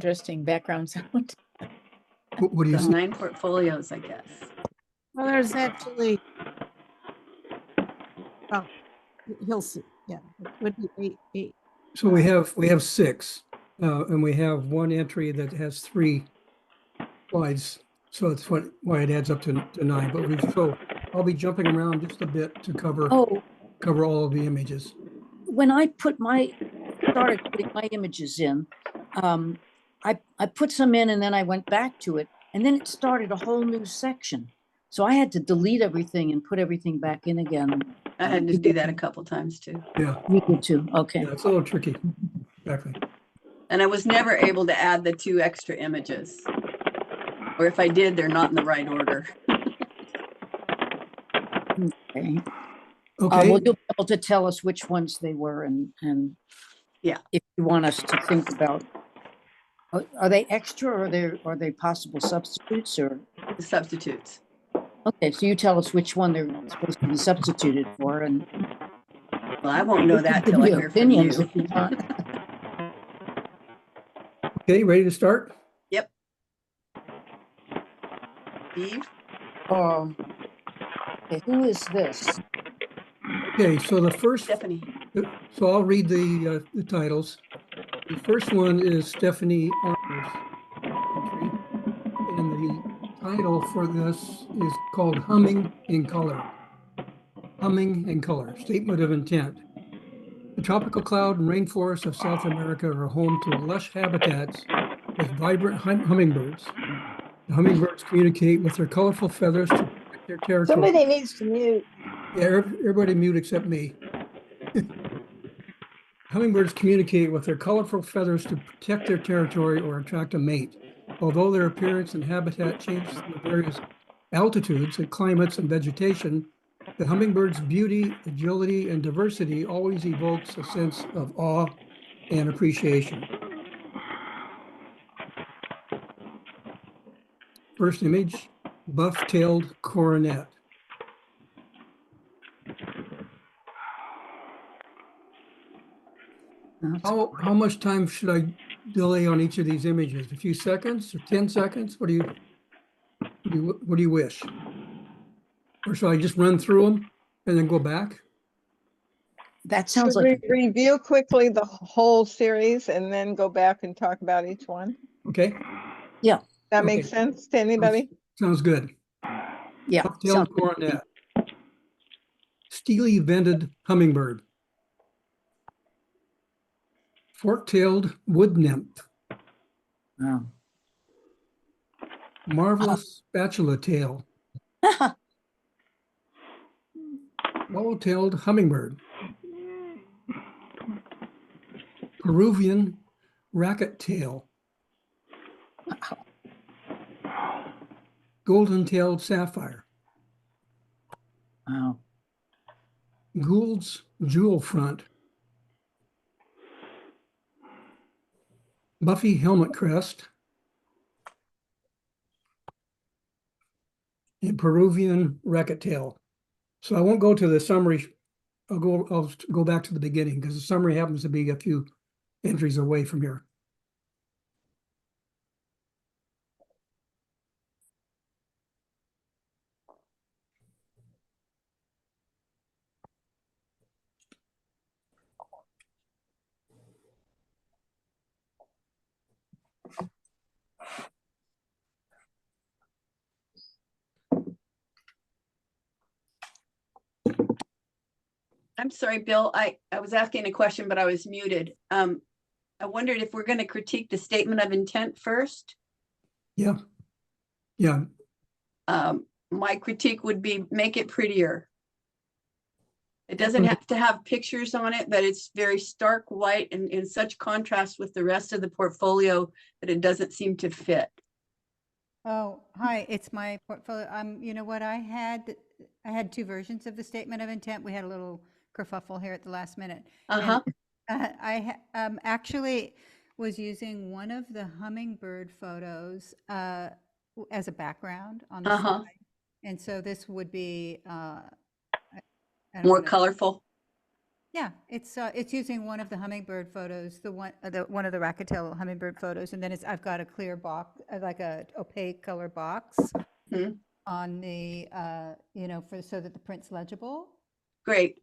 Interesting background sound. What do you So see? 9 portfolios, I guess. Well, there's actually, oh, he'll see. Yeah, it would be eight. So we have 6, and we have one entry that has 3 slides. So that's why it adds up to 9. But I'll be jumping around just a bit to cover Oh, all of the images. when I started putting my images in, I put some in and then I went back to it, and then it started a whole new section. So I had to delete everything and put everything back in again. I had to do that a couple times too. Yeah, You did too. Okay. yeah, it's a little tricky. Exactly. And I was never able to add the 2 extra images. Or if I did, they're not in the right order. Okay. Okay. Well, you'll be able to tell us which ones they were, and Yeah. if you want us to think about, are they extra, or are they possible substitutes, or? The substitutes. Okay, so you tell us which one they're supposed to be substituted for, and Well, I won't know we can that give till I you hear from opinions you. if you want. Okay, ready to start? Yep. Steve? Okay, who is this? Okay, so the first, Stephanie. so I'll read the titles. The first one is Stephanie Armour's entry, and the title for this is called Humming in Color. Humming in Color, Statement of Intent. The tropical cloud and rainforests of South America are home to lush habitats with vibrant hummingbirds. The hummingbirds communicate with their colorful feathers to protect their territory. Somebody needs to mute. Yeah, everybody mute except me. Hummingbirds communicate with their colorful feathers to protect their territory or attract a mate. Although their appearance and habitat changes with various altitudes and climates and vegetation, the hummingbird's beauty, agility, and diversity always evokes a sense of awe and appreciation. First image, buff-tailed coronet. How much time should I delay on each of these images? A few seconds or 10 seconds? What do you wish? Or should I just run through them and then go back? That sounds Should like, we review quickly the whole series and then go back and talk about each one? Okay, That Okay. makes sense to anybody? sounds good. yeah. Buff-tailed coronet. Steely vented hummingbird. Fork-tailed wood nymph. Oh. Marvelous spatula tail. Swallow-tailed hummingbird. Peruvian racket tail. Golden-tailed sapphire. Wow. Gould's jewel front. Buffy helmet crest. And Peruvian racket tail. So I won't go to the summary. I'll go back to the beginning because the summary happens to be a few entries away from here. I'm sorry, Bill. I was asking a question, but I was muted. I wondered if we're going to critique the statement of intent first. Yeah. Yeah. My critique would be make it prettier. It doesn't have to have pictures on it, but it's very stark white and in such contrast with the rest of the portfolio that it doesn't seem to fit. Oh, hi, it's my portfolio. You know what, I had 2 versions of the statement of intent. We had a little kerfuffle here at the last minute. Uh-huh. And, I actually was using one of the hummingbird photos as a background on the Uh-huh. slide. And so this would be I don't More wanna- colorful. Yeah, it's using one of the hummingbird photos, one of the Racketel hummingbird photos, and then I've got a clear box, like a opaque color box Hmm. on the, so that the print's legible. Great.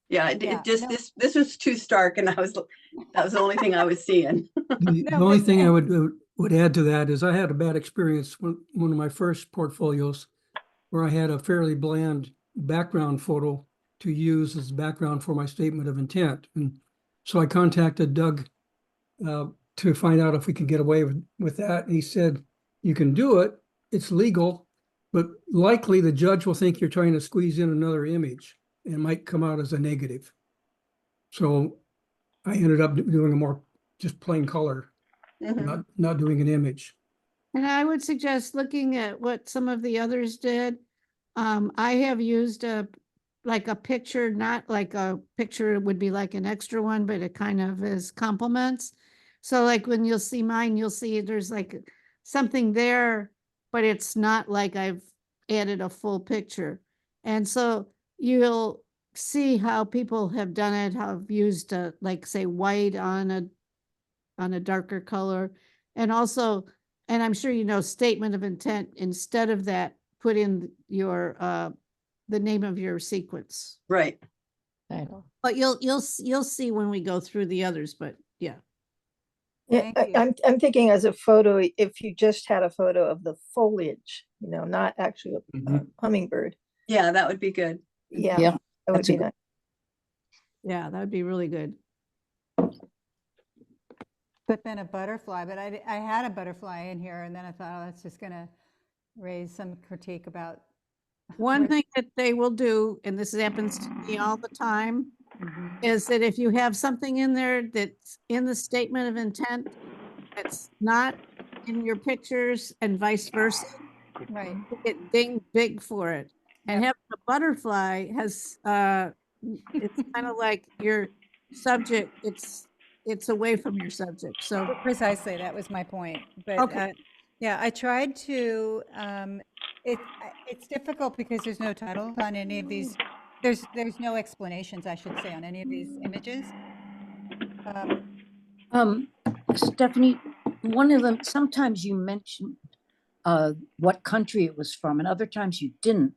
Yeah, Yeah, just no. this was too stark, and that was the only thing I was seeing. The No, only but- thing I would add to that is I had a bad experience with one of my first portfolios where I had a fairly bland background photo to use as background for my statement of intent. And so I contacted Doug to find out if we could get away with that. And he said, you can do it, it's legal, but likely the judge will think you're trying to squeeze in another image and it might come out as a negative. So I ended up doing a more just plain color, Mhm. not doing an image. And I would suggest looking at what some of the others did. I have used like a picture, not like a picture would be like an extra one, but it kind of is compliments. So like when you'll see mine, you'll see there's like something there, but it's not like I've added a full picture. And so you'll see how people have done it, how have used like say white on a darker color. And also, and I'm sure you know, statement of intent, instead of that, put in your the name of your sequence. Right. But you'll see when we go through the others, but yeah. Yeah, Thank you. I'm thinking as a photo, if you just had a photo of the foliage, not actually a Mhm. hummingbird. Yeah, that would be good. Yeah, Yeah, that would that's a be good- nice. Yeah, that would be really good. But then a butterfly, but I had a butterfly in here, and then I thought, oh, that's just gonna raise some critique about. One Right. thing that they will do, and this happens to me all the time, Mhm. is that if you have something in there that's in the statement of intent, that's not in your pictures and vice versa, Right, you get dinged big for it. And Yep. having a butterfly has, it's kind of like your subject, it's away from your subject, so. precisely, that was my point, but, Okay. yeah, I tried to, it's difficult because there's no title on any of these, there's no explanations, I should say, on any of these images. Stephanie, one of them, sometimes you mentioned what country it was from and other times you didn't.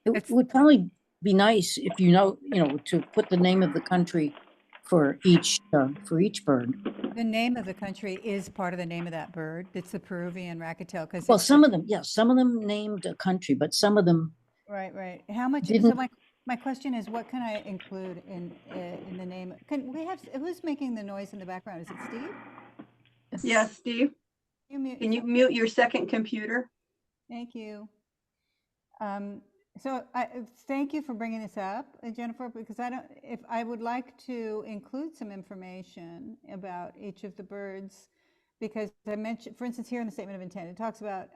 It It's- would probably be nice if to put the name of the country for each bird. The name of the country is part of the name of that bird. It's the Peruvian Racketel, because Well, some of them, yes, some of them named a country, but some of them, right. How much, so Didn't- my question is, what can I include in the name? Can we have, who's making the noise in the background? Is it Steve? Yes, Steve, You mute can you yourself? mute your second computer? Thank you. So thank you for bringing this up, Jennifer, because I would like to include some information about each of the birds, because I mentioned, for instance, here in the statement of intent, it talks about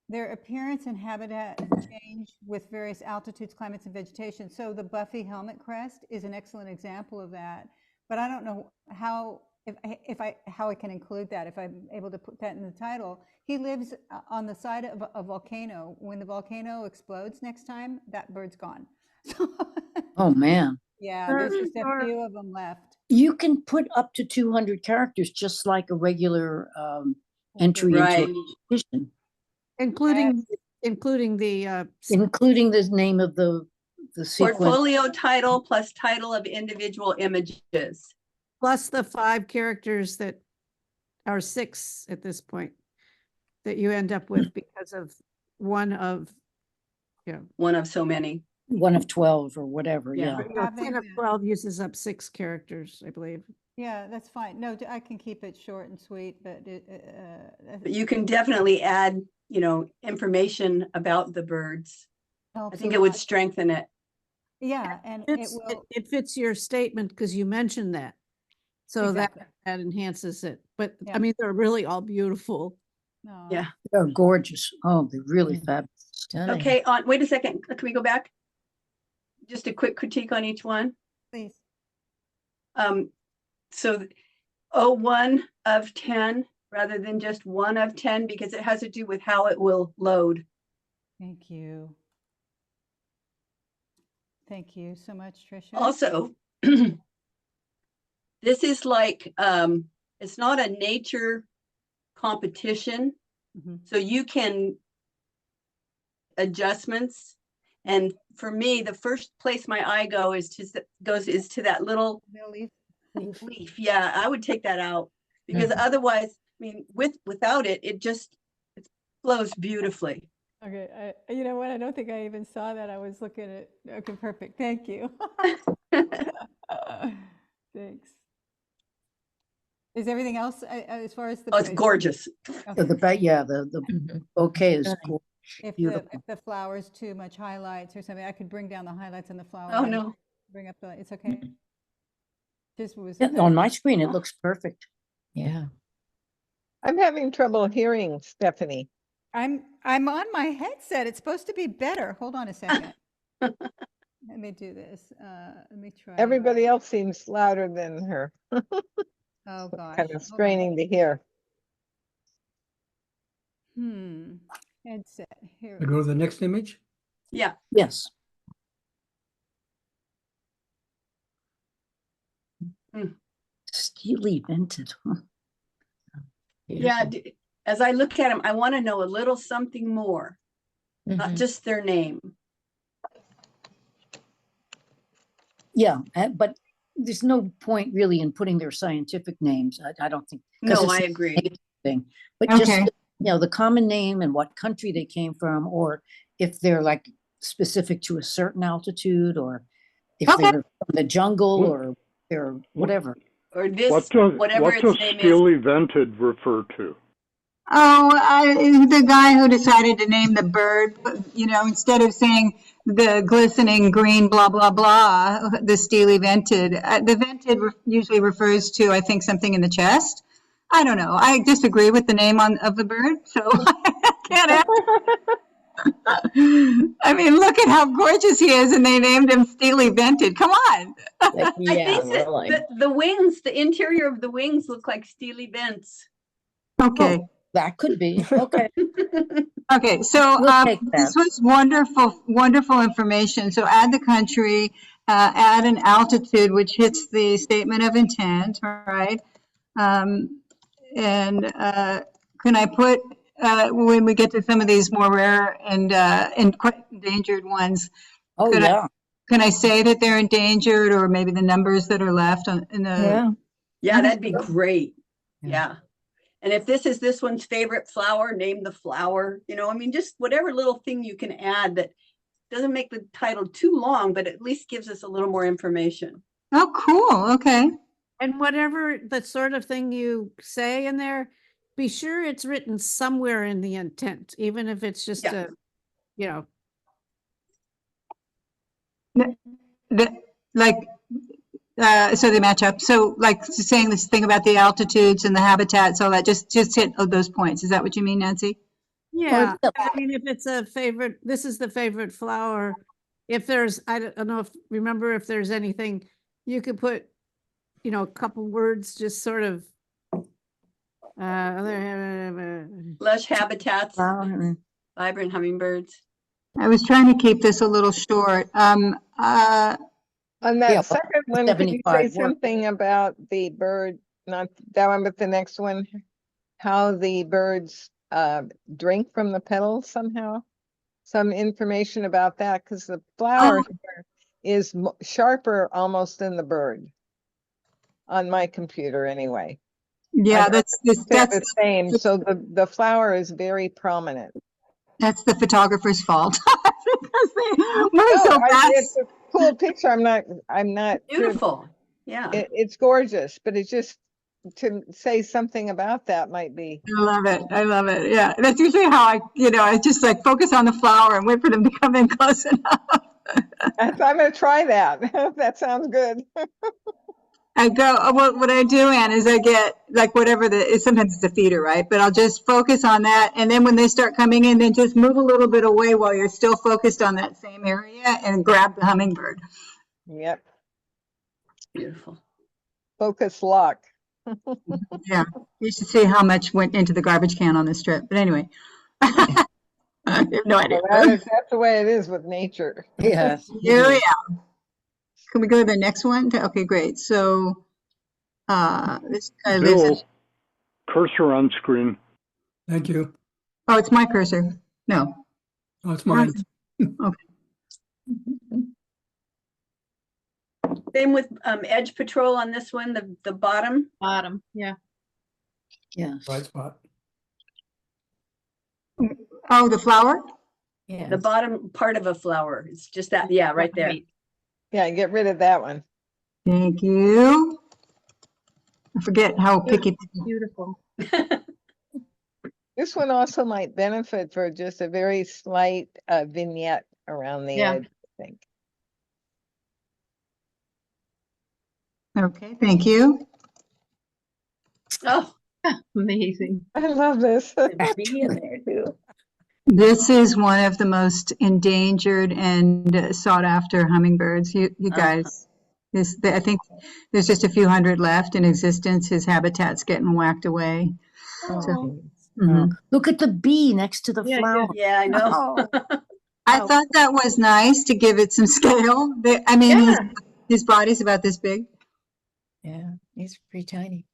their appearance and habitat change with various altitudes, climates, and vegetation. So the Buffy helmet crest is an excellent example of that, but I don't know how I can include that, if I'm able to put that in the title. He lives on the side of a volcano. When the volcano explodes next time, that bird's gone. oh man. Yeah, there's just a few of them left. You can put up to 200 characters, just like a regular entry into Right. a petition, Including the, including the name of the sequence. Portfolio title plus title of individual images. plus the 5 characters that are 6 at this point, that you end up with because of one of, One of so many. One of 12 or whatever, Yeah. yeah. Having 10 of that. 12 uses up 6 characters, I believe. Yeah, that's fine. No, I can keep it short and sweet, but But you can definitely add, information about the birds. I helps think a it would lot. strengthen it. Yeah, and it will. It fits your statement because you mentioned that. So Exactly. that enhances it. But Yeah. I mean, they're really all beautiful. No. Yeah. They're gorgeous. Oh, they're really Mm. fabulous. Okay, wait a second. Can we go back? Just a quick critique on each one. Please. So 01 of 10 rather than just 1 of 10, because it has to do with how it will load. Thank you. Thank you so much, Tricia. Also, this is like, it's not a nature competition. Mhm. So you can adjustments. And for me, the first place my eye is to that little Middle East. leaf. Yeah, I would take that out because otherwise, I mean, without it, it flows beautifully. Okay, you know what? I don't think I even saw that. I was looking at, okay, perfect. Thank you. Thanks. Is everything else as far as the? Oh, it's gorgeous. So the bouquet is cool. If Beautiful. the flowers too much highlights or something, I could bring down the highlights on the flower. Oh, and no. Bring up the, it's okay. Just was. Yeah, on my screen, it looks perfect. Yeah. I'm having trouble hearing Stephanie. I'm on my headset. It's supposed to be better. Hold on a second. Let me do this. Let me try. Everybody else seems louder than her. Oh gosh. Kind Hold on. of straining to hear. Headset. Here. I go to the next image. Yeah. Yes. Steely vented. Huh? Yeah. Beautiful. As I look at them, I want to know a little something more, not just their name. Yeah, but there's no point really in putting their scientific names. I don't think. 'Cause No, it's I the agree. same thing. But just, Okay. the common name and what country they came from, or if they're like specific to a certain altitude, or if Okay. they're from the jungle, or they're whatever. Or this, what whatever does its name is. Steely Vented refer to? Oh, the guy who decided to name the bird, instead of saying the glistening green, blah, blah, blah, the steely vented. The vented usually refers to, I think, something in the chest. I don't know. I disagree with the name of the bird, so I can't I mean, look at how gorgeous he is, and they named him Steely Vented. Come on. Like, I yeah, think really. that the wings, the interior of the wings look like steely vents. Okay. Oh, that could be. Okay. Okay, so We'll take this that. was wonderful information. So add the country, add an altitude, which hits the statement of intent, right? And can I put, when we get to some of these more rare and quite endangered ones, Oh, could yeah. can I say that they're endangered, or maybe the numbers that are left in the? Yeah. Yeah, that'd be great. Yeah. Yeah. And if this is this one's favorite flower, name the flower. I mean, just whatever little thing you can add that doesn't make the title too long, but at least gives us a little more information. Oh, cool. Okay. And whatever the sort of thing you say in there, be sure it's written somewhere in the intent, even if it's just Yeah. So they match up. So like saying this thing about the altitudes and the habitats, all that, just hit those points. Is that what you mean, Nancy? Yeah, Or- I mean, if it's a favorite, this is the favorite flower. If there's, I don't know if there's anything, you could put, a couple words, just sort of. Lush habitats, Flower. vibrant hummingbirds. I was trying to keep this a little short. On that Yeah, second one, could you say 75 work. something about the bird, not that one, but the next one? How the birds drink from the petals somehow? Some information about that, because the flower here is sharper almost than the bird. On my computer anyway. Yeah, that's the same. So the flower is very prominent. That's the photographer's fault. Because they move so fast. It's a cool picture. I'm not Beautiful. Yeah. It's gorgeous, but it's just to say something about that might be. I love it. I love it. Yeah, that's usually how I just like focus on the flower and wait for them to come in close enough. I'm going to try that. That sounds good. What I do, Ann, is I get like whatever sometimes it's a feeder, right? But I'll just focus on that. And then when they start coming in, then just move a little bit away while you're still focused on that same area and grab the hummingbird. Yep. Beautiful. Focus lock. Yeah. You should see how much went into the garbage can on this trip. But anyway. have no idea. That's the way it is with nature. Yes. Here we are. Can we go to the next one? Okay, great. So, this guy lives in, Bill, cursor on screen. Thank you. oh, it's my cursor. No. Oh, it's mine. Same with Edge Patrol on this one, the bottom. Bottom, yeah. Yes. Right spot. Oh, the flower? Yeah. The bottom part of a flower. It's just that, yeah, right there. Yeah, get rid of that one. Thank you. I forget how picky. Beautiful. This one also might benefit for just a very slight vignette around the Yeah. edge, I think. Okay, thank you. Oh, Amazing. I love this. Be in there too. This is one of the most endangered and sought after hummingbirds. You guys, I think there's just a few hundred left in existence. His habitat's getting whacked away. Oh. Mhm. Look at the bee next to the Yeah, flower. yeah, I know. Oh. I thought that was nice to give it some scale. I mean, his body's about this big. Yeah, he's pretty tiny.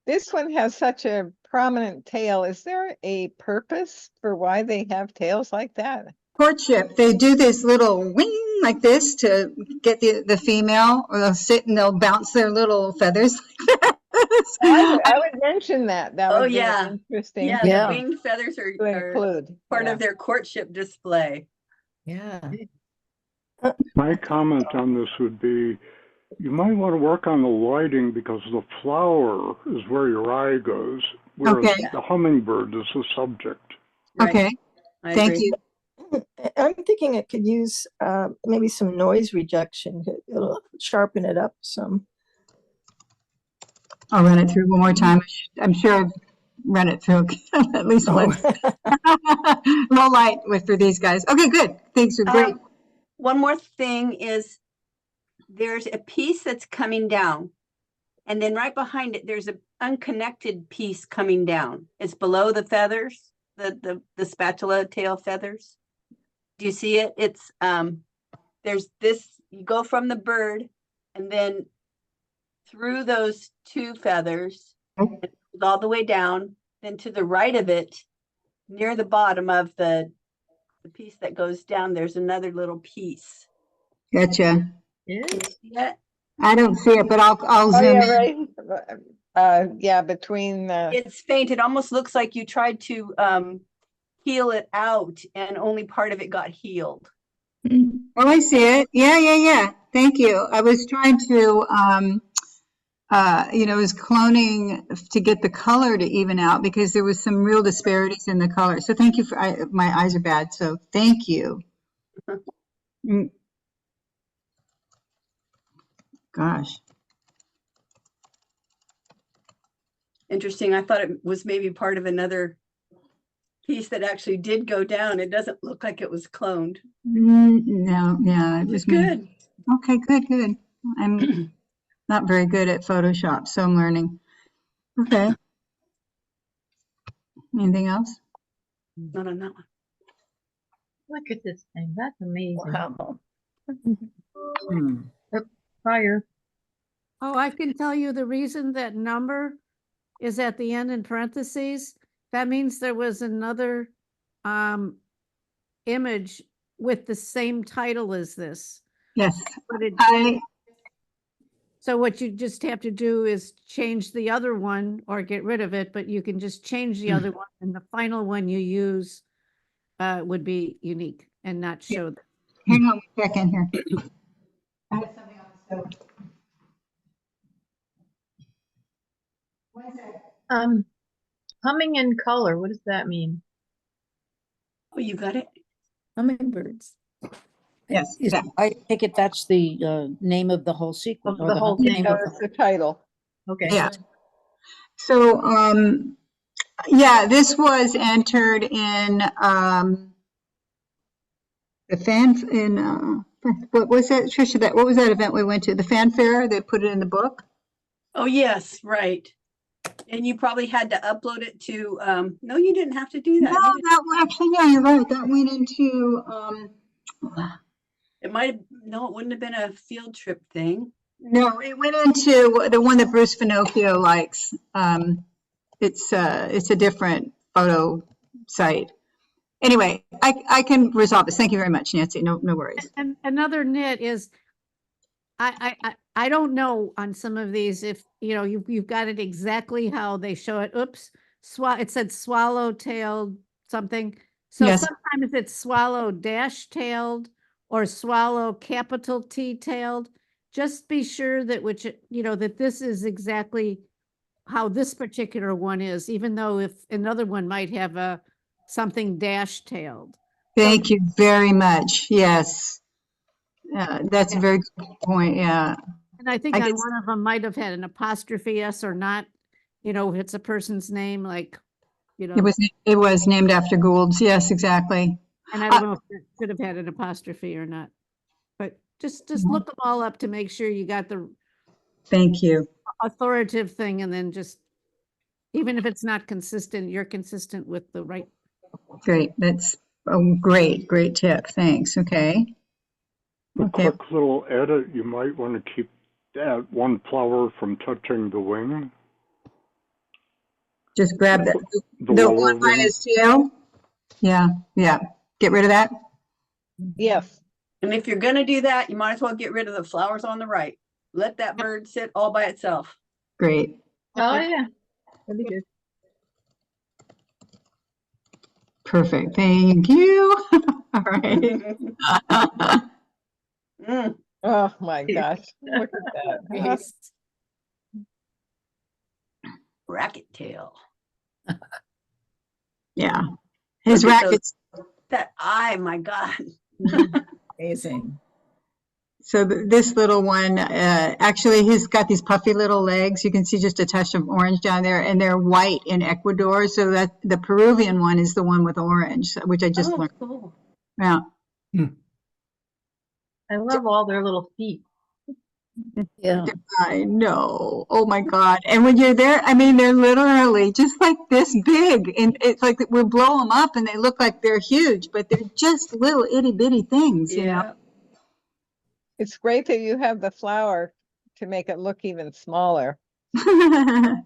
This one has such a prominent tail. Is there a purpose for why they have tails like that? Courtship, they do this little wing like this to get the female, or they'll sit and they'll bounce their little feathers like that. I would mention that. That Oh, would be yeah. interesting Yeah, Yeah. the winged feathers to are include. part Yeah. of their courtship display. Yeah. My comment on this would be, you might want to work on the lighting because the flower is where your eye goes, whereas Okay. the hummingbird is the subject. Right. Okay, I thank agree. you. I'm thinking it could use maybe some noise rejection. It'll sharpen it up some. I'll run it through one more time. I'm sure I've run it through at least once. Low light for these guys. Okay, good. Thanks. Great. One more thing is there's a piece that's coming down. And then right behind it, there's an unconnected piece coming down. It's below the feathers, the spatula tail feathers. Do you see it? It's there's this, you go from the bird and then through those two feathers all the way down, then to the right of it, near the bottom of the piece that goes down, there's another little piece. Gotcha. Can you see that? I don't see it, but I'll Oh, zoom yeah, in. right. Yeah, between the, It's faint. It almost looks like you tried to heal it out and only part of it got healed. Oh, I see it. Yeah. Thank you. I was trying to, was cloning to get the color to even out because there was some real disparities in the color. So thank you my eyes are bad. So thank you. Gosh. Interesting. I thought it was maybe part of another piece that actually did go down. It doesn't look like it was cloned. No, yeah, it was Good. Okay, good. I'm not very good at Photoshop, so I'm learning. Okay. Anything else? Not on that one. Look at this thing. That's amazing. Wow. Fire. Oh, I can tell you the reason that number is at the end in parentheses. That means there was another image with the same title as this. Yes. But it I So what you just have to do is change the other one or get rid of it, but you can just change the other one and the final one you use would be unique and not show them. hang on a second here. I have something on the stove. One second. Humming in color, what does that mean? Oh, you got it? Hummingbirds. Yes, Is- that. I take it that's the name of the whole sequence. Of or the whole thing. name of that's the title. Okay. Yeah. So, yeah, this was entered in the what was that, Tricia? What was that event we went to? The fanfare. They put it in the book. Oh, yes, right. And you probably had to upload it to, no, you didn't have to do No, that. did it? actually, yeah, you're right. That went into, It might have, no, it wouldn't have been a field trip thing. no, it went into the one that Bruce Finocchio likes. It's a different photo site. Anyway, I can resolve this. Thank you very much, Nancy. No worries. And another nit is, I don't know on some of these if, you know, you've got it exactly how they show it. Oops, it said swallow-tailed something. So Yes. sometimes it's swallow dash-tailed or swallow capital T-tailed. Just be sure that that this is exactly how this particular one is, even though if another one might have something dash-tailed. Thank you very much. Yes. That's a very good point. Yeah. And I think I on guess- one of them might have had an apostrophe S or not, if it's a person's name, like, It was named after Gould's. Yes, exactly. and I don't know if it should have had an apostrophe or not. But just look them all up to make sure you got the Thank you. authoritative thing, and then just, even if it's not consistent, you're consistent with the right. Great. That's a great tip. Thanks. Okay. A Okay. quick little edit, you might want to keep that one flower from touching the wing. Just grab that. The The lower one by wing. his tail. Yeah. Get rid of that. Yes. And if you're gonna do that, you might as well get rid of the flowers on the right. Let that bird sit all by itself. Great. Oh, yeah. That'd be good. Perfect. Thank you. All right. Mm, Oh, my gosh. Look at that. huh? racket tail. Yeah. His Look at those- rackets. That eye, my God. Amazing. So this little one, actually, he's got these puffy little legs. You can see just a touch of orange down there, and they're white in Ecuador. So that the Peruvian one is the one with orange, which I just Oh, learned. cool. Yeah. I love all their little feet. Yeah. I know. Oh my God. And when you're there, I mean, they're literally just like this big. And it's like we blow them up and they look like they're huge, but they're just little itty bitty things, you know? Yeah. It's great that you have the flower to make it look even smaller. Yeah.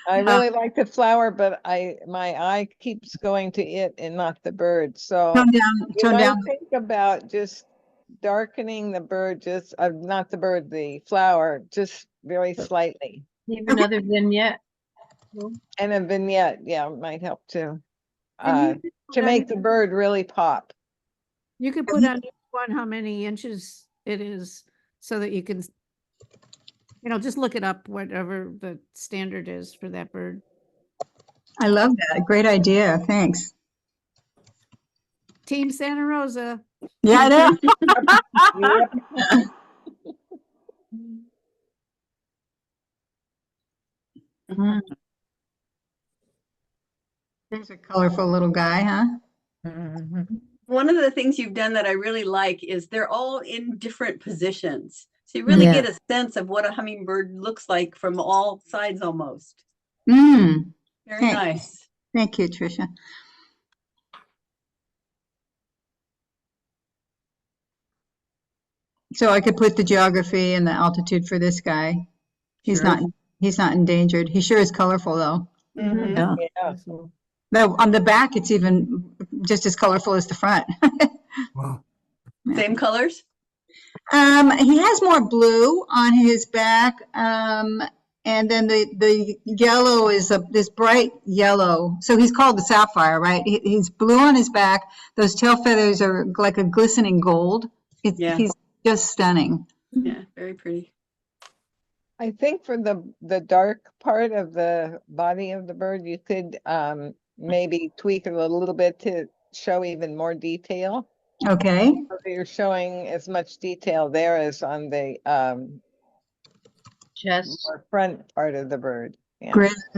I really like the flower, but my eye keeps going to it and not the bird. So Tone you down. might think about just darkening the bird, just not the bird, the flower, just very slightly. Even other vignette. And a vignette, yeah, might help too. And you To make the bird really pop. You could put on each one how many inches it is, so that you can, just look it up, whatever the standard is for that bird. I love that. Great idea. Thanks. Team Santa Rosa. Yeah, I know. Yep. Mm. There's a colorful little guy, huh? Mhm. One of the things you've done that I really like is they're all in different positions. So you really Yeah. get a sense of what a hummingbird looks like from all sides almost. Mm. Very Thanks. nice. Thank you, Tricia. So I could put the geography and the altitude for this guy. He's Sure. not endangered. He sure is colorful though. Mhm. Yeah. Yeah. Though on the back, it's even just as colorful as the front. Wow. Same colors? He has more blue on his back. And then the yellow is this bright yellow. So he's called the sapphire, right? He's blue on his back. Those tail feathers are like a glistening gold. Yeah. He's just stunning. Yeah, very pretty. I think for the dark part of the body of the bird, you could maybe tweak it a little bit to show even more detail. Okay. So that you're showing as much detail there as on the Chest. more front part of the bird. Yeah.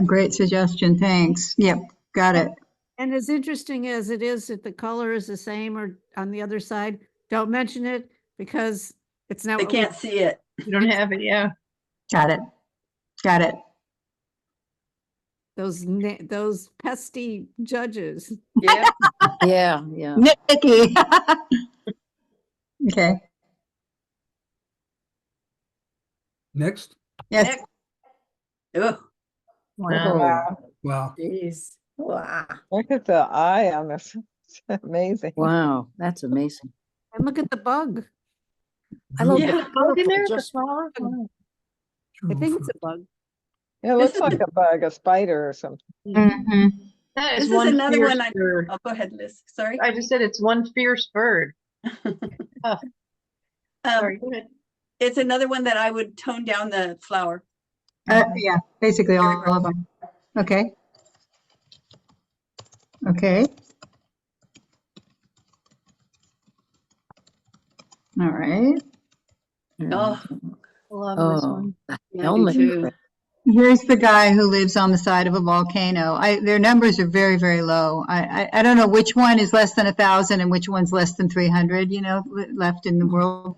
Great suggestion. Thanks. Yep. Got it. And as interesting as it is, if the color is the same or on the other side, don't mention it because it's not. They what we- can't see it. You don't have it, yeah. Got it. Got it. those pesky judges. Yeah. Yeah, yeah. Nitpicky. Okay, Next. yes. Next. Ugh. Wow. Wow. Jeez. Wow. Look at the eye on this. It's amazing. Wow, that's amazing. And look at the bug. I love Yeah. the Bug in purple, there, the just flower? Wow. I think it's a bug. It looks like a bug, a spider or something. Mhm. That This is is one another fierce one bird. Oh, go ahead, Liz. Sorry. I just said it's one fierce bird. Oh, sorry, go ahead. It's another one that I would tone down the flower. Yeah, basically all of them. Okay. Okay. All right. Oh, I love this Oh, one. the I do helmet. too. Here's the guy who lives on the side of a volcano. Their numbers are very, very low. I don't know which one is less than 1,000 and which one's less than 300, left in the world.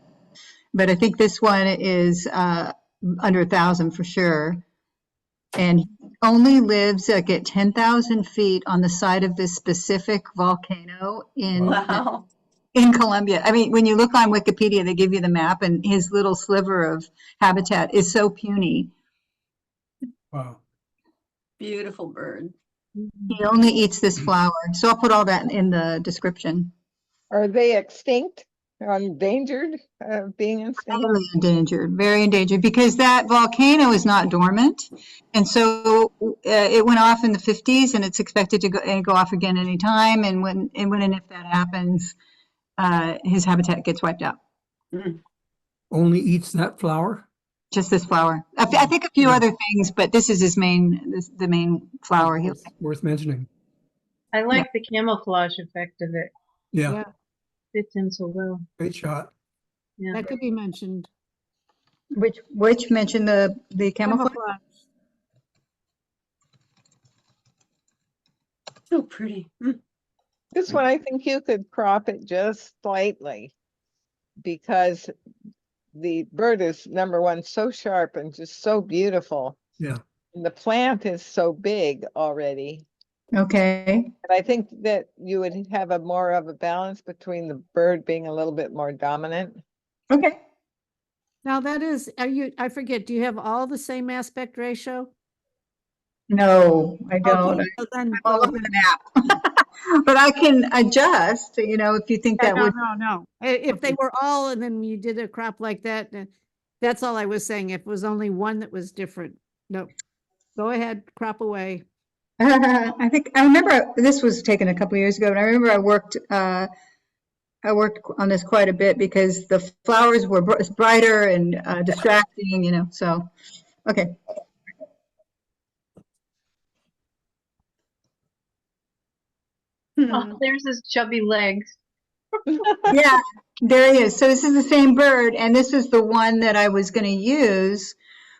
But I think this one is under 1,000 for sure. And he only lives like at 10,000 feet on the side of this specific volcano Wow. in Colombia. I mean, when you look on Wikipedia, they give you the map, and his little sliver of habitat is so puny. Wow. Beautiful bird. He only eats this flower. So I'll put all that in the description. Are they extinct or endangered of being extinct? Highly endangered, very endangered, because that volcano is not dormant. And so it went off in the 50s, and it's expected to go off again anytime. And when and if that happens, his habitat gets wiped out. Mm. Only eats that flower? Just this flower. I think a few other things, but this is the main flower. Worth mentioning. I like the camouflage effect of it. Yeah, Yeah, Fits in so well. great shot. Yeah. that could be mentioned. Which mentioned the camouflage? So pretty. Mm. This one, I think you could crop it just slightly because the bird is, number one, so sharp and just so beautiful. Yeah. And the plant is so big already. Okay. And I think that you would have a more of a balance between the bird being a little bit more dominant. Okay. Now that is, I forget, do you have all the same aspect ratio? No, I don't. Okay, so then I'm all go over the map. But I can adjust, if you think that would. No. If they were all and then you did a crop like that, that's all I was saying. If it was only one that was different, no. Go ahead, crop away. I remember this was taken a couple years ago, and I remember I worked on this quite a bit because the flowers were brighter and distracting, so, okay. Oh, there's his chubby legs. Yeah, there he is. So this is the same bird, and this is the one that I was going to use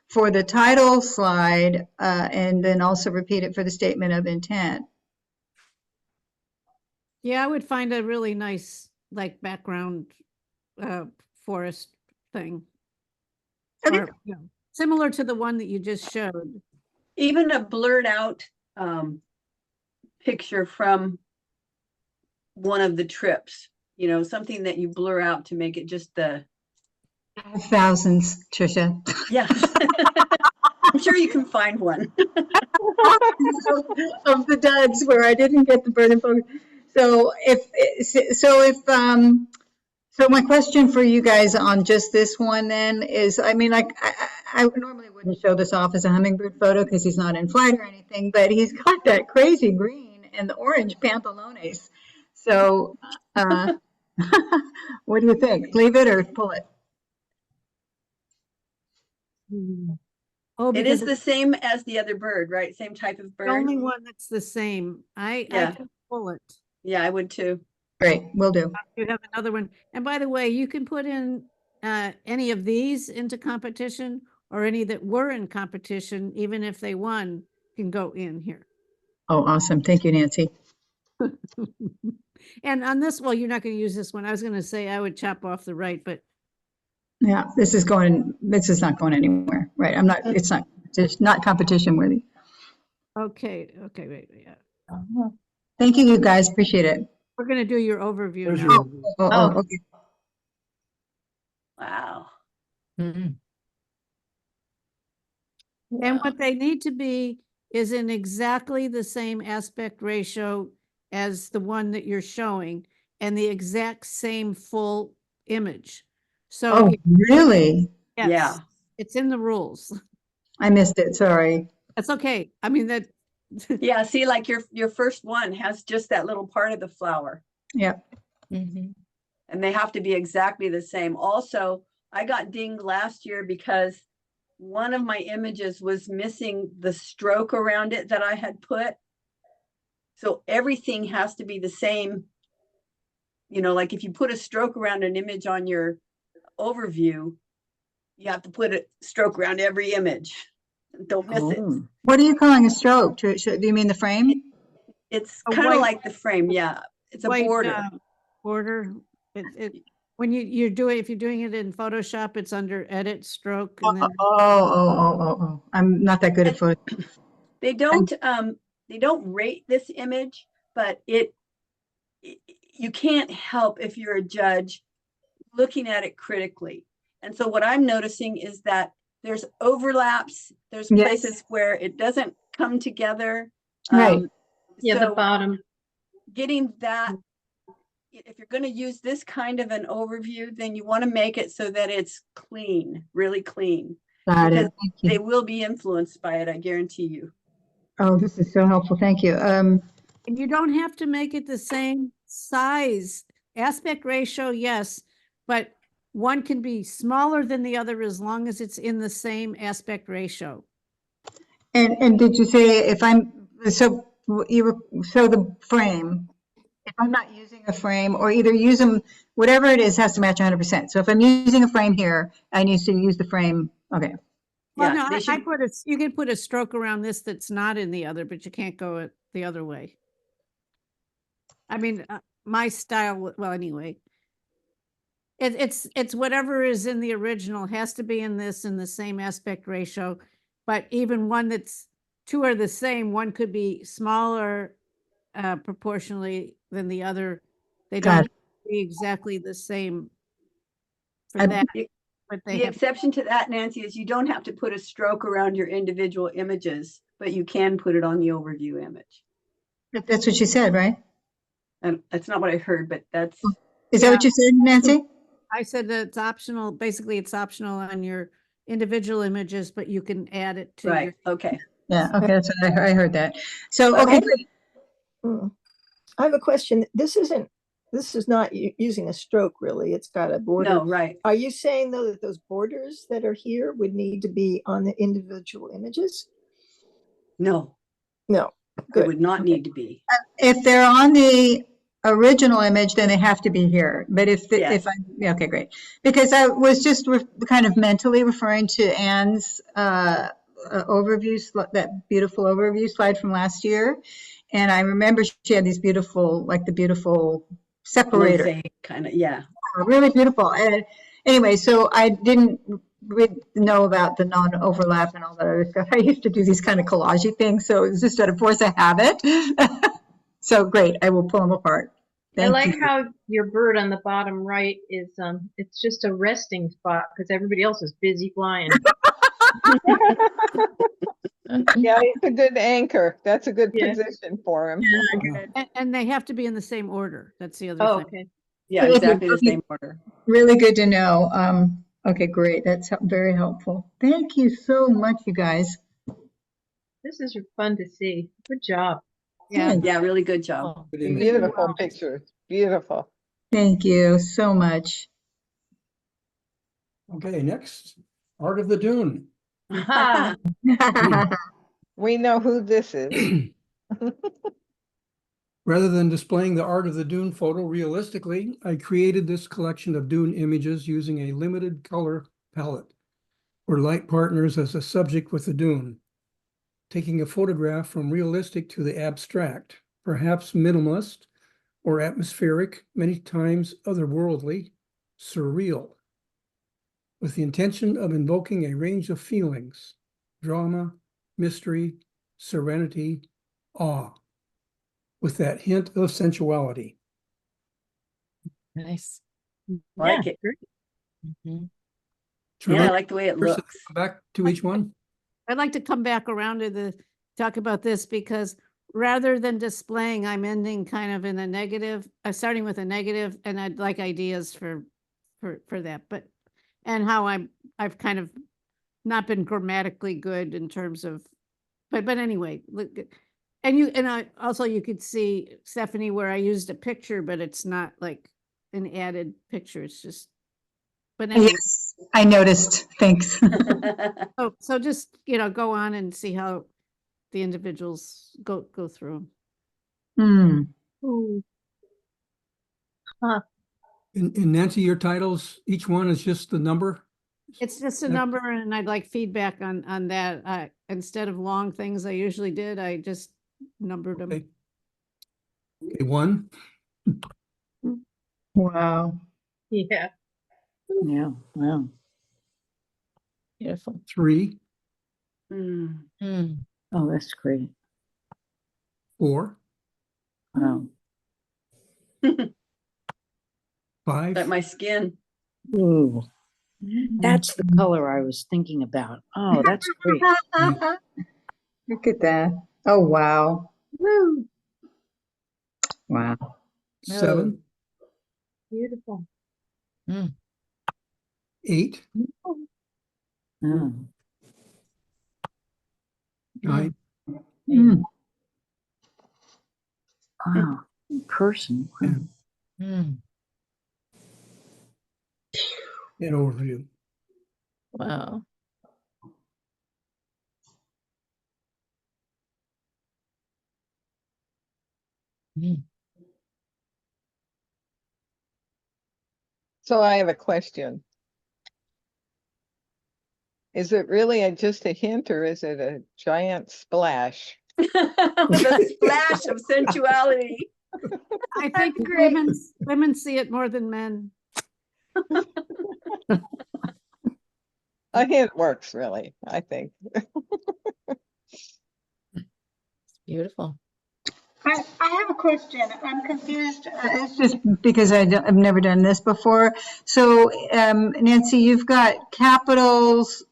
for the title slide, and then also repeat it for the statement of intent. Yeah, I would find a really nice, like, background forest thing. Okay. Or, similar to the one that you just showed. Even a blurred out picture from one of the trips, something that you blur out to make it just the Thousands, Trisha. yeah. I'm sure you can find one. Of the duds where I didn't get the bird in focus. So my question for you guys on just this one then is, I normally wouldn't show this off as a hummingbird photo because he's not in flight or anything, but he's got that crazy green and the orange pantalones. So what do you think? Leave it or pull it? Oh, It because is the same as the other bird, right? Same type of the bird. only one that's the same. I can pull it. Yeah, I would too. Great, will do. You have another one. And by the way, you can put in any of these into competition or any that were in competition, even if they won, can go in here. Oh, awesome. Thank you, Nancy. And on this, well, you're not going to use this one. I was going to say I would chop off the right, but Yeah, this is not going anywhere, right? It's not competition worthy. Okay, wait, yeah. Thank you, you guys. Appreciate it. We're gonna do your overview There's now. your, Okay. Wow. And what they need to be is in exactly the same aspect ratio as the one that you're showing and the exact same full image. So, Oh, really? yes, Yeah. it's in the rules. I missed it. Sorry. That's okay. I mean, that, Yeah, see, like your first one has just that little part of the flower, Yep. and they have to be exactly the same. Also, I got dinged last year because one of my images was missing the stroke around it that I had put. So everything has to be the same. You know, like if you put a stroke around an image on your overview, you have to put a stroke around every image. Don't miss it. Oh. What are you calling a stroke? Do you mean the frame? It's A kind of white- like the frame. Yeah, it's a white, border. border. When you're doing, if you're doing it in Photoshop, it's under edit stroke and then. Oh. I'm not that good at photo. They don't rate this image, but you can't help if you're a judge looking at it critically. And so what I'm noticing is that there's overlaps, there's Yes. places where it doesn't come together. Right. Yeah, the So bottom. getting that, if you're going to use this kind of an overview, then you want to make it so that it's clean, really clean, Got because it. Thank you. they will be influenced by it, I guarantee you. Oh, this is so helpful. Thank you. And you don't have to make it the same size. Aspect ratio, yes, but one can be smaller than the other as long as it's in the same aspect ratio. And did you say if so the frame, if I'm not using a frame or either use them, whatever it is has to match 100%. So if I'm using a frame here, I need to use the frame. Okay. Well, Yeah, no, they I should, put you can put a stroke around this that's not in the other, but you can't go it the other way. I mean, my style, well, anyway. It's whatever is in the original has to be in this in the same aspect ratio, but even one that's two are the same, one could be smaller proportionally than the other. They Got don't it. have to be exactly the same for I- that, but they the have. exception to that, Nancy, is you don't have to put a stroke around your individual images, but you can put it on the overview image. That's what you said, right? And that's not what I heard, but that's, Is that what you said, Nancy? I said that it's optional. Basically, it's optional on your individual images, but you can add it to right, your. okay. Yeah. Okay. That's what I heard that. So, But okay. I have a question. This is not using a stroke really. It's got a border. No, right. Are you saying though that those borders that are here would need to be on the individual images? No, No. it Good. would not need to be. If they're on the original image, then they have to be here. But if Yes. yeah, okay, great. Because I was just kind of mentally referring to Anne's overview, that beautiful overview slide from last year. And I remember she had these beautiful, like the beautiful separator. Mosaic kind of, yeah. Really beautiful. And anyway, so I didn't know about the non-overlap and all that other stuff. I used to do these kind of collagey things, so it's just out of force of habit. So great, I will pull them apart. I Thank like you. how your bird on the bottom right is, it's just a resting spot because everybody else is busy flying. Yeah, it's a good anchor. That's a good Yeah. position for him. And they have to be in the same order. That's the other Oh, thing. okay. Yeah, exactly the same order. Really good to know. Okay, great. That's very helpful. Thank you so much, you guys. This is fun to see. Good job. Yeah. Good. Yeah, really good job. good image. Beautiful pictures. Beautiful. Thank you so much. Okay, next, Art of the Dune. Aha. We know who this is. Rather than displaying the art of the dune photo realistically, I created this collection of dune images using a limited color palette or light partners as a subject with the dune, taking a photograph from realistic to the abstract, perhaps minimalist or atmospheric, many times otherworldly, surreal, with the intention of invoking a range of feelings, drama, mystery, serenity, awe, with that hint of sensuality. Nice. Like it. Mhm. Should we Yeah, I let like the way it the person looks. come back to each one? I'd like to come back around to talk about this because rather than displaying, I'm ending kind of in a negative, starting with a negative, and I'd like ideas for that, and how I've kind of not been grammatically good in terms of, but anyway, look, and I also, you could see, Stephanie, where I used a picture, but it's not like an added picture, it's just, but anyway. Yes, I noticed. Thanks. So just, go on and see how the individuals go through 'em. Hmm. Huh. And Nancy, your titles, each one is just the number? It's just a That- number, and I'd like feedback on that. Instead of long things I usually did, I just numbered them. Okay. Okay, 1, Wow. Yeah. Yeah, wow. Beautiful. 3, Mm. Mm. Oh, that's great. 4, Wow. 5, Like my skin. Ooh, that's the color I was thinking about. Oh, that's great. Look at that. Oh, wow. Woo. Wow. 7, Beautiful. 8, Mm. 9, Mm. Wow. Person. Wow. 10, Mm. and overview. Wow. Mm. So I have a question. Is it really just a hint or is it a giant splash? With a splash of sensuality. I think great. women see it more than men. A hint works really, I think. Beautiful. I have a question. I'm confused. It's just because I've never done this before. So, Nancy, you've got capitals,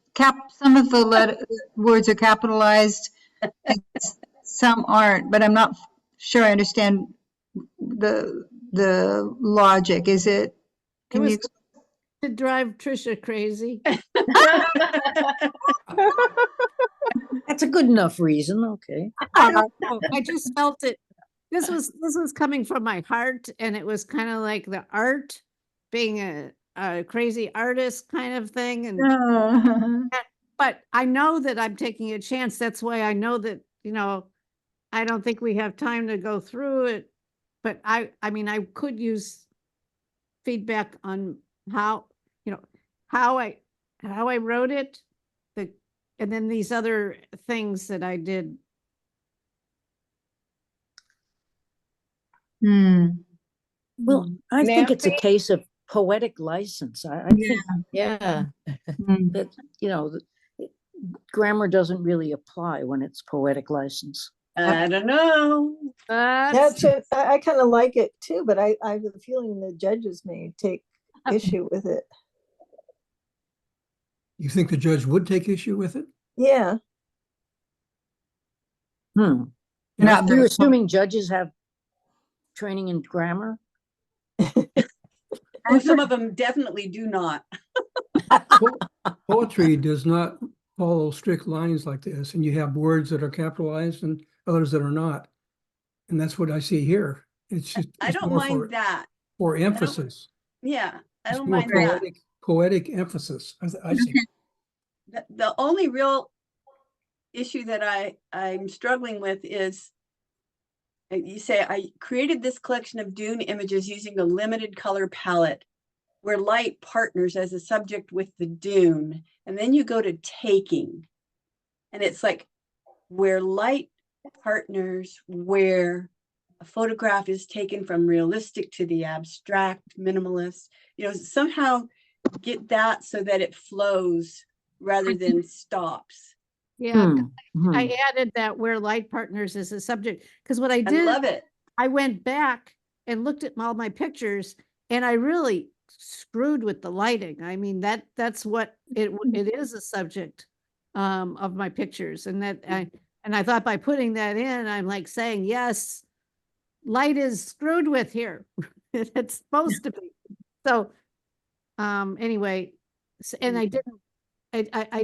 some of the words are capitalized, and some aren't, but I'm not sure I understand the logic. Is it, It can was you? to drive Trisha crazy. That's a good enough reason. Okay. I don't know. I just felt it. This was coming from my heart, and it was kind of like the art, being a crazy artist kind of thing. And but I know that I'm taking a chance. That's why I know that, I don't think we have time to go through it. But I mean, I could use feedback on how, how I wrote it, and then these other things that I did. Well, I think it's a Nancy? case of poetic license. I think Yeah. that, grammar doesn't really apply when it's poetic license. I don't know. That's it. I kind of like it too, but I have a feeling the judges may take issue with it. You think the judge would take issue with it? Yeah. Hmm. Not Are you assuming judges have training in grammar? Oh, some of them definitely do not. Poetry does not follow strict lines like this, and you have words that are capitalized and others that are not. And that's what I see here. It's just, I it's don't more mind that. for emphasis. Yeah, I It's don't more mind that. poetic emphasis. I see. The only real issue that I'm struggling with is, you say, I created this collection of dune images using a limited color palette where light partners as a subject with the dune. And then you go to taking. And it's like where light partners, where a photograph is taken from realistic to the abstract, minimalist, somehow get that so that it flows rather than stops. Yeah, Hmm. I added that where light partners is a subject, because what I I did, love it. I went back and looked at all my pictures and I really screwed with the lighting. I mean, that's what it is a subject of my pictures. And I thought by putting that in, I'm like saying, yes, light is screwed with here. It's supposed to be. So anyway, and I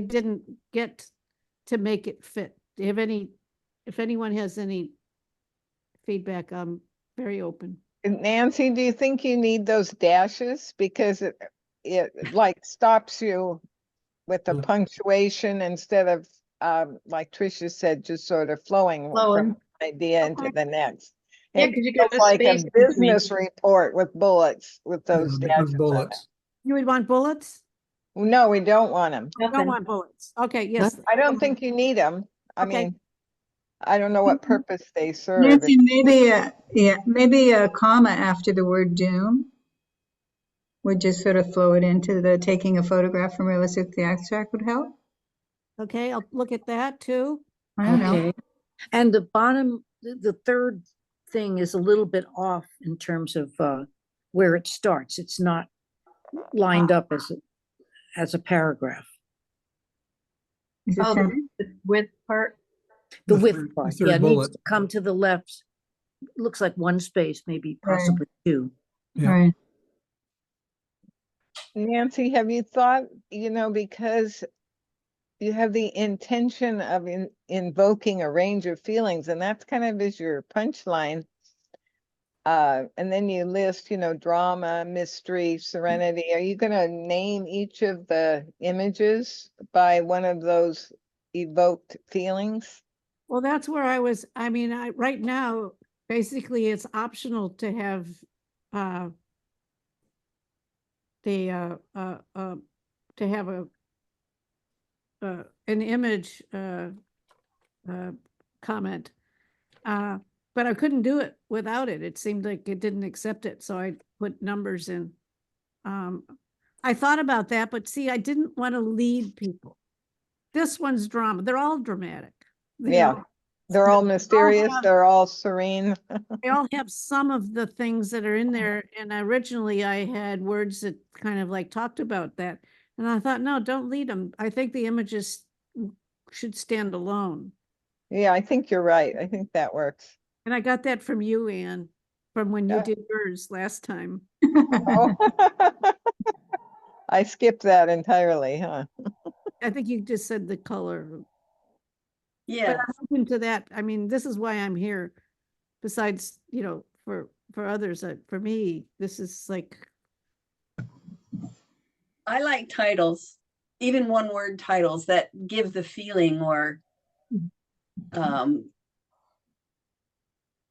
didn't get to make it fit. Do you have any, if anyone has any feedback, I'm very open. Nancy, do you think you need those dashes? Because it like stops you with the Mm. punctuation instead of, like Tricia said, just sort of flowing from Flowing. one idea into the next. Yeah, It 'cause you got feels the like a space between. business report with bullets with Yeah, those because dashes in it. bullets. You would want bullets? No, we don't want them. Don't Nothing. want bullets. Okay, yes. I don't think you need them. I Okay. mean, I don't know what purpose they serve. Nancy, maybe a comma after the word doom would just sort of flow it into the taking a photograph from realistic to the abstract would help. Okay, I'll look at that too. I don't know. Okay. And the bottom, the third thing is a little bit off in terms of where it starts. It's not lined up as a paragraph. Is it Oh, centered? the width part. The The width third- the part, third yeah, needs bullet. to come to the left. Looks like one space, maybe Right. possibly two. Yeah. Right. Nancy, have you thought, because you have the intention of invoking a range of feelings, and that's kind of is your punchline. And then you list, drama, mystery, serenity. Are you going to name each of the images by one of those evoked feelings? Well, that's where I mean, right now, basically it's optional to have to have an image comment. But I couldn't do it without it. It seemed like it didn't accept it, so I put numbers in. I thought about that, but see, I didn't want to lead people. This one's drama. They're all dramatic. you Yeah. know. They're all They mysterious. have- They're all serene. They all have some of the things that are in there. And originally I had words that kind of like talked about that. And I thought, no, don't lead them. I think the images should stand alone. Yeah, I think you're right. I think that works. And I got that from you, Anne, from when you Yeah. did yours last time. Oh. I skipped that entirely, huh? I think you just said the color. Yeah. But I'm open to that. I mean, this is why I'm here. Besides, for others, for me, this is like, I like titles, even one word titles that give the feeling or,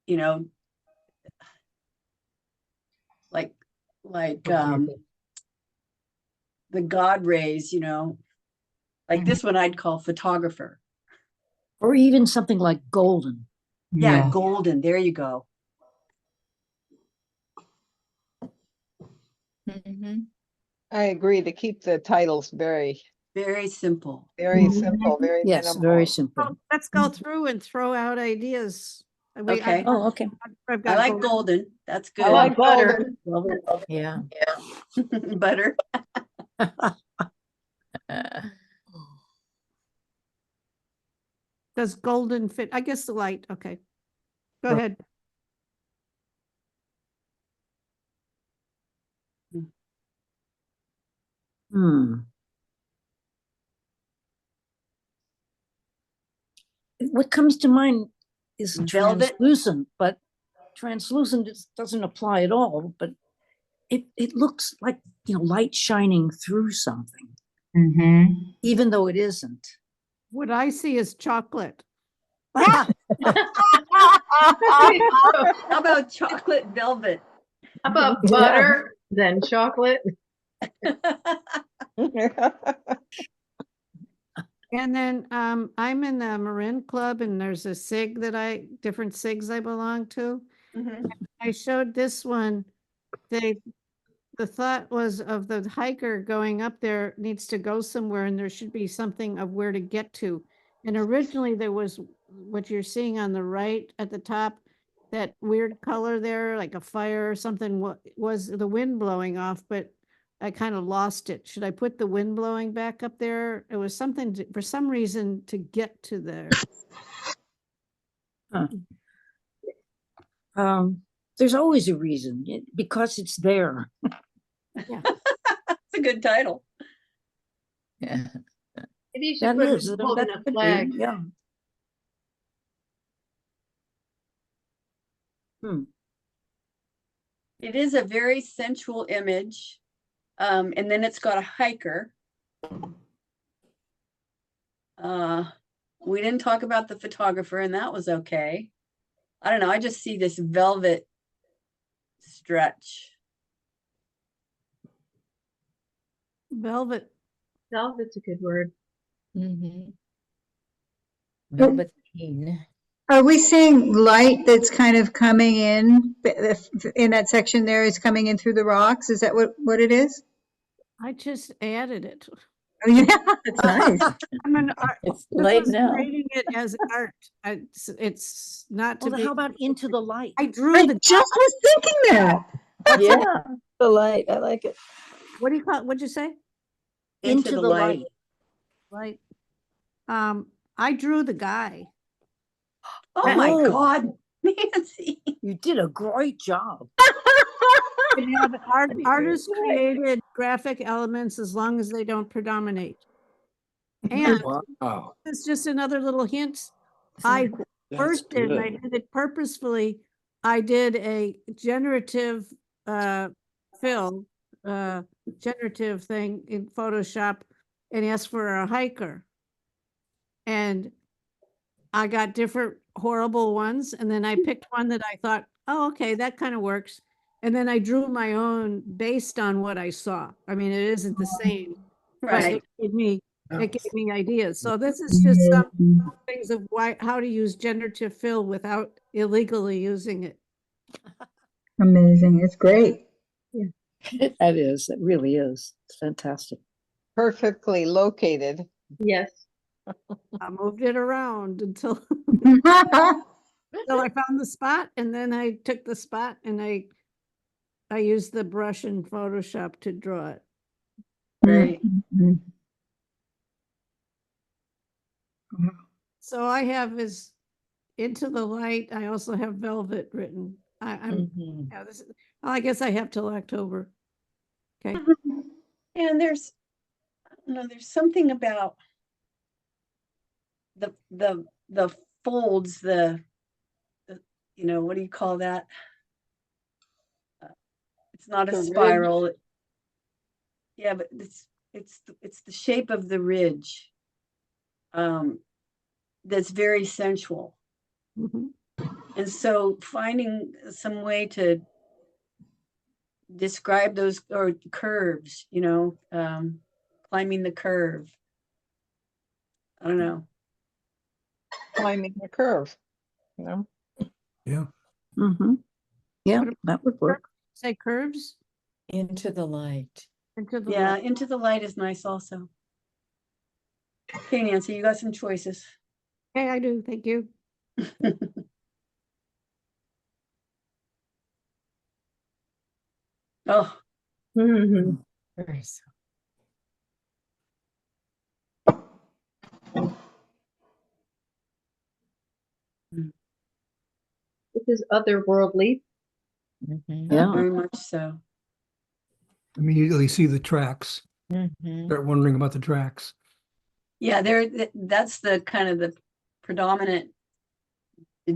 you know, like the God rays, like this one I'd call photographer. Or even something like golden. Yeah, golden. There you go. I agree to keep the titles very, Very simple. very simple, very Yes, minimal. very simple. oh, let's go through and throw out ideas. Okay. Oh, okay. I've I got like golden. That's good. I like butter. golden. Yeah. Butter. Does golden fit? I guess the light. Okay. Go Sure. ahead. What comes to mind is Velvet. translucent, but translucent doesn't apply at all, but it looks like, light shining through something, even though it isn't. What I see is chocolate. How about chocolate velvet? How about Yeah. butter, then chocolate? And then I'm in the Marin Club and there's a SIG different SIGs I belong to. Mhm. I showed this one. The thought was of the hiker going up there needs to go somewhere and there should be something of where to get to. And originally there was what you're seeing on the right at the top, that weird color there, like a fire or something, was the wind blowing off, but I kind of lost it. Should I put the wind blowing back up there? It was something for some reason to get to there. There's always a reason, because it's there. It's a good title. Yeah. Maybe you should That put is, it that holding could a be, flag. yeah. It is a very sensual image. And then it's got a hiker. We didn't talk about the photographer, and that was okay. I don't know. I just see this velvet stretch. Velvet. Velvet's a good word. Mm-hmm. Velveteen. Are we seeing light that's kind of coming in that section there is coming in through the rocks? Is that what it is? I just added it. Oh, yeah, that's nice. I'm an art. It's this light was now. creating it as art. It's not to Well, be. how about into the light? I drew I the. just was thinking that. Yeah. The light, I like it. What do you call it? What'd you say? Into the light. Light. I drew the guy. Oh my Oh. God, Nancy. You did a great job. You have artists good. created graphic elements as long as they don't predominate. And Wow. it's just another little hint. I first did, and I did it purposefully. I did a generative generative thing in Photoshop and asked for a hiker. And I got different horrible ones. And then I picked one that I thought, oh, okay, that kind of works. And then I drew my own based on what I saw. I mean, it isn't the same, but Right. it gave me ideas. So this is just some things of how to use generative fill without illegally using it. Amazing. It's great. That is, it really is. It's fantastic. Perfectly located. Yes. I moved it around until I found the spot, and then I took the spot and I used the brush in Photoshop to draw it. Right. Mhm. So I have is into the light. I also have velvet written. I'm Mhm. yeah, I guess I have till October. Okay. And there's something about the folds, the what do you call that? It's not a The ridge. spiral. Yeah, but it's the shape of the ridge. That's very sensual. Mhm. And so finding some way to describe those or curves, climbing the curve. I don't know. Climbing the curve, you know? Yeah. Mm-hmm. Yeah, that would work. Say curves Into the light. into the Yeah, light. into the light is nice also. Okay, Nancy, you got some choices. Okay, I do. Thank you. Oh, Mhm. Very so. This is otherworldly. Mhm. Yeah. very much so. Immediately see the tracks. Mhm. Start wondering about the tracks. Yeah, that's the kind of the predominant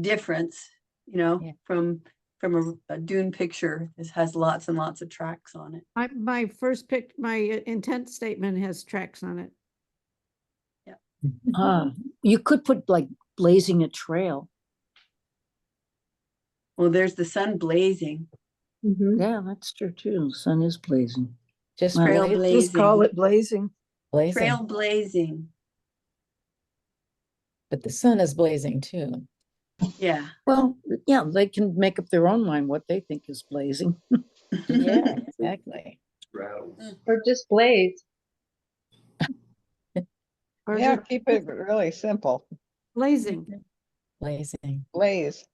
difference, Yeah. from a dune picture. This has lots and lots of tracks on it. My first pick, my intent statement has tracks on it. You could put like blazing a trail. Well, there's the sun blazing. Mhm. Yeah, that's true too. The sun is blazing. Just Trail blaze- Just call blazing. it blazing. blazing. Trail blazing. But the sun is blazing too. Yeah. Well, yeah, they can make up their own mind what they think is blazing. Yeah, exactly. Or just blaze. Or Yeah, just keep it really simple. blazing? Blazing. Blaze.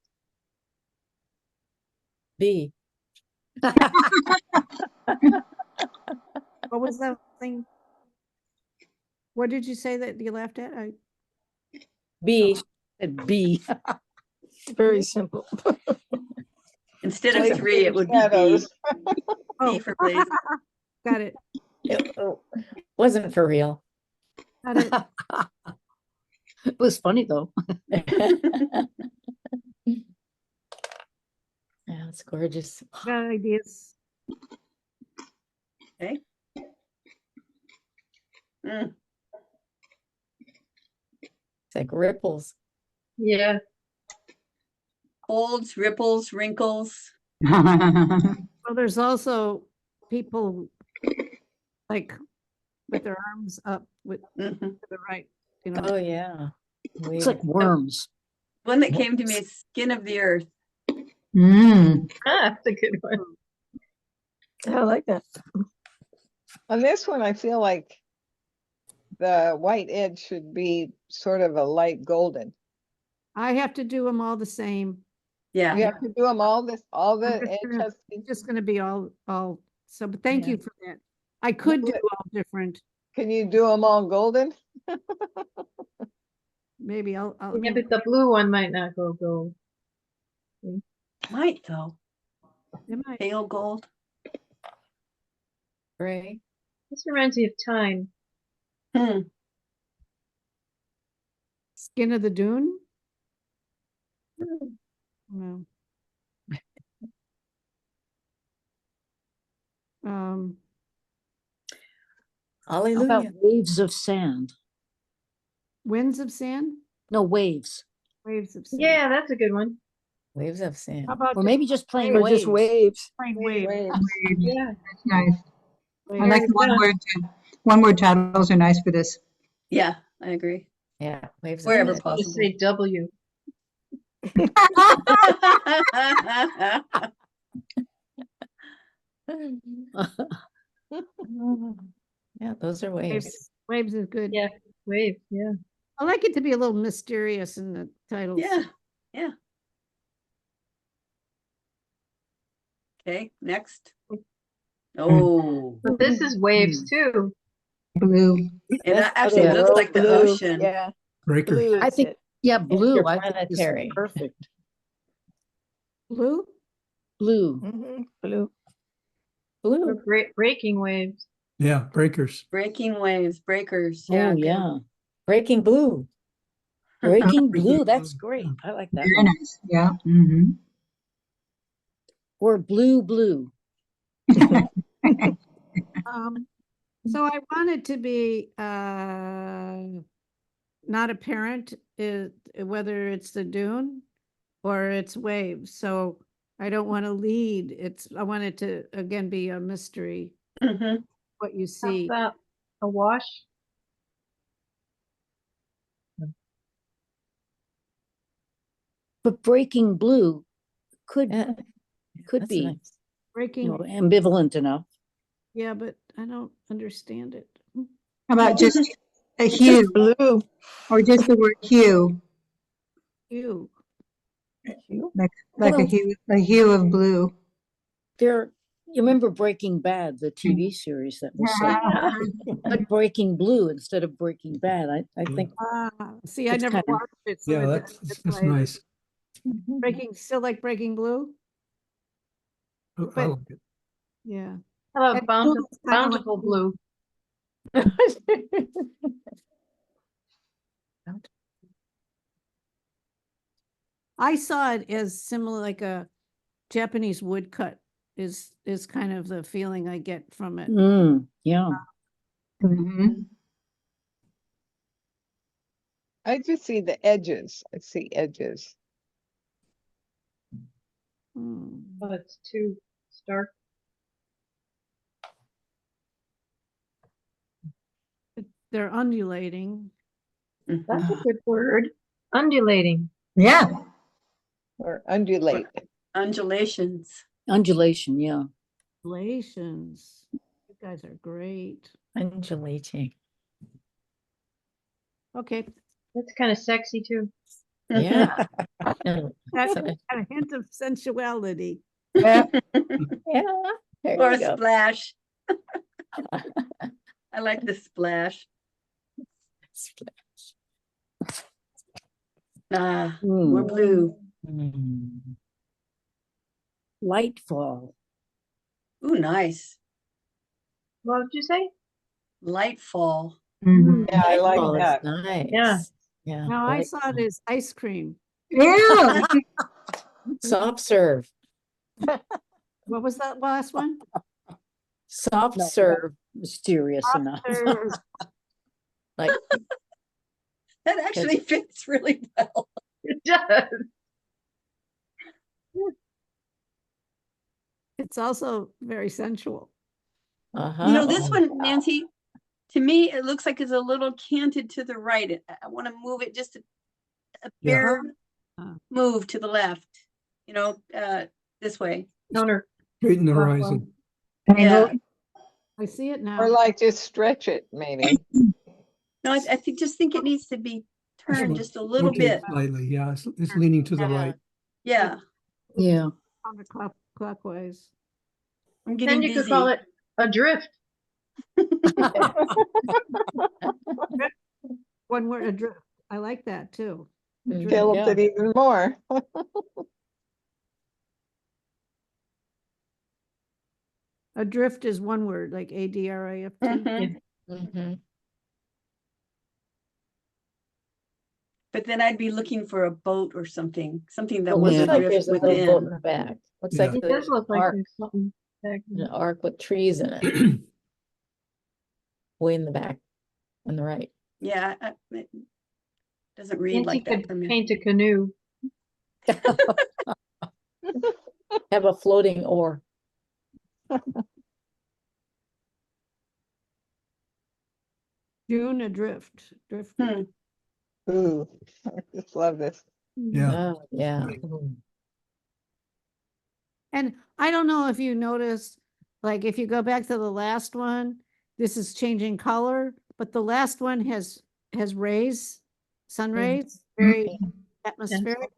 B. What was that thing? What did you say that you laughed at? B. At B. Very simple. Instead of Blazing 3, it would be B. shadows. B for blaze. Got it. It wasn't for real. Got it. It was funny though. Yeah, it's gorgeous. Got ideas. Okay. Mm, It's like ripples. Yeah. folds, ripples, wrinkles. Well, there's also people like with their arms up with Mhm. to the right, you know. Oh, yeah. It's like worms. One that came to me is skin of the earth. Mm. Ah, that's a good one. I like that. On this one, I feel like the white edge should be sort of a light golden. I have to do them all the same. Yeah. You have to do them all the I'm just edge gonna- has to be. It's just gonna be all, so, but thank Yeah. you for that. I could do But- all different. Can you do them all golden? Maybe I'll Yeah, but the blue one might not go gold. Might though. it might- Pale gold. Gray. This reminds me of time. Hmm. Skin of the dune? No. Um, How about Hallelujah. waves of sand? winds of sand? No, waves. Waves of sand. Yeah, that's a good one. Waves of sand. How about Or maybe just plain Or waves. just waves. plain waves? Yeah. That's nice. I like Very the good. one word titles are nice for this. Yeah, I agree. Yeah, waves Wherever of sand. possible. Just say W. Yeah, those are waves. Waves is good. Yeah, wave. Yeah. I like it to be a little mysterious in the titles. Yeah, yeah. Okay, next. Oh, But this is waves too. Blue. and that That's actually other looks like the Blue, ocean. Yeah, Breaker. blue I is think, it. yeah, blue, I think is Interplanetary. perfect. Blue? Blue. Blue. Or Blue. breaking waves. Yeah, breakers. Breaking waves, breakers. Oh, Yeah. good. yeah. Breaking blue. Breaking blue, Breaking That's blue, great. yeah. I like that Very one. nice. Yeah. Hmm. Or blue. So I want it to be not apparent whether it's the dune or it's waves. So I don't want to lead. I want it to again be a mystery Mhm. what you How see. about a wash? But breaking blue could Yeah, that's be, nice. Breaking, you know, ambivalent enough. yeah, but I don't understand it. How about just a Just hue blue. or just the word hue, You. like Well, a hue of blue. You remember Breaking Bad, the TV series that was so, Yeah. but Breaking Blue instead of Breaking Bad. I think See, I It's never kinda- watched it. So Yeah, that's that's why nice. still like Breaking Blue? I But- like it. Yeah. How And about bountiful, blue's kinda like bountiful blue? I saw it as similar, like a Japanese woodcut is kind of the feeling I get from it. yeah. Hmm. I just see the edges. I see edges. Hmm. Oh, it's too stark. They're undulating. Mhm. That's a good word. Undulating. Yeah. Or undulate. Undulations. Undulation, yeah. Undulations. You guys are great. Undulating. Okay, That's kind of sexy too. Yeah. And that's so- a hint of sensuality. yeah, there Or you a go. splash. I like the splash. Ah, more Hmm. blue. Mm. Light fall. Ooh, nice. What did you say? Light fall. Mhm. Yeah, I like Nightfall is that. nice. Yeah. Yeah. Now I light saw it fall. as ice cream. Yeah. Soft serve. What was that last one? Soft No, serve. Mysterious enough. Serve. Like That actually fits really well. It does. It's also very sensual. uh-huh. You know, this Oh, one, Nancy, to me, it looks like it's a little canted to the right. I want to move it just a Yeah. bare Uh. move to the left, this way. Counter. Straighten the horizon. Yeah. I see it Or now. like just stretch it, maybe. No, I think it needs to be turned just a little Rotate bit. slightly, yeah, it's leaning to the right. Yeah, Yeah. Counterclockwise. I'm Then getting you busy. could call it adrift. One word adrift. I like that too. Mm, Adrift. Tilt yeah. it even more. Adrift is one word, like ADRIFT. Mhm. Mhm. But then I'd be looking for a boat or something that Well, was looks like adrift there's a little boat in within. the back. Looks Yeah. like It there's does look an like arc, there's something back an there. arc with trees in it, way in the back on the right. Yeah, it doesn't read Nancy like that could for me. paint a canoe. Have a floating oar. June adrift. Drift. Hmm. Ooh, I just love this. Yeah. Oh, yeah. Mm. And I don't know if you noticed, like if you go back to the last one, this is changing color, but the last one has rays, sun rays, very atmospheric.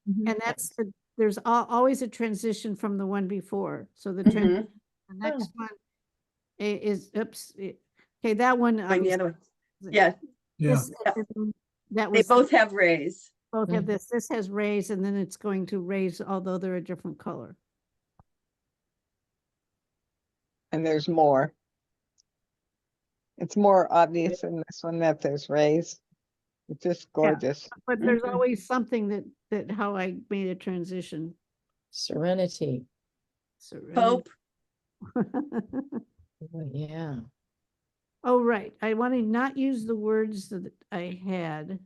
Mhm. And that's there's always a transition from the one before. So the Mhm. the next one is okay. That one Going the obviously, other way. Yeah, Yeah. this, Yeah. that they was both have rays. both have this. This has rays, and then it's going to rays, although they're a different color. And there's more. It's more obvious in this one that there's rays. It's just gorgeous. But there's Mhm. always something that how I made a transition. Serenity. Hope. Oh, yeah. Oh, right. I want to not use the words that I had.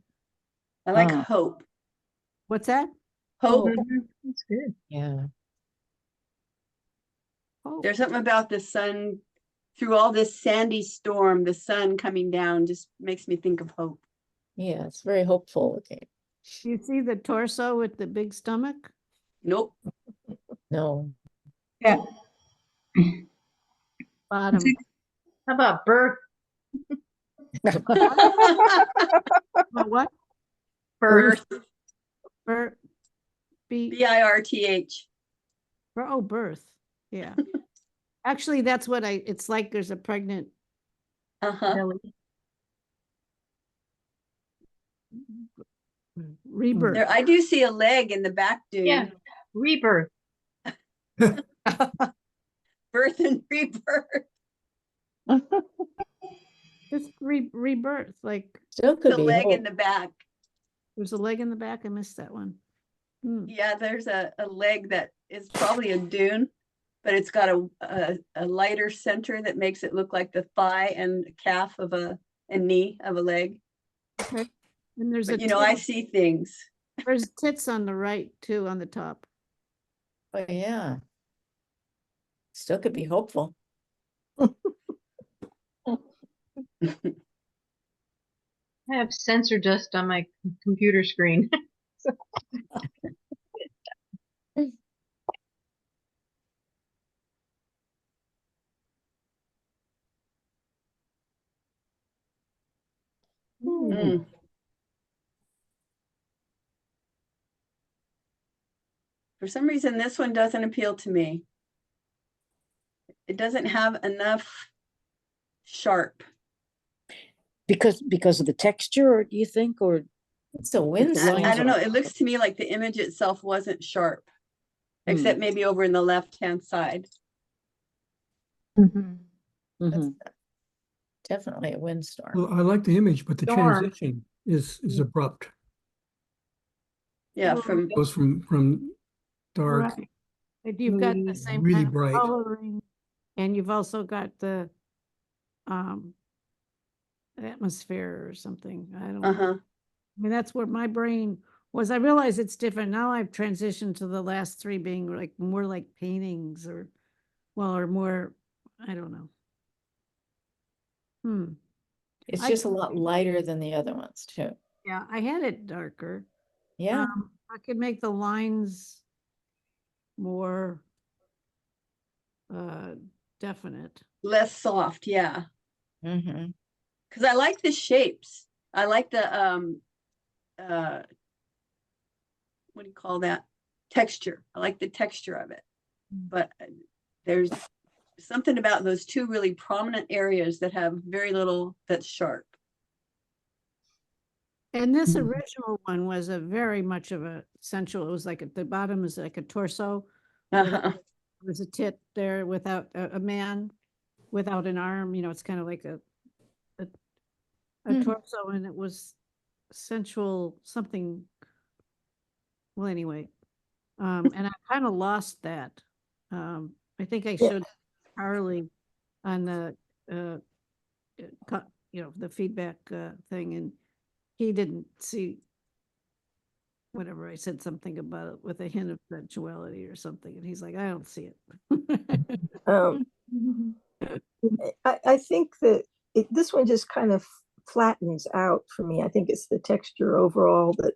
I like Oh. hope. What's that? Hope. Mhm. That's good. Yeah. Oh, There's something about the sun through all this sandy storm, the sun coming down just makes me think of hope. Yeah, it's very hopeful looking. you see the torso with the big stomach? Nope. No. Yeah. Bottom. How about birth? Well, what? Birth. Birth. BIRTH. Oh, birth. Yeah. Actually, that's what it's like there's a pregnant Uh-huh. Belly. rebirth. There, I do see a leg in the back, dude. Yeah. Rebirth. Birth and rebirth. Just rebirth. Like Still could The be leg in hope. the back. there's a leg in the back. I missed that one. Hmm. Yeah, there's a leg that is probably a dune, but it's got a lighter center that makes it look like the thigh and calf of and knee of a leg. Okay. And there's But a you know, I see things. there's tits on the right too, on the top. Oh, yeah. Still could be hopeful. I have sensor dust on my computer screen. Mm. For some reason, this one doesn't appeal to me. It doesn't have enough sharp. Because of the texture, or do you think, or It's a the windstorm. I don't know. are- It looks to me like the image itself wasn't sharp, Hmm. except maybe over in the left-hand side. Mhm. Mhm. Definitely a windstorm. Well, I like the image, but the Storm. transition is abrupt. Yeah, Well, from Goes from dark, Right. And you've got the same really kind of bright. coloring, and you've also got the atmosphere or something. I don't know. uh-huh. I mean, that's where my brain was. I realize it's different. Now I've transitioned to the last three being like more like paintings or more, I don't know. It's I- just a lot lighter than the other ones too. Yeah, I had it darker. Yeah. I could make the lines more definite. Less soft, yeah. Mm-hmm. Because I like the shapes. I like the what do you call that? Texture. I like the texture of it. But there's something about those two really prominent areas that have very little that's sharp. And this Mhm. original one was a very much of a sensual. It was like at the bottom is like a torso. Uh-huh. There was a tit there without a man without an arm. You know, it's kind of like a Hmm. torso, and it was sensual something. Well, anyway, and I kind of lost that. I think I Yeah. showed Harley on the the feedback thing, and he didn't see whatever I said something about it with a hint of sensuality or something, and he's like, I don't see it. Um, I think that this one just kind of flattens out for me. I think it's the texture overall that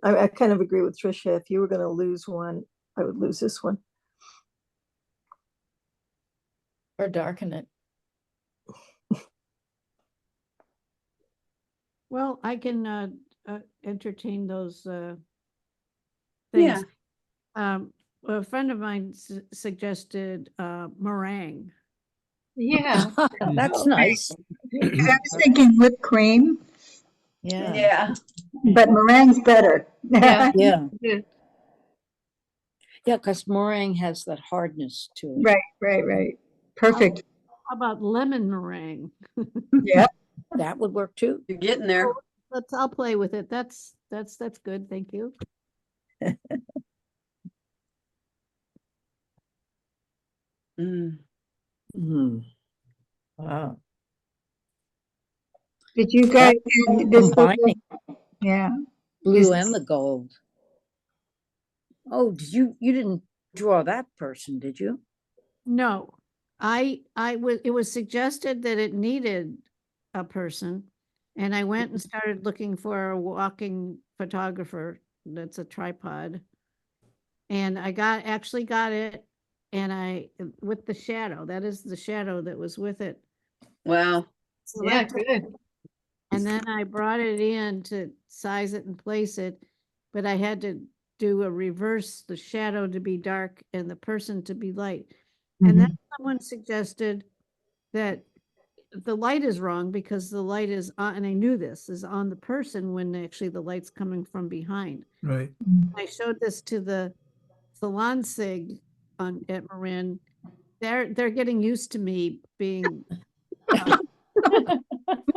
I kind of agree with Tricia. If you were going to lose one, I would lose this one. Or darken it. Well, I can entertain those things. Yeah. A friend of mine suggested meringue. Yeah. That's Oh. nice. I was thinking whipped cream, Yeah. Yeah. but meringue's better. Yeah. Yeah, Good. yeah, because meringue has that hardness to it. Right. Perfect. How about lemon meringue? Yeah. That would work too. You're getting there. I'll play with it. That's good. Thank you. Mm. Mhm. Wow. Did you guys add this little, Combining yeah. blue and the gold. Oh, you didn't draw that person, did you? No, it was suggested that it needed a person, and I went and started looking for a walking photographer that's a tripod. And I actually got it, and with the shadow, that is the shadow that was with it. Wow. Yeah, good. And then I brought it in to size it and place it, but I had to do a reverse, the shadow to be dark and the person to be light. And then someone suggested that the light is wrong because the light is on, and I knew this is on the person when actually the light's coming from behind. Right. I showed this to the salon sig at Marin. They're getting used to me being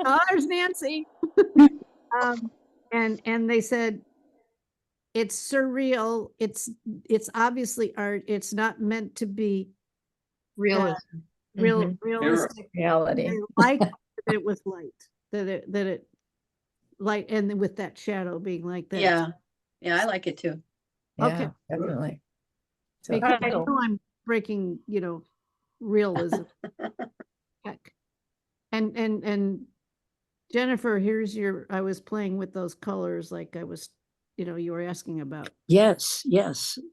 oh, there's Nancy. And they said it's surreal. It's obviously art. It's not meant to be Realism. realistic. Reality. I like that it was light. That it light, and with that shadow being like that. Yeah. Yeah, I like it too. Okay. Yeah, definitely. So Because I cool. know I'm breaking, realism. Heck. And Jennifer, I was playing with those colors like I was, you were asking about. Yes,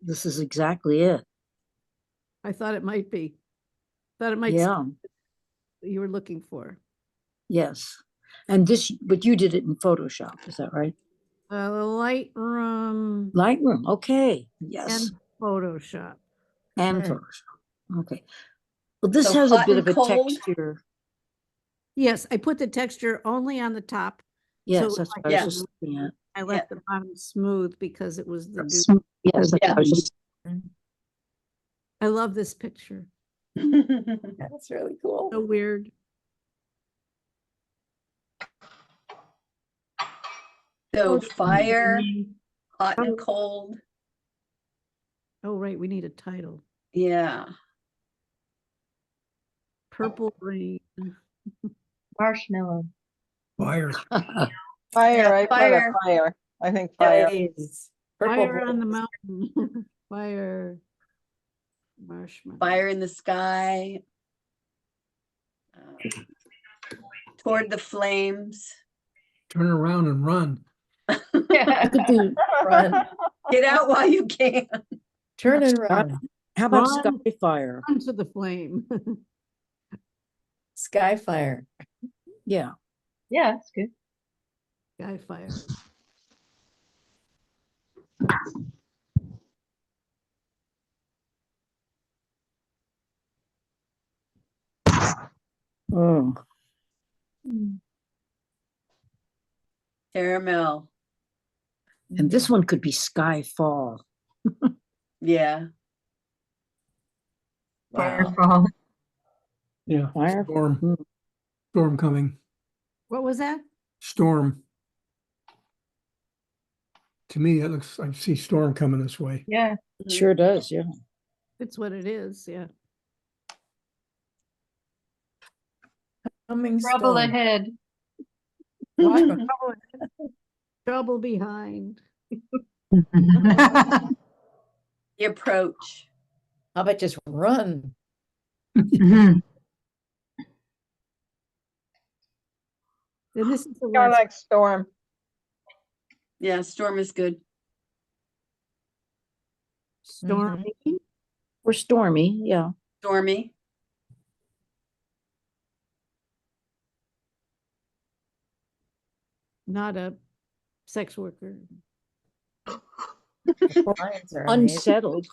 this is exactly it. I thought it might be. Yeah, You were looking for. yes. But you did it in Photoshop, is that right? Lightroom Lightroom, okay, yes, and Photoshop. and Hmm. Photoshop, okay. Well, this So has a hot bit and of a cold? texture. Yes, I put the texture only on the top. Yes, So that's like what I was Yeah. just looking at. I left the bottom smooth because it was the dew. Yes, that's Yeah. what I was just, I love this picture. That's really cool. So weird. So Oh, fire, hot and cold. Oh, right, we need a title. Yeah. Purple rain. Marshmallow. Fire. Fire, Yeah, I put a fire. fire. I think fire. Blaze. Purple Fire on the blaze. mountain. Fire. Marshmallow. Fire in the sky. Toward the flames. Turn around and run. you could do, Run. Get out while you can. Turn and run. how about Run. Skyfire? Onto the flame. Skyfire. Yeah, Yeah, that's good. Sky fire. oh, Caramel. and this one could be Skyfall. Yeah. Wow. Firefall. Yeah. Fire. Storm. Mm. Storm coming. What was that? Storm. To me, it looks, I see storm coming this way. Yeah. Sure does, yeah. It's what it is, yeah. Coming Trouble storm. ahead. What? Trouble behind. The approach. How about just run? Mhm. And this is the I last. like storm. Yeah, storm is good. Stormy. Or Stormy, yeah. Stormy. Not a sex worker. Lines are amazing. Unsettled.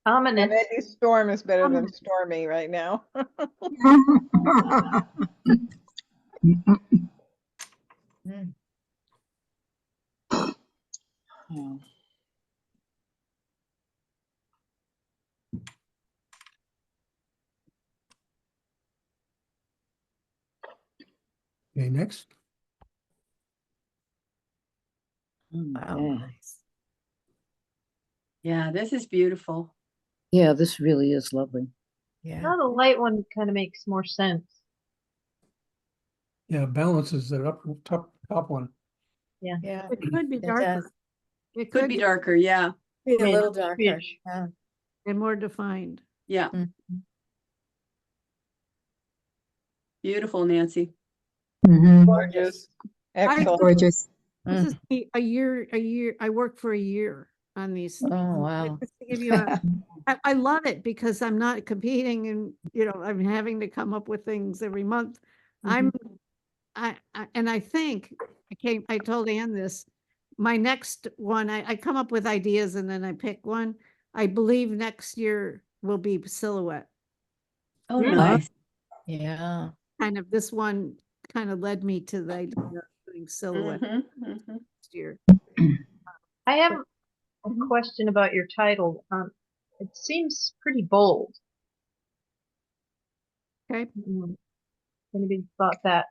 Yeah, Ominous. maybe storm is better than stormy right now. Mm. Yeah. Okay, next. Wow, Okay. nice. Yeah, this is beautiful. Yeah, this really is lovely. Yeah. Now the light one kind of makes more sense. Yeah, balances the top one. Yeah. Yeah. It could be It darker. does. It Could be dark darker. Yeah. Be a Yeah, little darker. huge. Yeah. and more defined. Yeah. Mhm. Beautiful, Nancy. Mhm. Gorgeous. Excellent. Gorgeous. This is a year. I worked for a year on these. Oh, wow. Just to give you I love it because I'm not competing and, I'm having to come up with things every month. And I think I told Ann this, my next one, I come up with ideas and then I pick one. I believe next year will be silhouette. Oh, Yeah. nice. Yeah. Kind of, this one kind of led me to the idea of doing silhouette Mhm, mhm. next year. I have a question about your title. It seems pretty bold. Okay. Anybody thought that?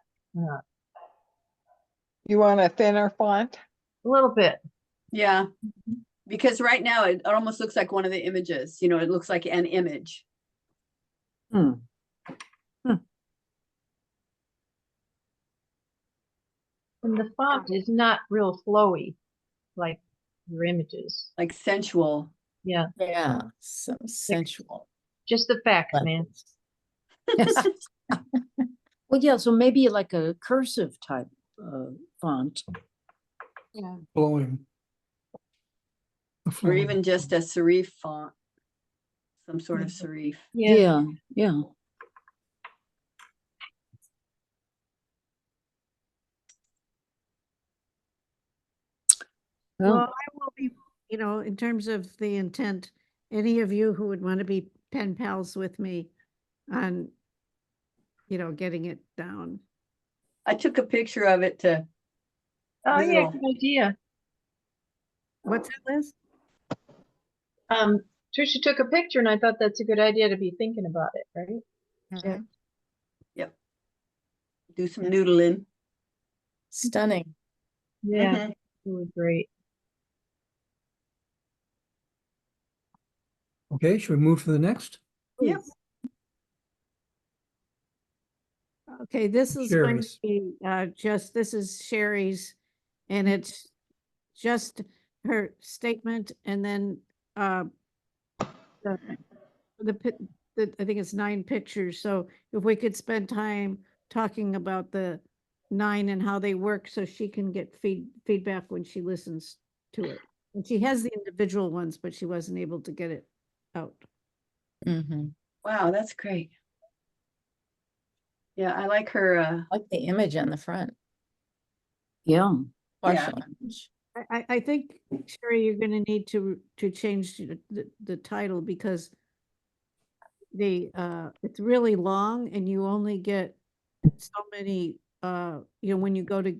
You want a thinner font? A little bit. Yeah. Because right now it almost looks like one of the images. It looks like an image. Hmm. And the font is not real flowy like your images. Like sensual. Yeah. Yeah. So sensual. Just the facts, man. Yes. Well, yeah, so maybe like a cursive type font. Yeah. Flowing. Or Flowing. even just a serif font. Some sort of serif. Yeah. Yeah, yeah. Well, Oh, I will be, in terms of the intent, any of you who would want to be pen pals with me on, getting it down. I took a picture of it to Oh, yeah, Doodle. good idea. What's that, Liz? Trisha took a picture and I thought that's a good idea to be thinking about it, right? Mhm. Yep. Do some noodling. Stunning. Yeah, Mhm. really great. Okay, should we move to the next? Yep. Okay, this is going to Sherry's. be this is Sherry's, and it's just her statement, and then the, I think it's 9 pictures. So if we could spend time talking about the 9 and how they work, so she can get feedback when she listens to it. And she has the individual ones, but she wasn't able to get it out. Mm-hmm. Wow, that's great. Yeah, I like her. Like the image on the front. yeah. Partial image. I think, Sherry, you're gonna need to change the title, because it's really long and you only get so many, when you go to,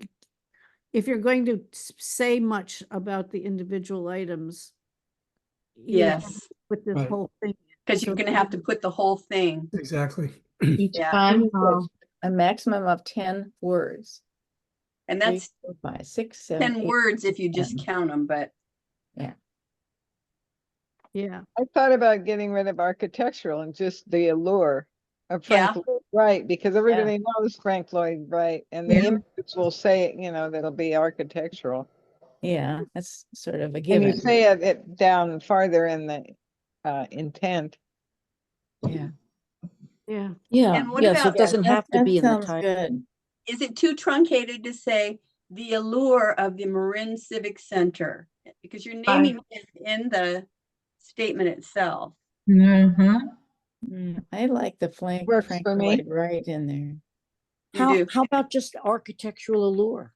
if you're going to say much about the individual items, you have to Yes, put this Right. whole thing. because you're going to have to put the whole thing. Exactly. Each Yeah. time. A maximum of 10 words. And 3, that's 4, 5, 6, 7, 10 8. words if you just 10. count them, but Yeah. I thought about getting rid of architectural and just the allure of Frank Yeah. Lloyd Wright, because everybody knows Frank Lloyd Wright, and the Yeah. images will say, that'll be architectural. Yeah, that's sort of a And given. you say it down farther in the intent. Yeah. Yeah. Yeah, And what yeah, so about, it doesn't have to That be in the sounds title. good. is it too truncated to say the allure of the Marin Civic Center? Because you're naming it in the statement itself. Mm-hmm. I like the Frank Works for me. Lloyd Wright in there. You do. How about just architectural allure?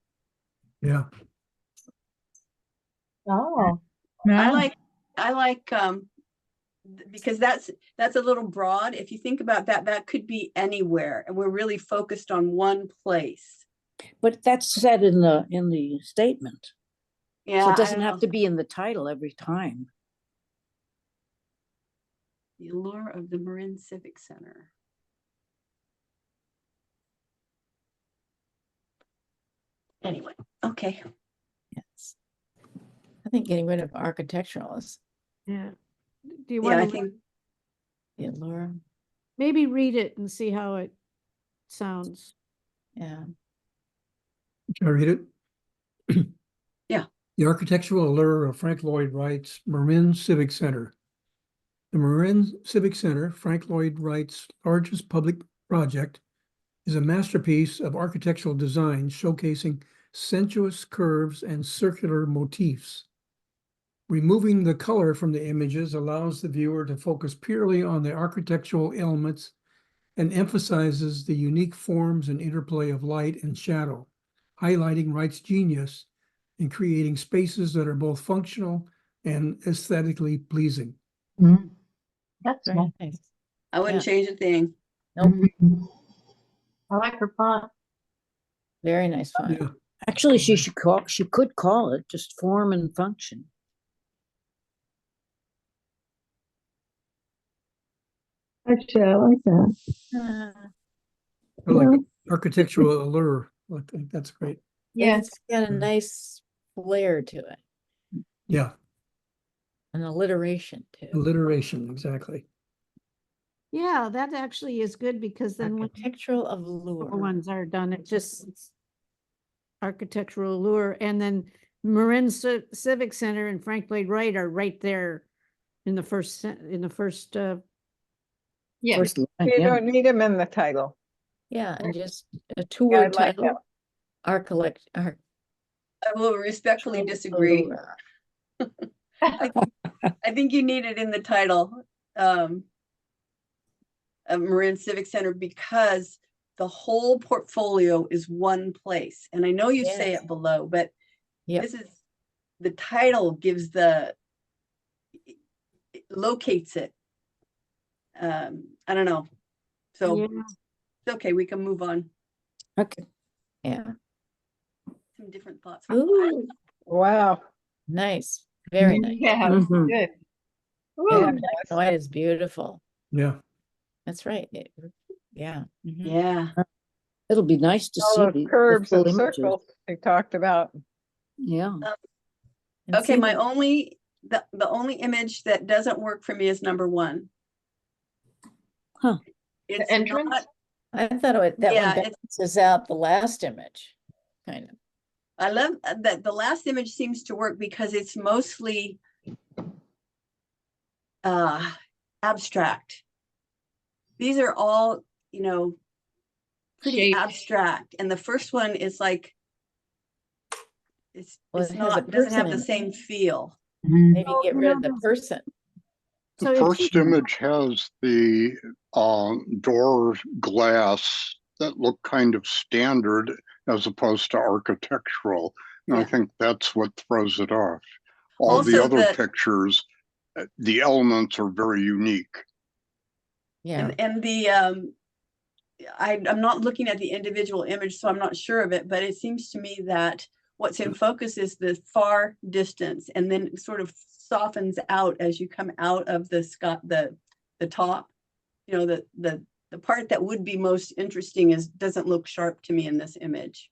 Yeah. Oh, I like because that's a little broad. If you think about that, that could be anywhere, and we're really focused on one place. But that's said in the statement. Yeah, So it I doesn't don't have know. to be in the title every time. The allure of the Marin Civic Center. Anyway, okay. Yes. I think getting rid of architectural is Yeah. Do you Yeah, want I to think the allure. maybe read it and see how it sounds? Yeah. Should I read it? Yeah. The architectural allure of Frank Lloyd Wright's Marin Civic Center. The Marin Civic Center, Frank Lloyd Wright's largest public project, is a masterpiece of architectural design showcasing sensuous curves and circular motifs. Removing the color from the images allows the viewer to focus purely on the architectural elements and emphasizes the unique forms and interplay of light and shadow, highlighting Wright's genius in creating spaces that are both functional and aesthetically pleasing. that's Very nice. nice. I wouldn't Yeah. change a thing. Nope. I like her font. Very nice font. Yeah. Actually, she could call it just form and function. Actually, I like that. I like Yeah. architectural allure. I think that's great. Yeah, Yeah, it's got a nice flair to it. Yeah, An alliteration too. alliteration, exactly. Yeah, that actually is good, because then when Architectural the allure. ones are done, it just it's architectural allure, and then Marin Civic Center and Frank Lloyd Wright are right there in the first yeah. First line, You yeah. don't need them in the title. Yeah, and just a Yeah, two-word I like that. title. I will respectfully Architectural disagree. allure. I think you need it in the title of Marin Civic Center, because the whole portfolio is one place. And I know you say Yes. it below, but Yep. this is the title gives it locates it. I don't know. So Yeah. it's okay, we can move on. Okay. Yeah. Some different thoughts. Ooh, Wow. nice. Very nice. Yeah, Mhm. good. Yeah, Woo. black and white is beautiful. Yeah. That's right. Yeah. Mhm. Yeah. It'll be nice to All see those the curves full and images. circles they talked about. Yeah. And Okay, see my the- only the only image that doesn't work for me is number 1. Huh. It's entrance? not, I thought that Yeah, one balances out the last image, kind of. I love that the last image seems to work because it's mostly abstract. These are all, pretty Shape. abstract. And the first one is like, Well, it's it has a not, doesn't have person the in it. same feel. Maybe Oh, get you rid know, of the those- person. The So if first you- image has the door glass that look kind of standard as opposed to architectural. And I Yeah. think that's what throws it off. All the Also, other pictures, the elements are very unique. Yeah. And the I'm not looking at the individual image, so I'm not sure of it, but it seems to me that what's in focus is the far distance, and then it sort of softens out as you come out of the top. The part that would be most interesting doesn't look sharp to me in this image.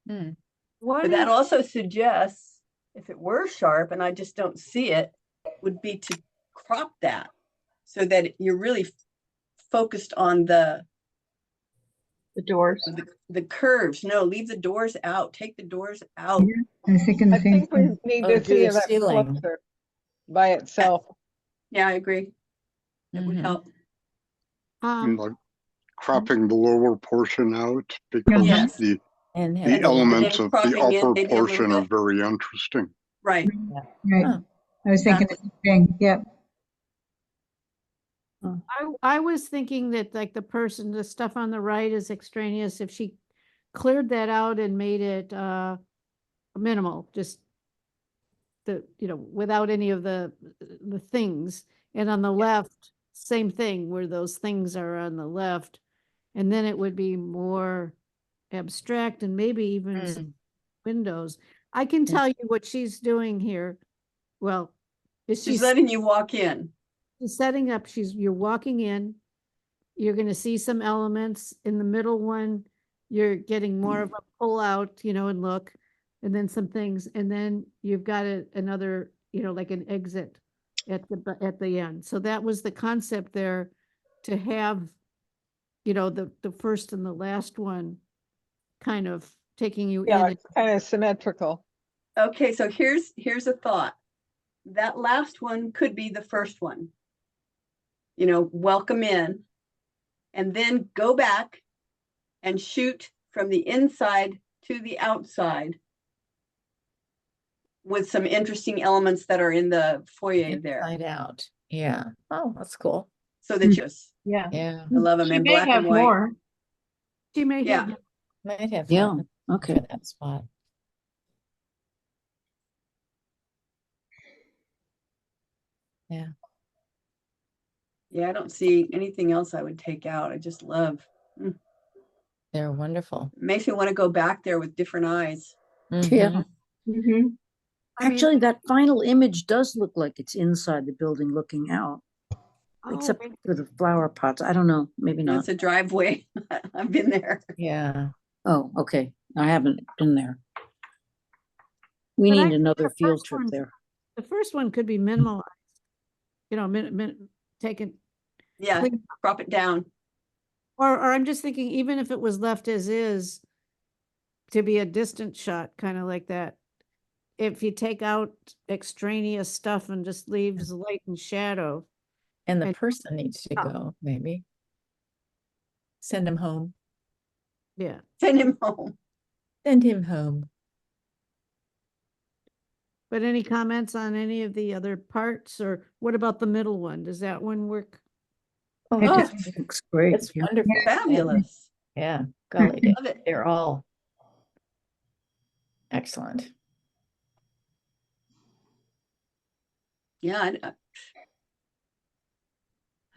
What But that if, also suggests, if it were sharp and I just don't see it, would be to crop that so that you're really focused on the doors. curves. No, leave the doors out. Take the doors out. I was thinking the I same think we thing. need Oh, to do see the that ceiling. closer by itself. Yeah, I agree. It would Mhm. help. And like cropping the lower portion out because Yes. the And have the the line. elements of the cropping in upper maybe a little portion are bit. very interesting. Right. Right. Huh. I was thinking the same thing. Yep. I was thinking that like the stuff on the right is extraneous. If she cleared that out and made it minimal, just without any of the things. And on the left, same thing where those things are on the left. And then it would be more abstract and maybe even some windows. I can tell you what she's doing here. Well, is She's letting you walk in. she's setting up, you're walking in, you're gonna see some elements in the middle one, you're getting more of a pull out, and look, and then some things, and then you've got another, like an exit at the end. So that was the concept there, to have, the first and the last one kind of taking you Yeah, in. it's kind of symmetrical. Okay, so here's a thought. That last one could be the first one. Welcome in, and then go back and shoot from the inside to the outside with some interesting elements that are in the foyer there. Inside out. Yeah. Oh, that's cool. So that Yeah. Yeah. I love them She in may black have and white. more. She may Yeah. have, Might have Yeah. one Okay. for that spot. Yeah. Yeah, I don't see anything else I would take out. I just love. They're wonderful. It makes me want to go back there with different eyes. Yeah. Mm-hmm. Actually, that final image does look like it's inside the building looking out, except for the flower pots. I don't know, maybe not. It's a driveway. I've been there. Yeah. Oh, okay. I haven't been there. We But I need think another the field first trip one- there. the first one could be minimalized, taken. Yeah, clean- crop it down. Or I'm just thinking, even if it was left as is, to be a distant shot, kind of like that. If you take out extraneous stuff and just leaves light and shadow. And the And- person needs to go, maybe. Send him home. Yeah. Send him home. Send him home. But any comments on any of the other parts, or what about the middle one? Does that one work? Oh, I it's just- Looks great. it's Yeah. wonderful. Fabulous. Yeah. Golly, Love it. they're all Excellent. Yeah, I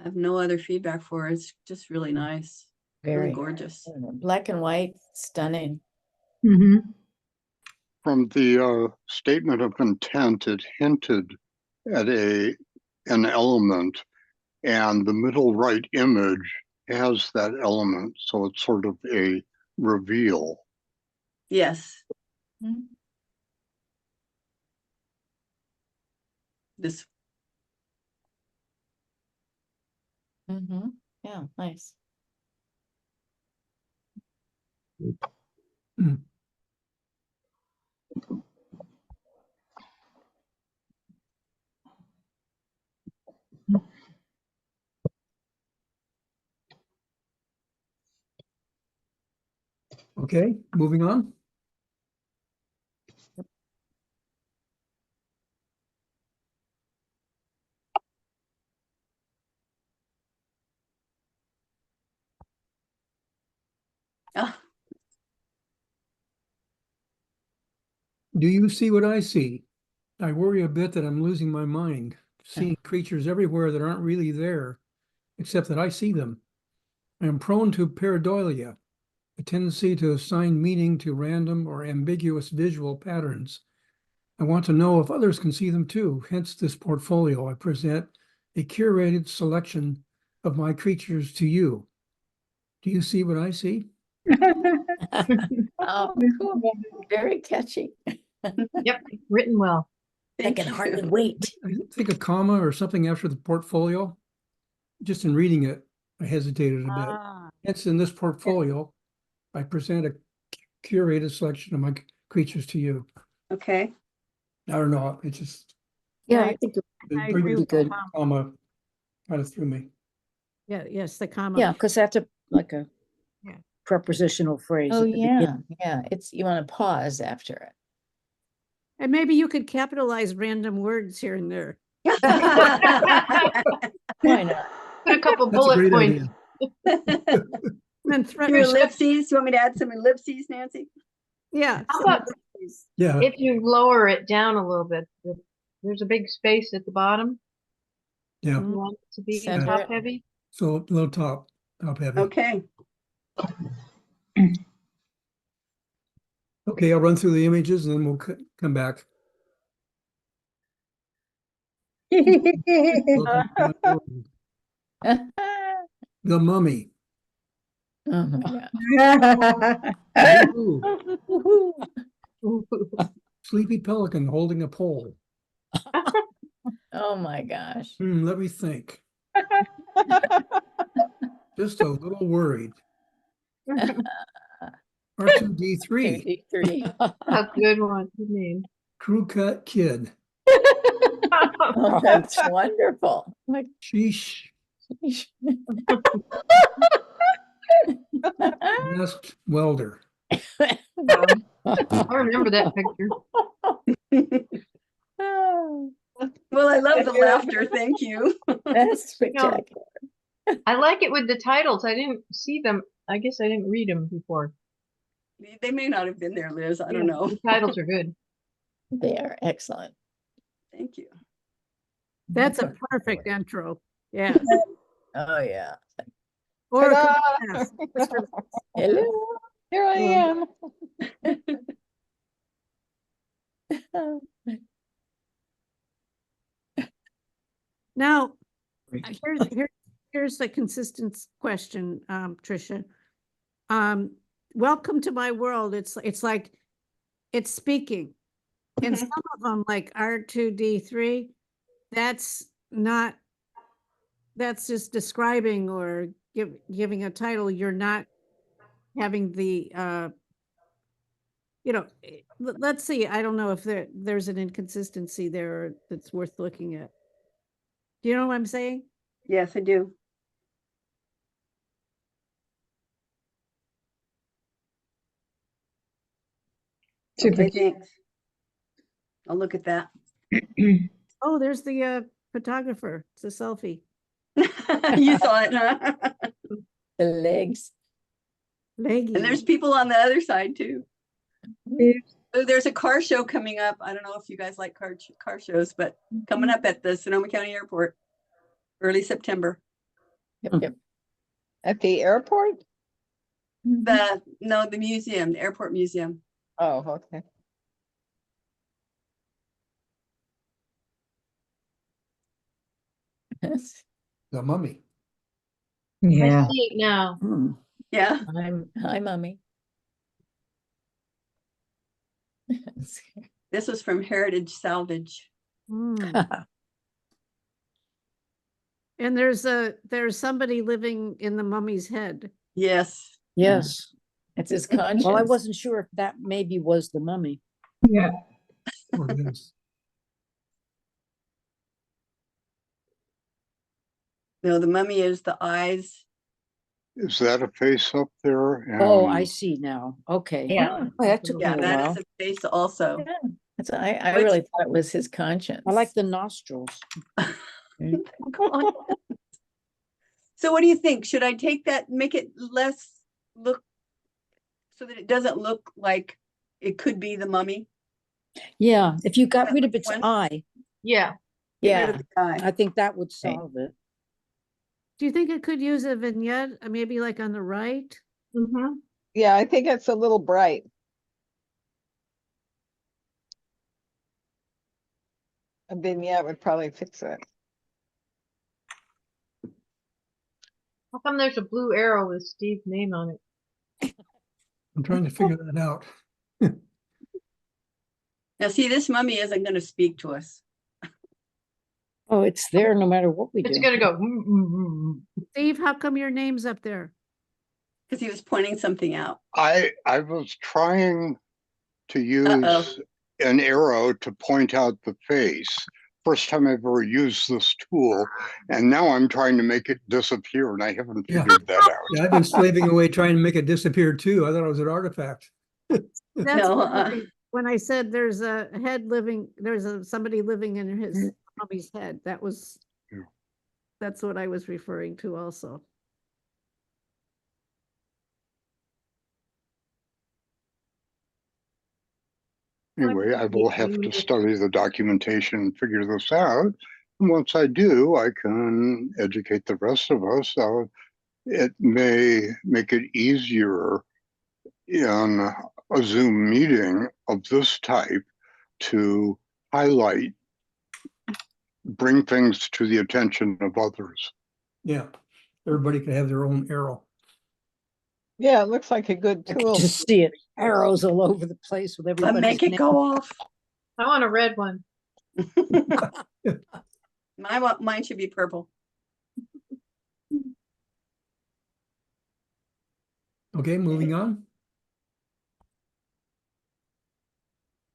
have no other feedback for it. It's just really nice, really Very gorgeous. black and white, stunning. Mm-hmm. From the statement of intent, it hinted at an element, and the middle right image has that element, so it's sort of a reveal. Yes, Mhm. this Yeah, nice. Okay, moving on. ah, Do you see what I see? I worry a bit that I'm losing my mind, seeing creatures everywhere that aren't really there, except that I see them. I am prone to pareidolia, a tendency to assign meaning to random or ambiguous visual patterns. I want to know if others can see them too, hence this portfolio. I present a curated selection of my creatures to you. Do you see what I see? Oh, cool. Very catchy. Yep, written well. I thank can you. hardly wait. I think a comma or something after the portfolio. Just in reading it, I hesitated a bit. Hence, in this portfolio, I present a curated selection of my creatures to you. Okay, I don't know, it just, Yeah, I think, the I agree previous with good. comma kind of threw me. Yeah, yes, the comma. yeah, because that's like a Yeah. prepositional phrase. Oh, at the yeah, yeah. It's, you want to pause after it. And maybe you could capitalize random words here and there. Why not? Put a couple That's a bullet great points. idea. And Do threaten, ellipses? You want me to add some ellipses, Nancy? yeah. How some about ellipses. Yeah, if you lower it down a little bit, there's a big space at the bottom. yeah. You want it to be Center top it. heavy. So a little top heavy. Okay, Okay, I'll run through the images and then we'll come back. Welcome to my world. The Mummy. Oh my God. Ooh, Woohoo. Sleepy Pelican holding a pole. Oh my gosh. Let me think. Just a little worried. R2D3, 2D3. A good one. Good name. Crew Cut Kid. Oh, that's wonderful. Like, Sheesh, Masked Welder. I remember that picture. Oh, well, I love the laughter, thank you. that's spectacular. I like it with the titles. I didn't see them. I guess I didn't read them before. They may not have been there, Liz, I don't know. The titles are good. They are excellent. Thank you. That's a perfect intro. Yeah. Oh yeah. Or, Ta-da! yes. Hello. Here I am. Now, here's the consistent question, Tricia. Welcome to my world. It's like, it's speaking. And some of them, like R2D3, that's just describing or giving a title. You're not having the, let's see, I don't know if there's an inconsistency there that's worth looking at. Do you know what I'm saying? Yes, I do. Okay, thanks. I'll look at that. Oh, there's the photographer. It's a selfie. You saw it, huh? The legs. Leggy. And there's people on the other side too. Oh, there's a car show coming up. I don't know if you guys like car shows, but coming up at the Sonoma County Airport, early September. Yep. At the airport? The museum, the airport museum. Oh, okay. The mummy. I Yeah. see it now. Hmm. Yeah. Hi, mommy. This was from Heritage Salvage. Hmm. And there's somebody living in the mummy's head. Yes. Yes. It's his conscience. Well, I wasn't sure if that maybe was the mummy. Yeah. Or it is. No, the mummy is the eyes. Is that a face up there? Oh, I And see now. Okay. Yeah. Oh, that took me Yeah, a that while. is a face also. Yeah. That's I Which- really thought it was his conscience. I like the nostrils. Come on. So what do you think? Should I take that, make it less look so that it doesn't look like it could be the mummy? Yeah, if you got That rid of looks its fun. eye, Yeah. Get rid Yeah. of the eye. I think that would Right. solve it. Do you think it could use a vignette, maybe like on the right? Mm-hmm. Yeah, I think it's a little bright. A vignette would probably fix it. How come there's a blue arrow with Steve's name on it? I'm trying to figure that out. Now, see, this mummy isn't going to speak to us. Oh, it's there no matter what we It's do. gonna go. "Mm, mm, mm, mm." Steve, how come your name's up there? Because he was pointing something out. I was trying to Uh-oh. use an arrow to point out the face. First time I've ever used this tool, and now I'm trying to make it disappear, and I haven't Yeah. figured that out. Yeah, I've been slaving away trying to make it disappear too. I thought it was an artifact. That's No, what when I said there's a head living, somebody living in his mummy's head. Yeah. That's what I was referring to also. Anyway, I will have to study the documentation and figure this out. And once I do, I can educate the rest of us. It may make it easier in a Zoom meeting of this type to highlight, bring things to the attention of others. Yeah, everybody can have their own arrow. Yeah, it looks like a good I could tool. just see it, arrows all over the place with but everybody. make it go off. I want a red one. Mine should be purple. Okay, moving on.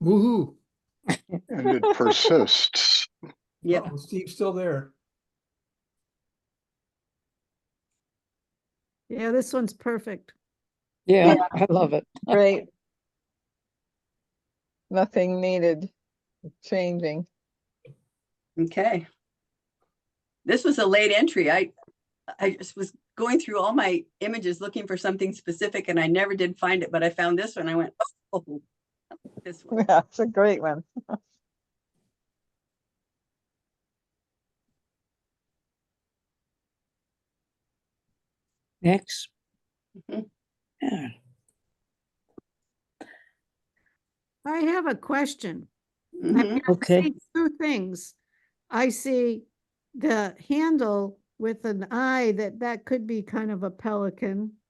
Woohoo. And it persists. Yep. Oh, Steve's still there. Yeah, this one's perfect. Yeah, I love it. Great. Nothing needed changing. Okay. This was a late entry. I just was going through all my images looking for something specific and I never did find it, but I found this one. I went, oh, this one. Yeah, it's a great one. Next. Mhm. Yeah. I have a question. Mhm. I Okay. see two things. I see the handle with an eye that could be kind of a pelican.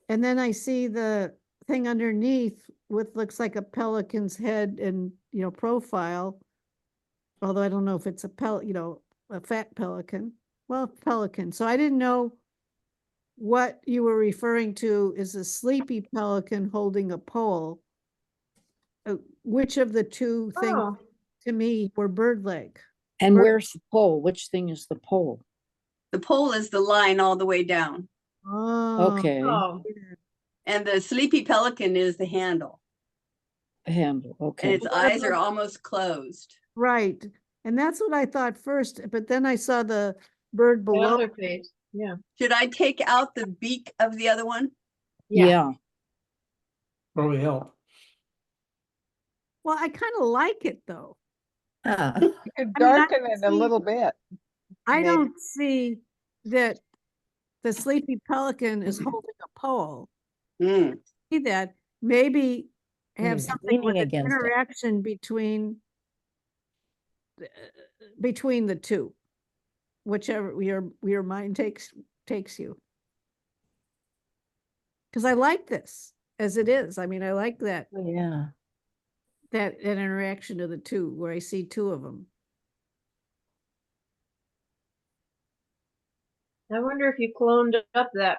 And then I see the thing underneath with looks like a pelican's head and, profile. Although I don't know if it's a fat pelican. Well, pelican. So I didn't know what you were referring to is a sleepy pelican holding a pole. Which of the two things Oh, to me were bird leg? And Bird- where's the pole? Which thing is the pole? The pole is the line all the way down. Oh, Okay, oh, And the sleepy pelican is the handle. the handle, And okay. its eyes are almost closed. right. And that's what I thought first, but then I saw the bird the below. other face. Yeah. Should I take out the beak of the other one? Yeah. Yeah, Probably help. Well, I kind of like it though. Ah, You could I mean, I darken it a see- little bit. I Maybe. don't see that the sleepy pelican is holding a pole. Mm, See that, maybe have He's something with leaning an against it. interaction between the two, whichever your mind takes you. Because I like this as it is. I mean, I like that Oh, yeah. an interaction of the two where I see two of them. I wonder if you cloned up that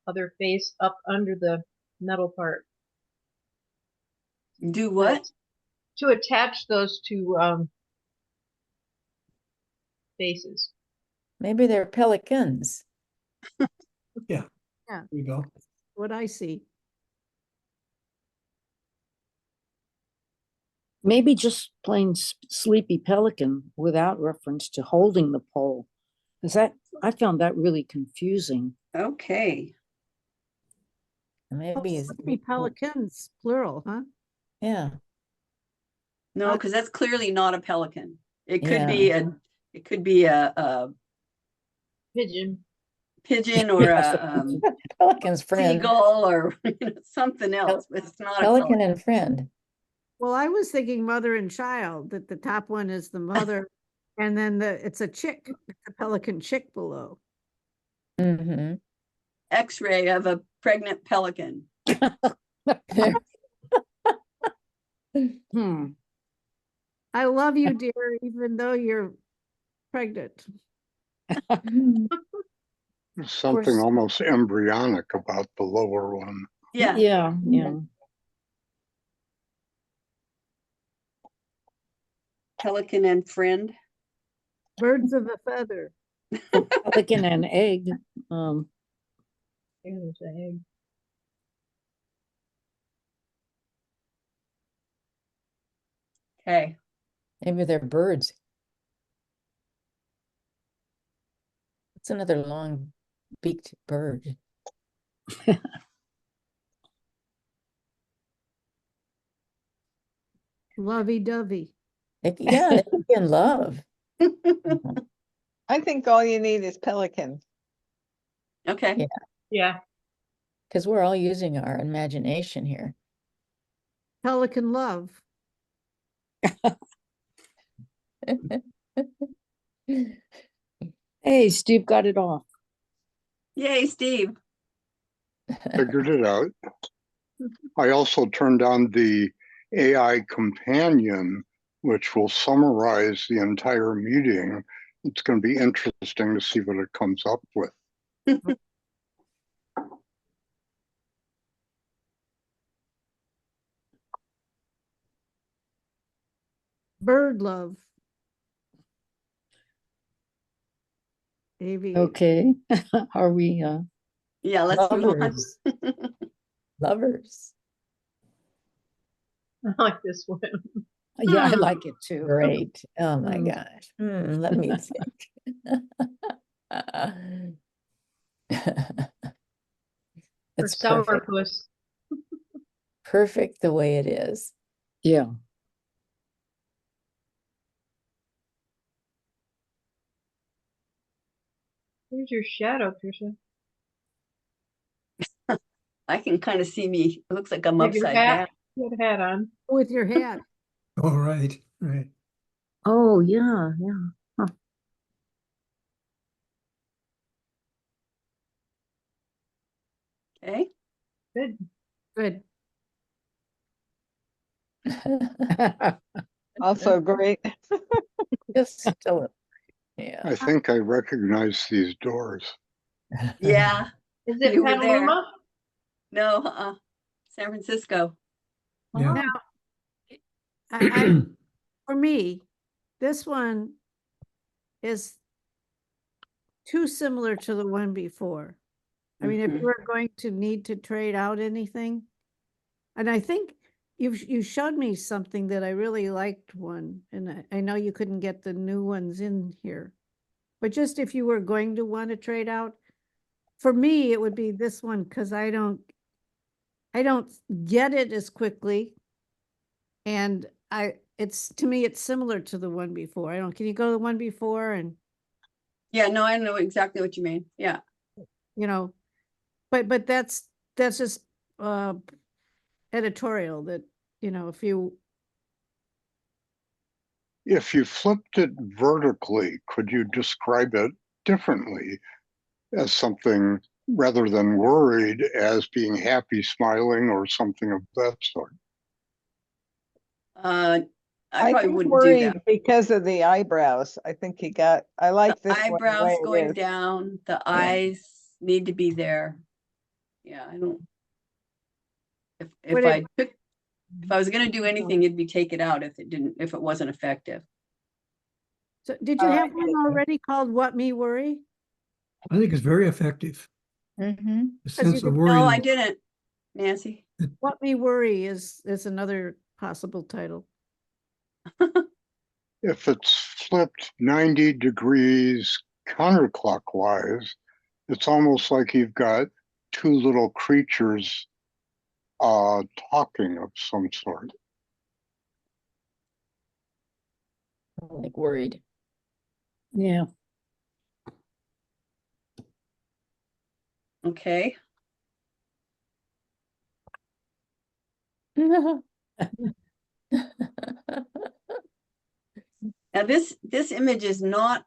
other face up under the metal part. do what? To attach those two faces. Maybe they're pelicans. Yeah. Yeah. There you go. What I see. Maybe just plain sleepy pelican without reference to holding the pole. Because I found that really confusing. Okay. Maybe he's, Sleepy pelicans, plural, huh? yeah. No, because that's clearly not a pelican. It could Yeah. be it could be a Pigeon. pigeon or Yes, a Pelican's friend. seagull or something else, but it's not a Pelican pelican. and friend. Well, I was thinking mother and child, that the top one is the mother, and then it's a chick, a pelican chick below. Mm-hmm. X-ray of a pregnant pelican. Hmm. I love you, dear, even though you're pregnant. There's something almost embryonic about the lower one. Yeah. Yeah. Pelican and friend. Birds of a feather. Pelican and egg. There's an egg. Okay. Maybe they're birds. It's another long beaked bird. Lovey-dovey. Yeah, they could be in love. I think all you need is pelican. Okay. Yeah. Yeah. Because we're all using our imagination here. Pelican love. Hey, Steve got it off. Yay, Steve. Figured it out. I also turned on the AI companion, which will summarize the entire meeting. It's going to be interesting to see what it comes up with. Bird love. Aviator. Okay. Are we Yeah, let's move on. Lovers. Lovers. I like this one. yeah, I like it too. Great. Oh my Mm. gosh. Let me think. For It's perfect. sourpuss. Perfect the way it is. Yeah. Here's your shadow, Trisha. I can kind of see me. It looks like I'm You have your upside hat. down. You have a hat on. With your hat. All right. Right. Oh, yeah. Okay. Good. Good. Also great. Just still, yeah. I think I recognize these doors. Yeah. Is it You were there. Petaluma? No, San Francisco. Yeah. For me, this one is too similar to the one before. I mean, if Mhm. we're going to need to trade out anything, and I think you showed me something that I really liked one, and I know you couldn't get the new ones in here, but just if you were going to want to trade out, for me, it would be this one because I don't get it as quickly. And to me, it's similar to the one before. I don't, can you go to the one before and, Yeah, no, I know exactly what you mean. Yeah. you know, but that's just, editorial that, if you, If you flipped it vertically, could you describe it differently as something rather than worried as being happy, smiling, or something of that sort? I I probably think wouldn't do worried that. because of the eyebrows. I think I like The this one the way eyebrows it going is. down, the eyes need to be there. Yeah, I don't. If Would it- if I was gonna do anything, it'd be take it out if it wasn't effective. so did I you like have one it. already called What Me Worry? I think it's very effective. Mm-hmm. The 'Cause you sense of could- worry. No, I didn't, Nancy. What Me Worry is another possible title. If it's flipped 90 degrees counterclockwise, it's almost like you've got two little creatures talking of some sort. Like worried. Yeah. Okay. Now this image is not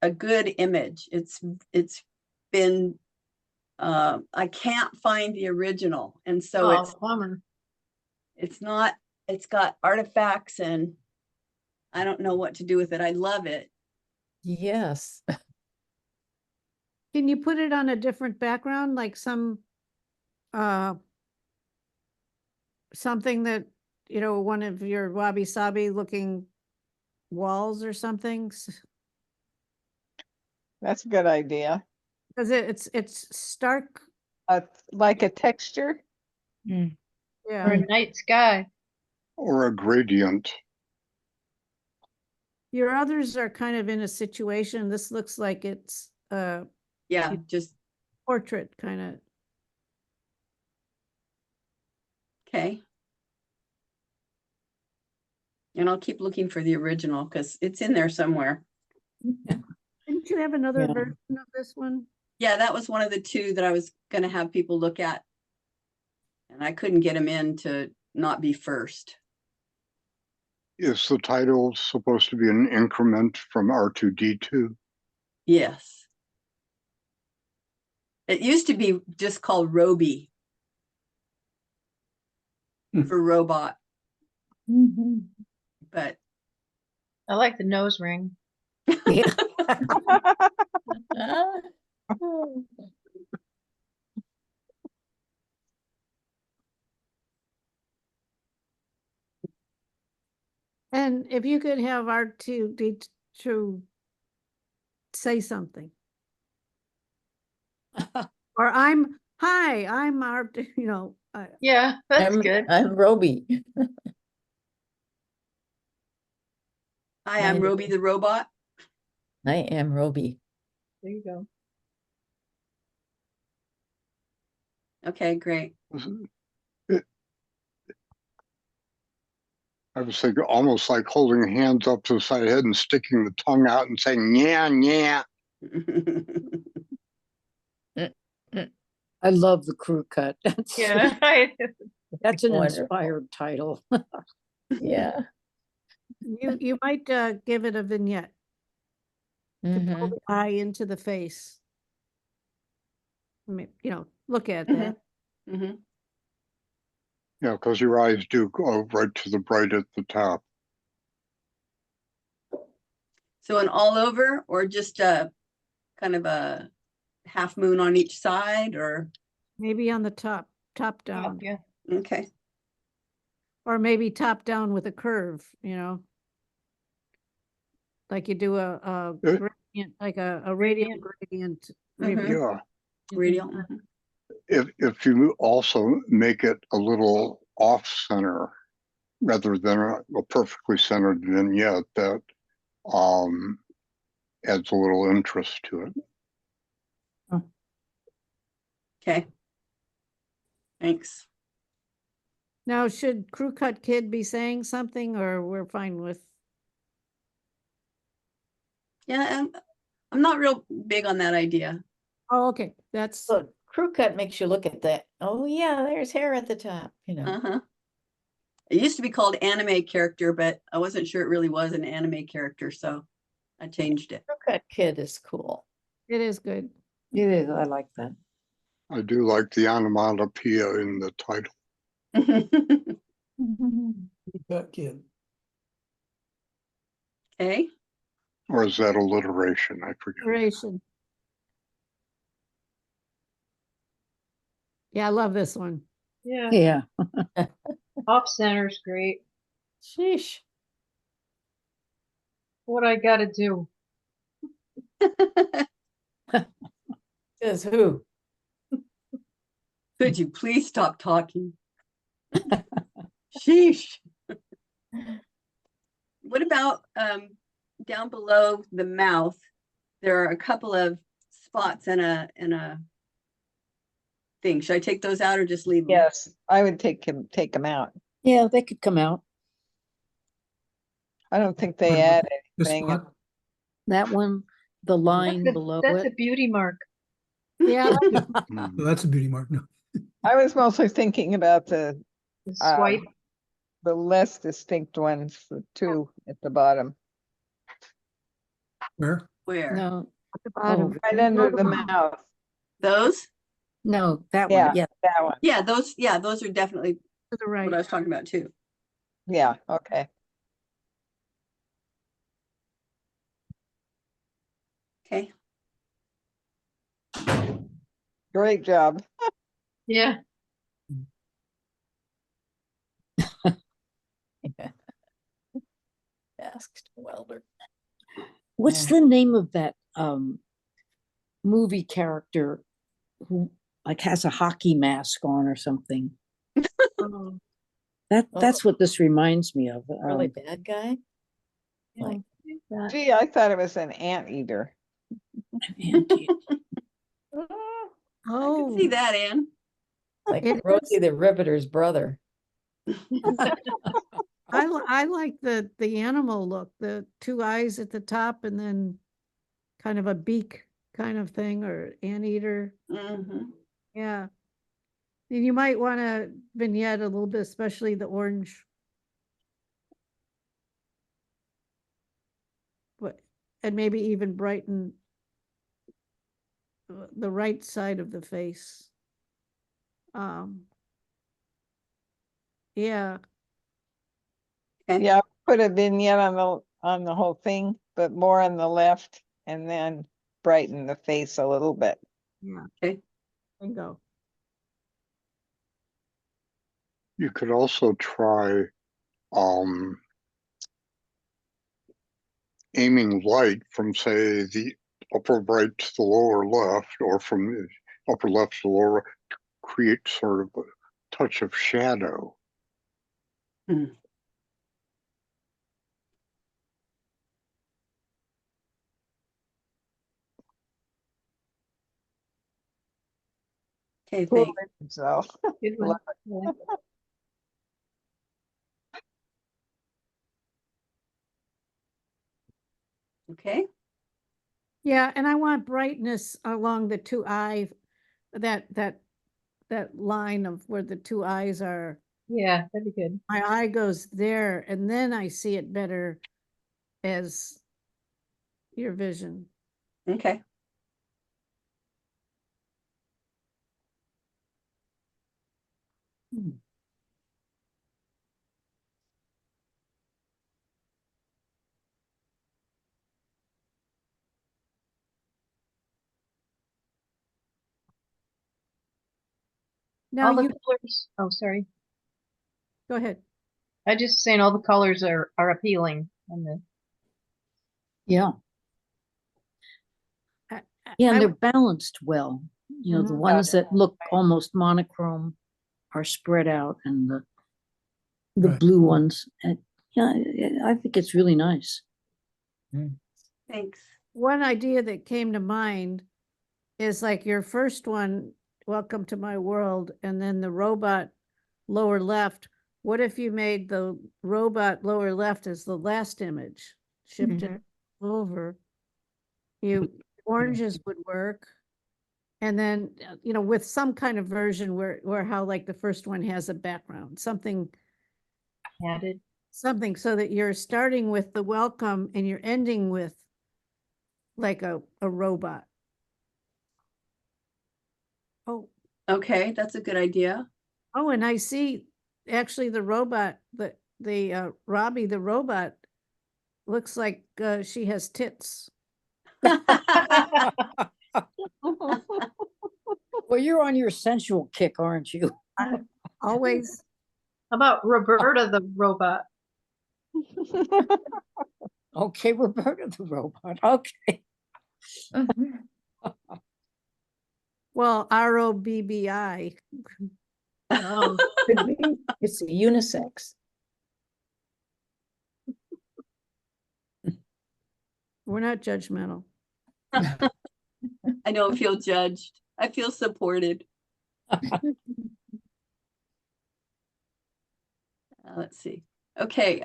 a good image. It's been I can't find the original, and so Oh, bummer. it's not, it's got artifacts and I don't know what to do with it. I love it. Yes. Can you put it on a different background, like some, something that, one of your wabi-sabi looking walls or something? That's a good idea. Because it's stark, Like a texture. Or yeah. a night sky. Or a gradient. Your others are kind of in a situation, this looks like it's a Yeah, just portrait kind of. okay. And I'll keep looking for the original because it's in there somewhere. Didn't you have another Yeah. version of this one? Yeah, that was one of the two that I was gonna have people look at. And I couldn't get them in to not be first. Is the title supposed to be an increment from R2D2? Yes. It used to be just called Roby for robot, Mm-hmm. but I like the nose ring. Yeah. And if you could have Art to say something. Or I'm Art, Yeah, that's good. I'm Roby. hi, I'm Mine- Roby the robot. I am Roby. There you go. Okay, great. I was thinking almost like holding hands up to the side of the head and sticking the tongue out and saying, yeah, yeah. I love the crew cut. That's Yeah. that's an Wonderful. inspired title. Yeah. you might give it a vignette. To pull Mhm. the eye into the face. I mean, look at that. Mhm. Yeah, because your eyes do go right to the bright at the top. So an all over or just a kind of a half moon on each side or, Maybe on the top down, Yeah. okay. or maybe top down with a curve, like you do a gradient, like a radial gradient. Mhm. Yeah. Radial. Mhm. If you also make it a little off center rather than a perfectly centered vignette, that adds a little interest to it. Okay. Thanks. Now, should Crew Cut Kid be saying something or we're fine with? Yeah, I'm not real big on that idea. Oh, okay, that's, So crew cut makes you look at that. Oh yeah, there's hair at the top, you know. Uh-huh. It used to be called anime character, but I wasn't sure it really was an anime character, so I changed it. Crew cut kid is cool. it is good. It is, I like that. I do like the onomatopoeia in the title. That kid. Okay, Or is that alliteration? I forget. Duration. Yeah, I love this one. Yeah, Yeah. off center's great. Sheesh. What I gotta do? Says who? could you please stop talking? Sheesh. What about down below the mouth? There are a couple of spots and a thing. Should I take those out or just leave them? Yes, I would take them out. Yeah, they could come out. I don't think What they about add This anything. spot? That one, the line below That's a it. beauty mark. Yeah, Hmm. Well, that's a beauty mark. No. I was mostly thinking about the The swipe. less distinct ones, the two at the bottom, Where? Where? no, at the bottom. right under the mouth. Those? No, that Yeah, one, yeah. that one. Yeah, those are definitely To the what I right. was talking about too. Yeah, okay. Okay. Great job. Yeah. Asked welder. What's the name of that movie character who like has a hockey mask on or something? Oh, That's what this reminds me of. Really bad guy. Like Gee, I thought it was an anteater. Andy. I Oh, can see that, Anne. like It Rosie the Riveter's brother. I like the animal look, the two eyes at the top and then kind of a beak kind of thing or anteater. Mm-hmm. Yeah. And you might want to vignette a little bit, especially the orange. But, and maybe even brighten the right side of the face. Yeah, Okay. Yeah, put a vignette on the whole thing, but more on the left, and then brighten the face a little bit. yeah. Okay. Bingo. You could also try aiming light from, say, the upper right to the lower left, or from the upper left to the lower right, to create sort of a touch of shadow. Okay, Cool. thanks. So, Good one. Yeah. Okay. Yeah, and I want brightness along the two eye, that line of where the two eyes are. Yeah, that'd be good. My eye goes there and then I see it better as your vision. Okay. Now All the you, colors. Oh, sorry. go ahead. I just saying all the colors are appealing on the. Yeah. I- Yeah, and I- they're balanced well. You know, the Mhm. ones that look almost monochrome are spread out, and the Right. blue ones. And yeah, I think it's really nice. Thanks. One idea that came to mind is like your first one, Welcome to My World, and then the robot lower left, what if you made the robot lower left as the last image? Shift it over. Oranges would work. And then, you know, with some kind of version where how like the first one has a background, something Added. something so that you're starting with the welcome and you're ending with like a robot. Oh, Okay, that's a good idea. oh, and I see actually the robot, the Robbie, the robot looks like she has tits. Well, you're on your sensual kick, aren't you? Always. How about Roberta the robot? Okay, Roberta the robot. Okay. Well, ROBBI. Oh, could be. It's unisex. We're not judgmental. I don't feel judged. I feel supported. Let's see. Okay.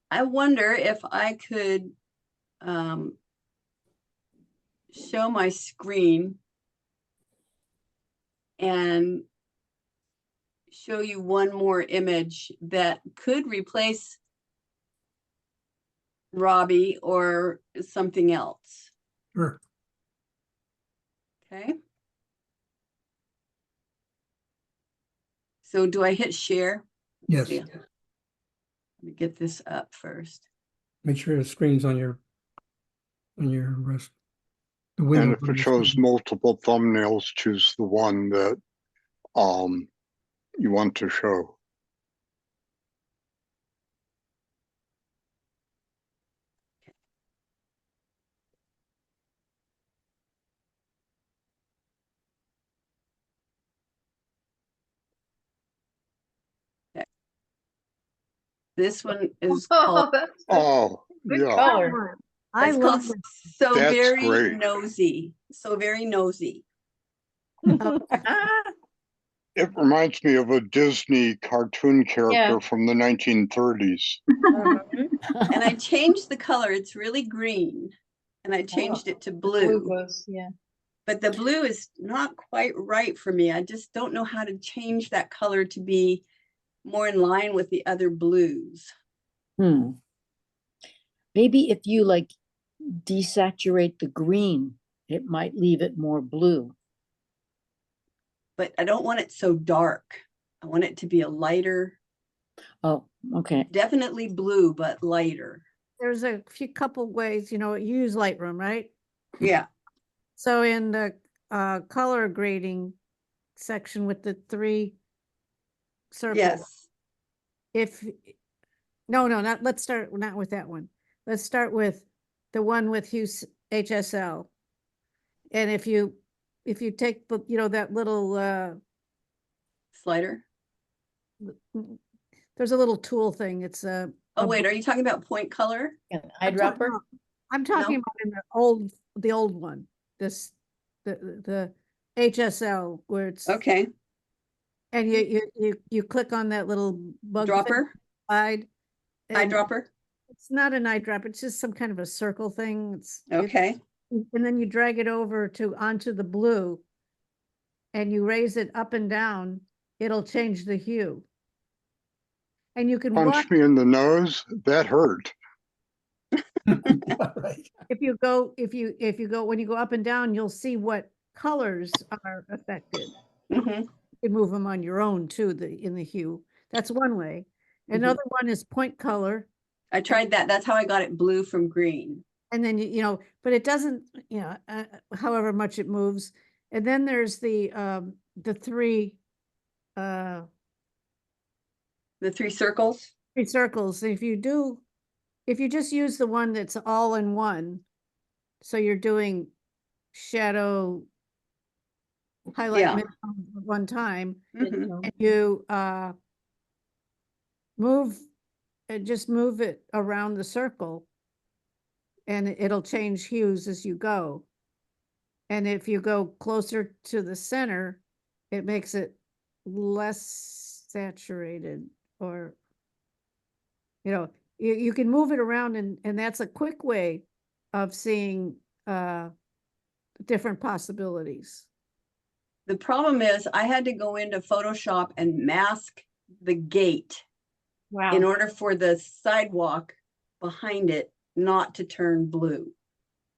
I wonder if I could show my screen and show you one more image that could replace Robbie or something else. Sure. Okay. So do I hit share? Yes. Let me get this up first. Make sure the screen's on your rest. The window And if on it your shows screen. multiple thumbnails, choose the one that you want to show. This one is Oh, called, that's Oh, good yeah, color. I it's love called So That's Very great. Nosy. So Very Nosy. it reminds me of a Disney cartoon character from the 1930s. And I changed the color. It's really green. And I changed it to Blue blue. goes, yeah. But the blue is not quite right for me. I just don't know how to change that color to be more in line with the other blues. Maybe if you like desaturate the green, it might leave it more blue. But I don't want it so dark. I want it to be a lighter, Oh, okay. definitely blue, but lighter. There's a few couple ways, you know, you use Lightroom, right? Yeah. So in the color grading section with the 3 circles, Yes. if not let's start not with that one. Let's start with the one with Hughes HSL. And if you take the, you know, that little Slider. there's a little tool thing. It's a Oh, wait, are you talking about point color? An eyedropper. I'm talking No. about in the old one, the HSL where it's Okay. and you click on that little bug Dropper, side. eyedropper. It's not an eyedropper, it's just some kind of a circle thing. Okay. And then you drag it over onto the blue and you raise it up and down, it'll change the hue. And you can watch Punch me in the nose. That hurt. Right. if you go when you go up and down, you'll see what colors are affected. Mm-hmm. You can move them on your own too, in the hue. That's one way. Another one is point color. I tried that. That's how I got it blue from green. And then, you know, but it doesn't, you know, however much it moves. And then there's the 3 The 3 circles. 3 circles. If you just use the one that's all in one, so you're doing shadow, highlight, Yeah. midtone at one time, Mhm. and you just move it around the circle and it'll change hues as you go. And if you go closer to the center, it makes it less saturated, or, you know, you can move it around, and that's a quick way of seeing different possibilities. The problem is I had to go into Photoshop and mask the gate in Wow. order for the sidewalk behind it not to turn blue.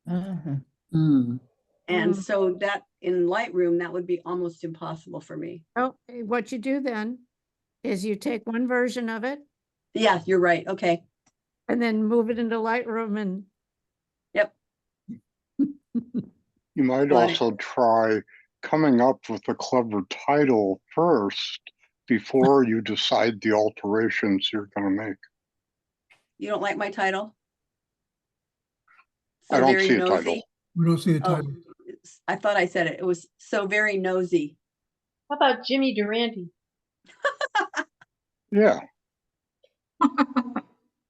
Uh-huh. Mm. And Mm. so that in Lightroom, that would be almost impossible for me. Oh, what you do then is you take one version of it Yeah, you're right. Okay. and then move it into Lightroom and Yep. You might Got it. also try coming up with a clever title first before you decide the alterations you're going to make. You don't like my title? I So don't very see a nosy. title. We don't see a Oh, title. I thought I said it. It was so very nosy. How about Jimmy Durante? Yeah. The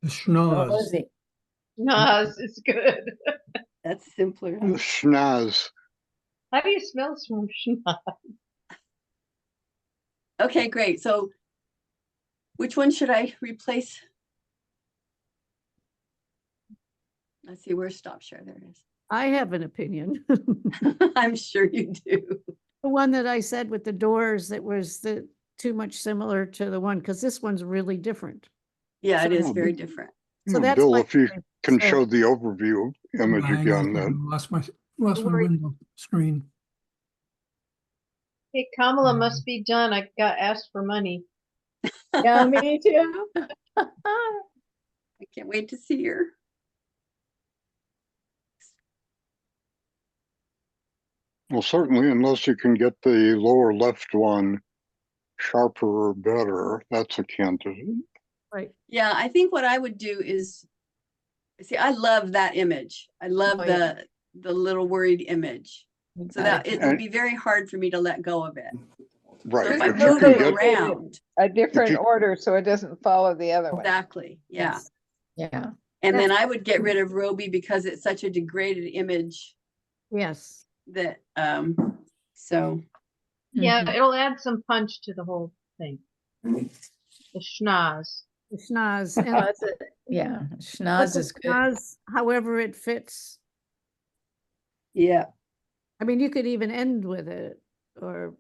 schnoz. Rosie. No, it's good. That's simpler. The schnoz. How do you spell schnoz? Okay, great. So which one should I replace? Let's see, where's stop share? There it is. I have an opinion. I'm sure you do. The one that I said with the doors, that was too much similar to the one, because this one's really different. Yeah, it So- is very different. So that's Bill, my if you point. can So- show the overview image Hang on a again, second, then lost my worry. window screen. Hey, Kamala must be done. I got asked for money. Yeah, me too. I can't wait to see her. well, certainly unless you can get the lower left one sharper or better, that's a candidate. Right. Yeah, I think what I would do is, see, I love that image. I love Oh, yeah. the little worried image. You So gotta that it And- would be very hard for me to let go of it. Right. So if I If you move can it get, around, A different you- order so it doesn't follow the other one. exactly, yeah. Yes. Yeah. And then I would get rid of Roby because it's such a degraded image Yes. that, so, Yeah, Mhm. it'll add some punch to the whole thing. The schnoz. The schnoz. Oh, And that's yeah, but schnoz the is good. schnoz, however it fits. yeah. I mean, you could even end with it, or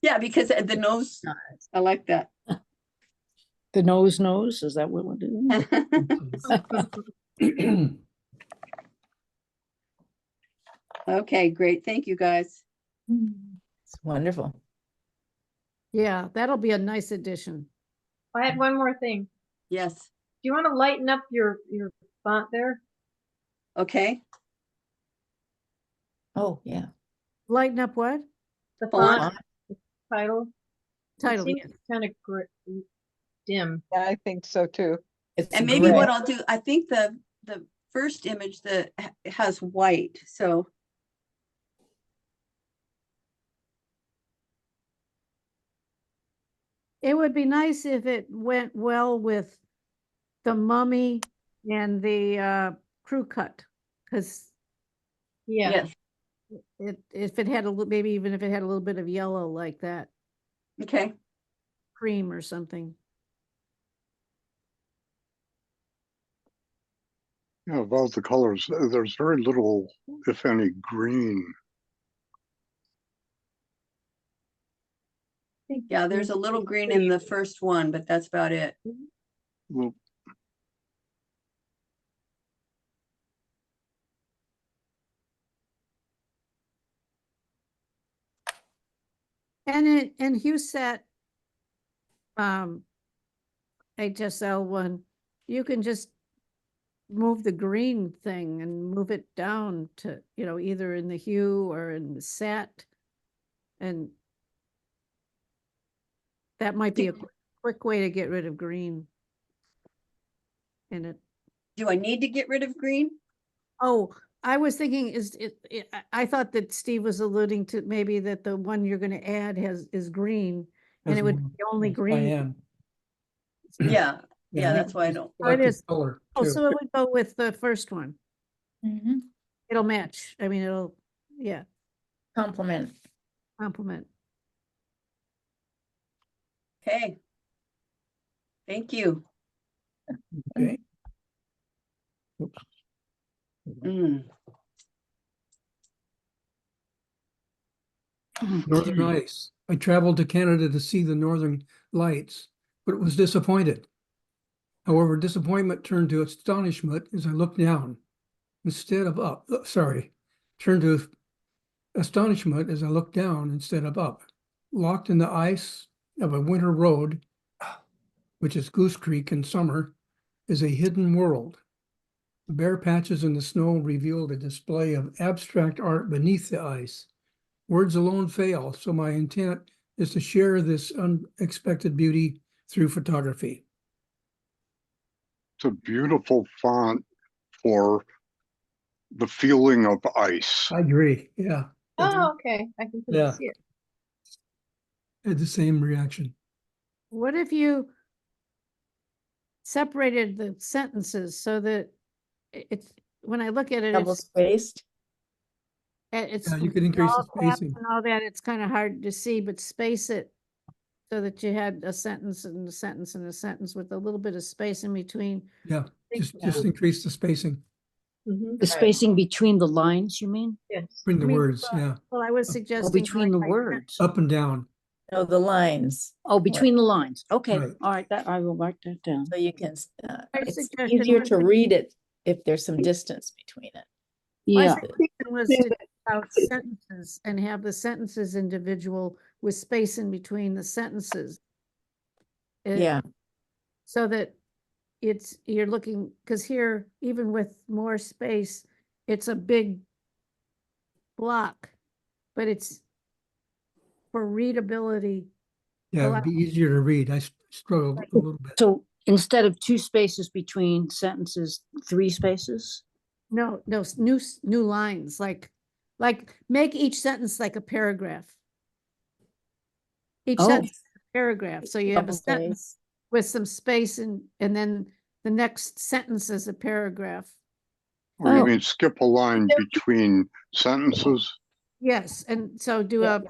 Yeah, because the nose, I like that. The nose, is that what we're doing? Okay, great. Thank you, guys. It's wonderful. yeah, that'll be a nice addition. I had one more thing. Yes, Do you want to lighten up your font there? okay. Oh, yeah. Lighten up what? The Font. font title. Title. It Yes. seems kind of dim. Yeah, I think so too. It's And maybe gray. what I'll do, I think the first image that has white, so. It would be nice if it went well with the mummy and the crew cut, because Yeah. Yes, if it had a little, maybe even if it had a little bit of yellow like that, okay. cream or something. Yeah, about the colors, there's very little, if any, green. Yeah, there's a little green in the first one, but that's about it. Well, And HughSat HSL one, you can just move the green thing and move it down to, either in the hue or in the set. And that might be a quick way to get rid of green in it. Do I need to get rid of green? Oh, I was thinking I thought that Steve was alluding to maybe that the one you're gonna add is green, and it would be the only green. Cyan. Yeah, yeah, Yeah. that's why I don't. Oh, it Selected is. color, Oh, too. so it would go with the first one. Mhm. It'll match. I mean, yeah. Compliment. compliment. Okay. Thank you. Okay. Mm. Northern Ice. I traveled to Canada to see the Northern Lights, but was disappointed. However, disappointment turned to astonishment as I looked down instead of up. Turned to astonishment as I looked down instead of up. Locked in the ice of a winter road, which is Goose Creek in summer, is a hidden world. The bare patches in the snow revealed a display of abstract art beneath the ice. Words alone fail, so my intent is to share this unexpected beauty through photography. It's a beautiful font for the feeling of ice. I agree. Yeah. Oh, okay. I can Yeah. see it. I had the same reaction. What if you separated the sentences so that it's, when I look at it, Double it's, spaced. it's Yeah, you could increase the all caps spacing. and all that, it's kind of hard to see, but space it so that you had a sentence and a sentence and a sentence with a little bit of space in between. Yeah, just Yeah. increase the spacing Mhm. The spacing between the lines, you mean? Yes. between the I mean, words. Yeah, Well, I was Oh, suggesting. between the like words. up and down. No, the lines. Oh, between the lines. Okay, Right. all right, that, I will write that down. So you can, My it's suggestion easier was to to- read it if there's some distance between it. My Yeah, suggestion was to take out sentences and have the sentences individual with space in between the sentences. Yeah, So that it's, you're looking, because here, even with more space, it's a big block, but it's for readability. Yeah, it'd be easier to read. I struggled a little bit. so instead of 2 spaces between sentences, 3 spaces? No, new lines, like make each sentence like a paragraph. Each Oh. sentence is a paragraph, so you have a double sentence space. with some space and then the next sentence is a paragraph. Or you Oh. mean skip a line between sentences? Yes, and so do a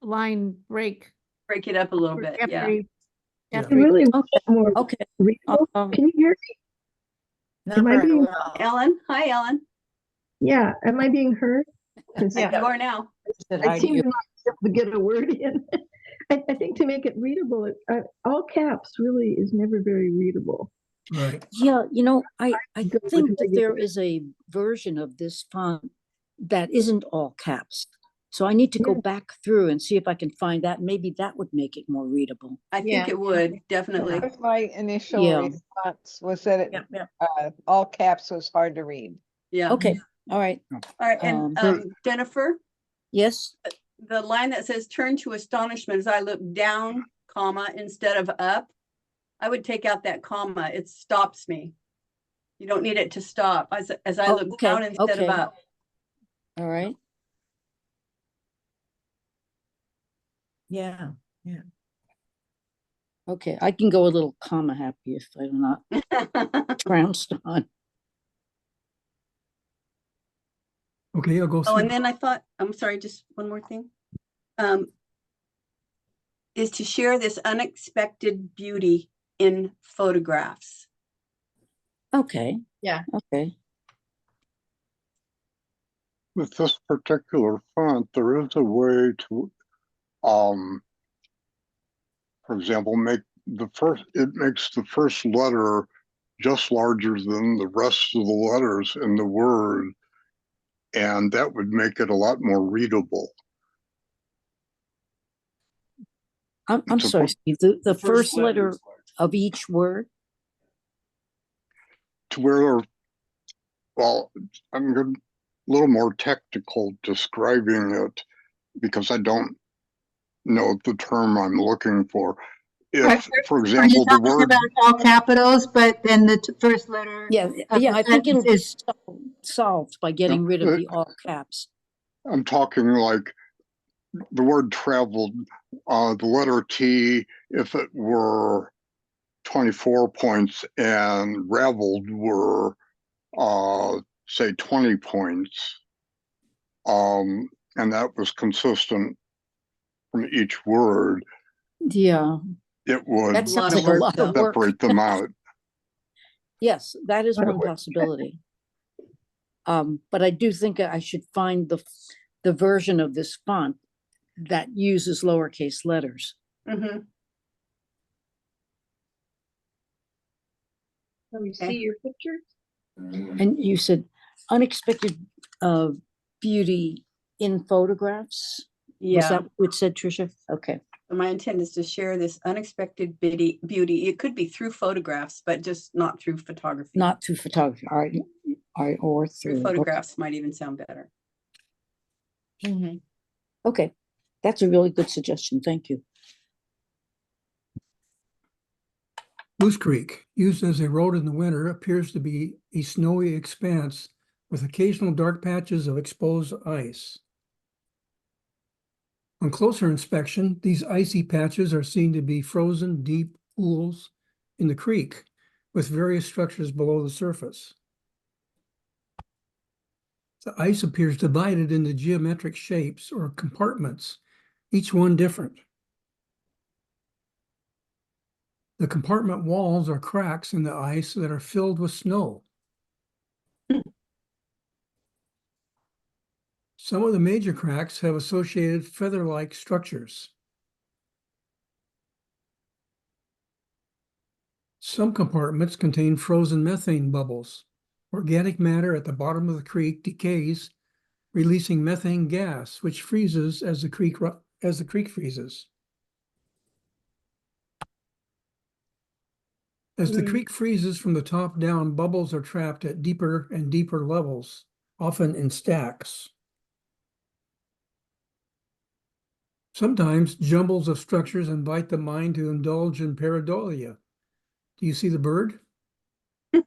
line break. Break it up a little bit. Yeah. After Yeah. after Really Okay, more okay. readable. Can you hear me? Not Am I very being- well. Ellen, hi, Ellen. Yeah, am I being heard? 'Cause You are now. I seem to not be able to get a word in. I think to make it readable, all caps really is never very readable. Right. Yeah, you know, I Go with think that regular- there is a version of this font that isn't all caps. So I need to go Yeah. back through and see if I can find that. Maybe that would make it more readable. I think Yeah. it would, definitely. That was my initial Yeah. response, was that it, Yep, yep. all caps was hard to read. Yeah. Okay, all right. All right. And Jennifer, Yes, the line that says turn to astonishment as I look down, comma, instead of up, I would take out that comma. It stops me. You don't need it to stop as I Oh, look okay, down instead of okay. up. all right. Yeah. Okay, I can go a little comma happy if I'm not trounced on. Okay, I'll go. Oh, see. and then I thought, I'm sorry, just one more thing. Is to share this unexpected beauty in photographs. Okay. Yeah. Okay. With this particular font, there is a way to, for example, it makes the first letter just larger than the rest of the letters in the word. And that would make it a lot more readable. I'm To sorry, put- Steve, the first letter of each word? To where, well, I'm a little more technical describing it because I don't know the term I'm looking for. If, for Are you example, the talking word, about all capitals, but then the first letter? Yeah, of yeah, the I think it'll sentence be solved by getting rid of the all caps. I'm talking like the word traveled, the letter T, if it were 24 points and raveled were, say 20 points. and that was consistent from each word, Yeah, it would that A lot sounds of like a work, lot of though. work. separate them out. Yes, that is one possibility. But I do think I should find the version of this font that uses lowercase letters. Mhm. Let me Okay. see your pictures. And you said unexpected beauty in photographs? Was Yeah, that what it said, Tricia? Okay. my intent is to share this unexpected beauty. It could be through photographs, but just not through photography. Not through photography, all right, or Through through. photographs might even sound better. Okay, that's a really good suggestion. Thank you. Moose Creek, used as a road in the winter, appears to be a snowy expanse with occasional dark patches of exposed ice. On closer inspection, these icy patches are seen to be frozen deep pools in the creek with various structures below the surface. The ice appears divided into geometric shapes or compartments, each one different. The compartment walls are cracks in the ice that are filled with snow. Some of the major cracks have associated feather-like structures. Some compartments contain frozen methane bubbles. Organic matter at the bottom of the creek decays, releasing methane gas, which freezes as the creek freezes. As the creek freezes from the top down, bubbles are trapped at deeper and deeper levels, often in stacks. Sometimes jumbles of structures invite the mind to indulge in pareidolia. Do you see the bird? Two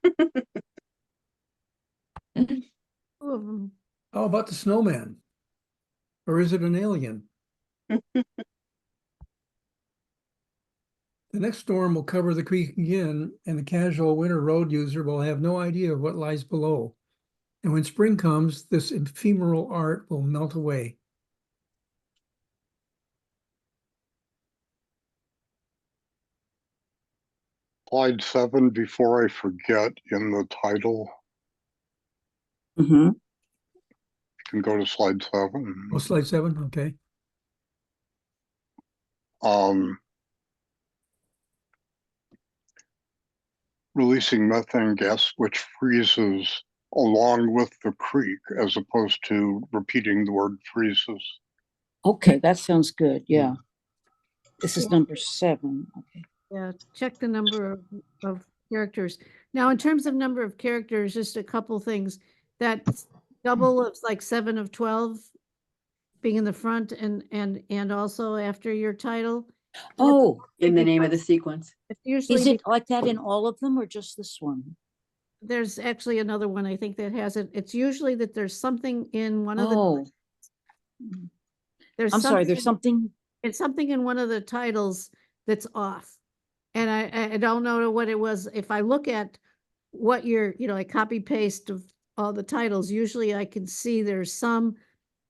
of them. How about the snowman? Or is it an alien? The next storm will cover the creek again, and the casual winter road user will have no idea of what lies below. And when spring comes, this ephemeral art will melt away. Slide 7, before I forget, in the title, Mm-hmm. you can go to slide 7. Oh, slide 7, okay. Releasing methane gas, which freezes along with the creek, as opposed to repeating the word freezes. Okay, that sounds good. Yeah. This is number 7. Okay. Yeah, check the number of characters. Now, in terms of number of characters, just a couple things. That double of like 7 of 12 being in the front and also after your title. Oh, In the name of the sequence. It's usually is it like that in all of them or just this one? there's actually another one I think that has it. It's usually that there's something in one of the Oh, there's I'm sorry, there's something. it's something in one of the titles that's off. And I don't know what it was. If I look at what you're, I copy paste of all the titles, usually I can see there's some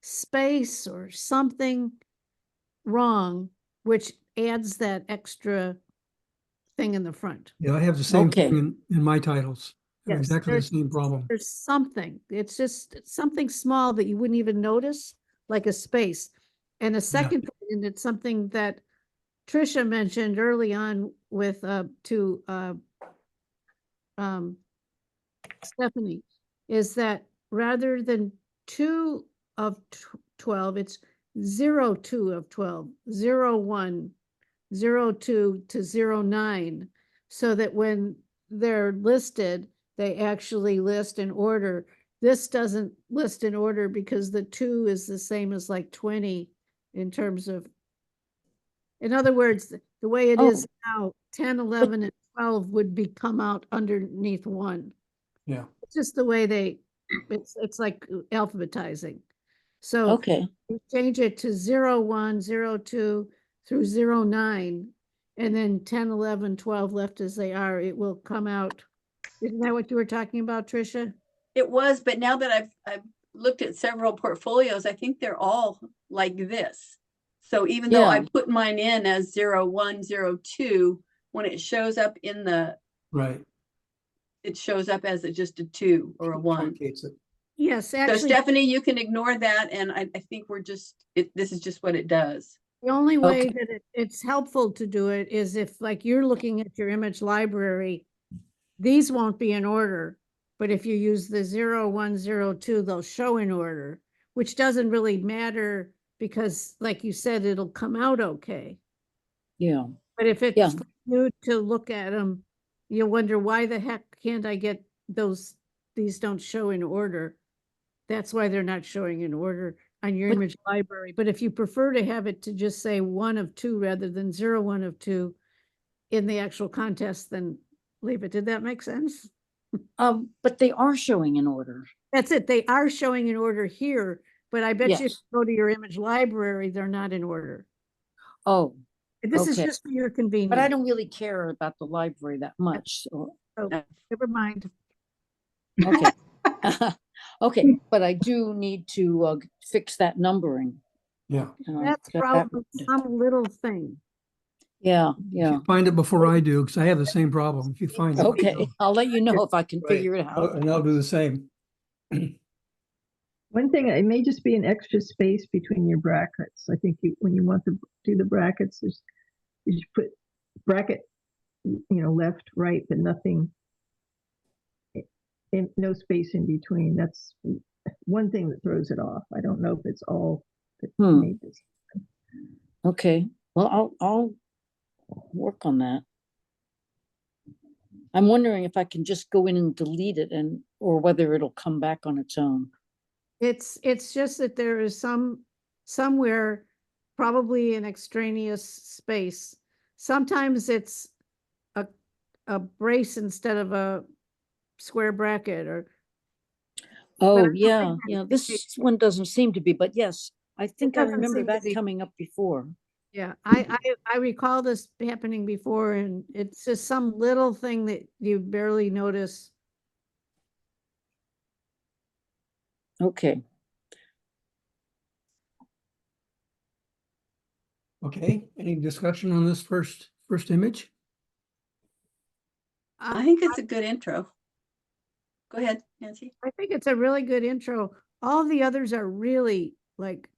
space or something wrong, which adds that extra thing in the front. Yeah, I have the same Okay. thing in my titles. I have Yes, exactly the same problem. There's something, it's just something small that you wouldn't even notice, like a space. And a second, thing, and it's something that Tricia mentioned early on with Stephanie, is that rather than 2 of 12, it's 02 of 12, 01, 02 to 09, so that when they're listed, they actually list in order. This doesn't list in order because the 2 is the same as like 20 in terms of, in other words, the way it is now, 10, 11, and 12 would be come out underneath 1. Yeah. It's just the way it's like alphabetizing. So Okay. you change it to 01, 02 through 09, and then 10, 11, 12 left as they are, it will come out. Isn't that what you were talking about, Tricia? It was, but now that I've looked at several portfolios. I think they're all like this. So even though I Yeah. put mine in as 0102, when it shows up in the, Right. it shows up as just a 2 or a 1. Truncates it. Yes, So actually, Stephanie, you can ignore that. And I think we're just, this is just what it does. the only way Okay. that it's helpful to do it is if, like, you're looking at your image library, these won't be in order. But if you use the 0102, they'll show in order, which doesn't really matter because, like you said, it'll come out okay. Yeah. But if Yeah. it's new to look at them, you'll wonder why the heck can't I get these don't show in order. That's why they're not showing in order on your But- image library. But if you prefer to have it to just say 1 of 2 rather than 01 of 2 in the actual contest, then leave it. Did that make sense? But they are showing in order. That's it. They are showing in order here, but I bet you if Yes. you go to your image library, they're not in order. Oh, This is Okay. just for your convenience. but I don't really care about the library that much. So, So, never mind. okay. Okay, but I do need to fix that numbering. Yeah. That's probably some little thing. Yeah, You yeah. should find it before I do, because I have the same problem. If you find it. let me Okay, know. I'll let you know if I can Right. figure it out. And I'll do the same. One thing, it may just be an extra space between your brackets. I think when you want to do the brackets, you should put bracket, left, right, but nothing, no space in between. That's one thing that throws it off. I don't know if it's all that made this. Okay, well, I'll work on that. I'm wondering if I can just go in and delete it or whether it'll come back on its own. It's just that there is somewhere, probably an extraneous space. Sometimes it's a brace instead of a square bracket or. I Oh, don't yeah, think yeah, that's this one doesn't seem to be, but yes, I think I doesn't remember seem to that be. coming up before. Yeah, I recall this happening before, and it's just some little thing that you barely notice. Okay, Okay, any discussion on this first image? I think it's a good intro. Go ahead, Nancy. I think it's a really good intro. All the others are really like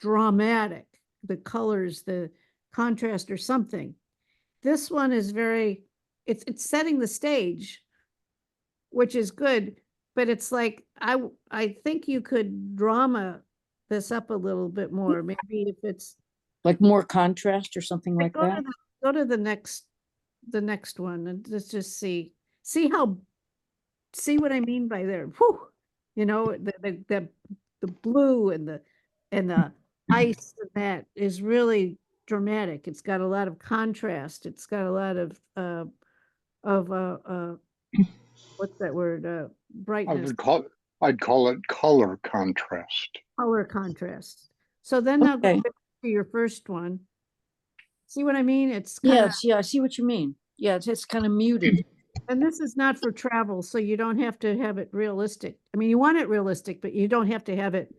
dramatic. The colors, the contrast or something. This one is it's setting the stage, which is good, but it's like, I think you could drama this up a little bit more. Maybe if it's like more contrast or something like go that. to go to the next one and let's just see what I mean by there. Whew. The blue and the ice and that is really dramatic. It's got a lot of contrast. It's got a lot of what's that word? Brightness, I'd call it color contrast. color contrast. So then now go Okay. back to your first one. See what I mean? It's kind of, Yes, yeah, I see what you mean. Yeah, it's kind of muted. and this is not for travel, so you don't have to have it realistic. I mean, you want it realistic, but you don't have to have it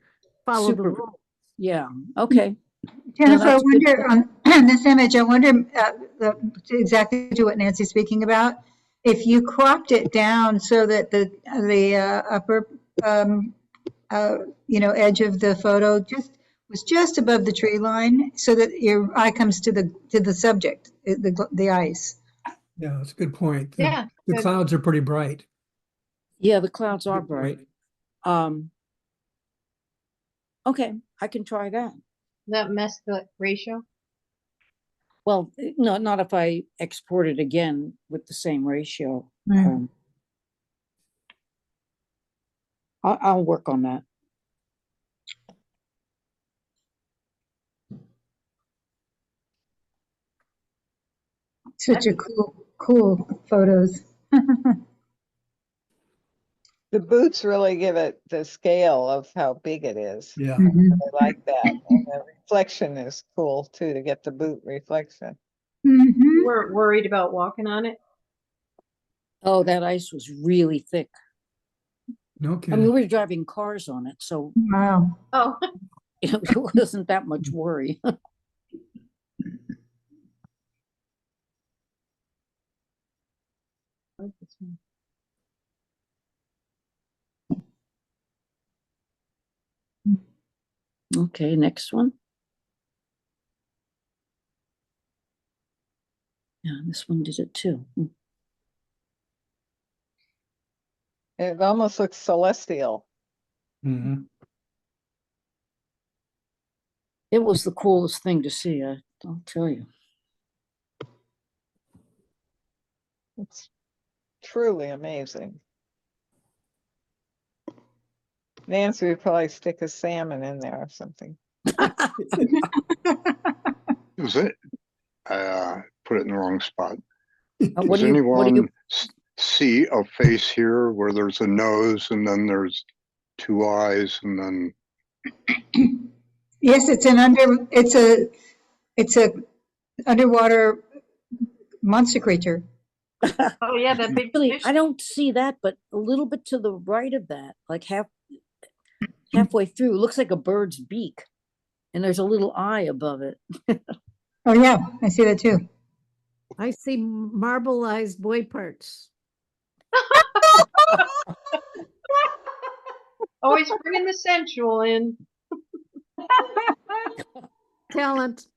follow the Super. rules. Yeah, okay. Jennifer, I that's good. wonder on this image, I wonder exactly to what Nancy's speaking about. If you cropped it down so that the upper edge of the photo was just above the tree line, so that your eye comes to the subject, the ice. Yeah, that's a good point. Yeah, The good. clouds are pretty bright. Yeah, the clouds are bright. Okay, I can try that. That mess the ratio. Well, no, not if I export it again with the same ratio. Mm. I'll work on that. Such a cool photos. The boots really give it the scale of how big it is. Yeah. Mhm. I like that. And the reflection is cool too, to get the boot reflection. Mhm. We're worried about walking on it. Oh, that ice was really thick. No I mean, kidding. we were driving cars on it, so Wow. Oh, it wasn't that much worry. Okay, next one. Yeah, this one did it too. It almost looks celestial. Mhm. It was the coolest thing to see, I'll tell you. It's truly amazing. Nancy would probably stick a salmon in there or something. Is it? I put it in the wrong spot. What Does do you, anyone see a face here where there's a nose and then there's two eyes and then Yes, it's a underwater monster creature. oh yeah, that big really, fish. I don't see that, but a little bit to the right of that, like halfway through, it looks like a bird's beak. And there's a little eye above it. Oh yeah, I see that too. I see marbleized boy parts. Always bringing the sensual in. Talent.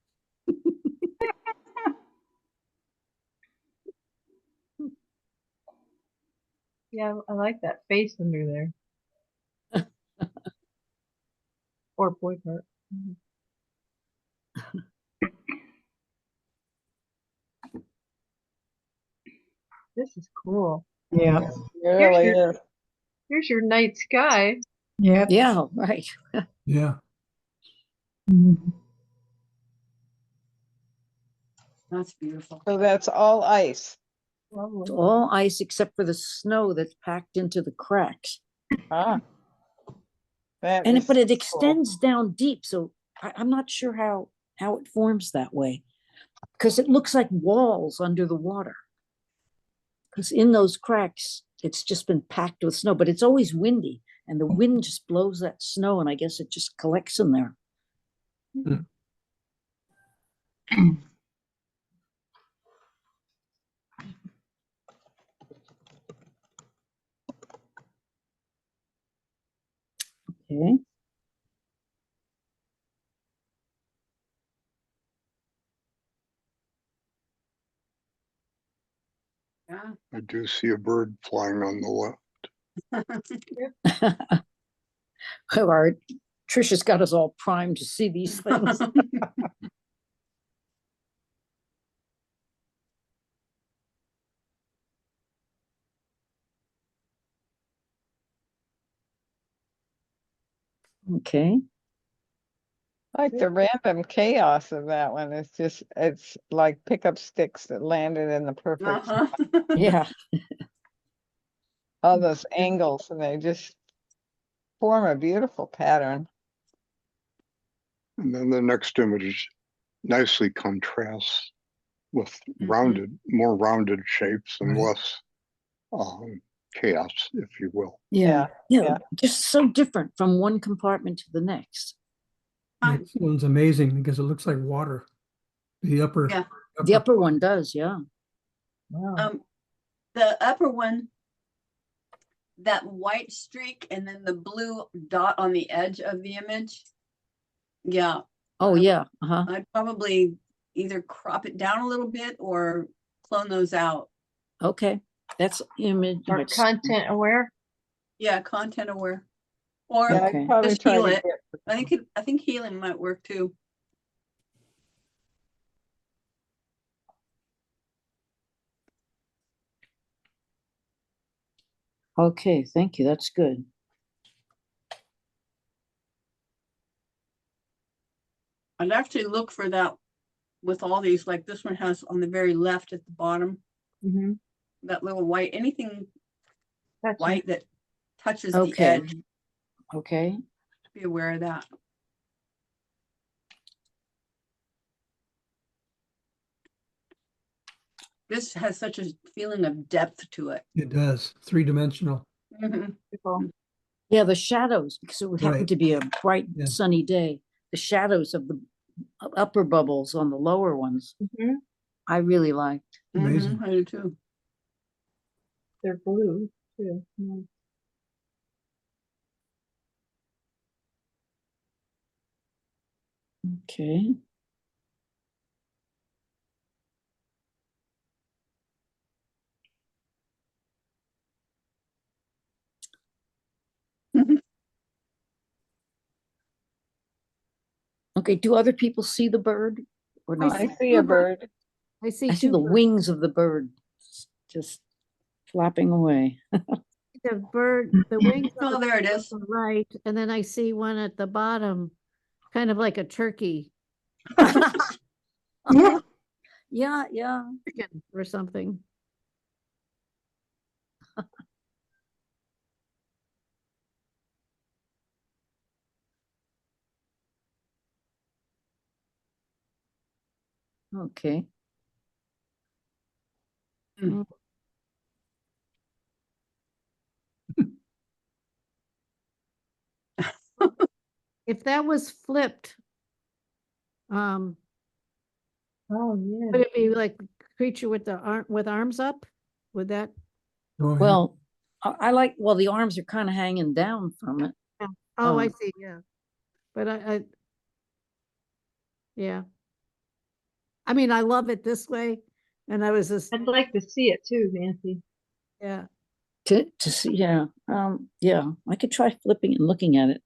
Yeah, I like that face under there. Or boy part. Mhm. This is cool. Yeah. It really is. Here's your night sky. Yeah. Yeah, right. Yeah. Mhm. That's beautiful. So that's all ice. It's all ice except for the snow that's packed into the cracks. Ah. That And is but it cool. extends down deep, so I'm not sure how it forms that way. Because it looks like walls under the water. Because in those cracks, it's just been packed with snow, but it's always windy. And the wind just blows that snow, and I guess it just collects in there. Okay. Yeah. I do see a bird flying on the left. All right. Trisha's got us all primed to see these things. Okay. Like the random chaos of that one. It's like pickup sticks that landed in the perfect Uh-huh. Yeah. all those angles, and they just form a beautiful pattern. And then the next image nicely contrasts with Mhm. more rounded shapes and Right. less chaos, if you will. Yeah. Yeah, Yeah. yeah. Just so different from one compartment to the next. That one's amazing because it looks like water. The upper. Yeah. The upper one does, yeah. Wow. The upper one, that white streak and then the blue dot on the edge of the image. Yeah, Oh, Um, yeah. Uh-huh. I'd probably either crop it down a little bit or clone those out. Okay. That's image. Or it's- content aware. Yeah, content aware. Or Yeah, Okay. I'd probably just try heal to it. get I think healing might work too. Okay, thank you. That's good. I'd actually look for that with all these, like this one has on the very left at the bottom, Mm-hmm. that little white, anything That's white that touches the Okay. edge, Okay. be aware of that. This has such a feeling of depth to it. It does. 3-dimensional. Mhm. beautiful. Yeah, the shadows, because it would happen Right. to be a bright Yeah. sunny day, the shadows of the upper bubbles on the lower ones, Mhm. I really liked. Amazing. I do too. They're blue too. Mm. Okay. Okay, do other people see the bird or I not? I see see two a birds. bird. I see I see two the birds. wings of the bird just flapping away. The bird, the wings of Oh, the there it bird is. on the right, and then I see one at the bottom, kind of like a turkey Yeah. Yeah, yeah. chicken or something. Okay. Mm. If that was flipped, um, Oh, yeah. would it be like creature with the arm with arms up? Would that? Oh, yeah. Well, I like, well, the arms are kind of hanging down from it. Oh, I Um, see. Yeah, but yeah. I mean, I love it this way, and I was just I'd like to see it too, Nancy. yeah. to see, yeah, yeah, I could try flipping and looking at it.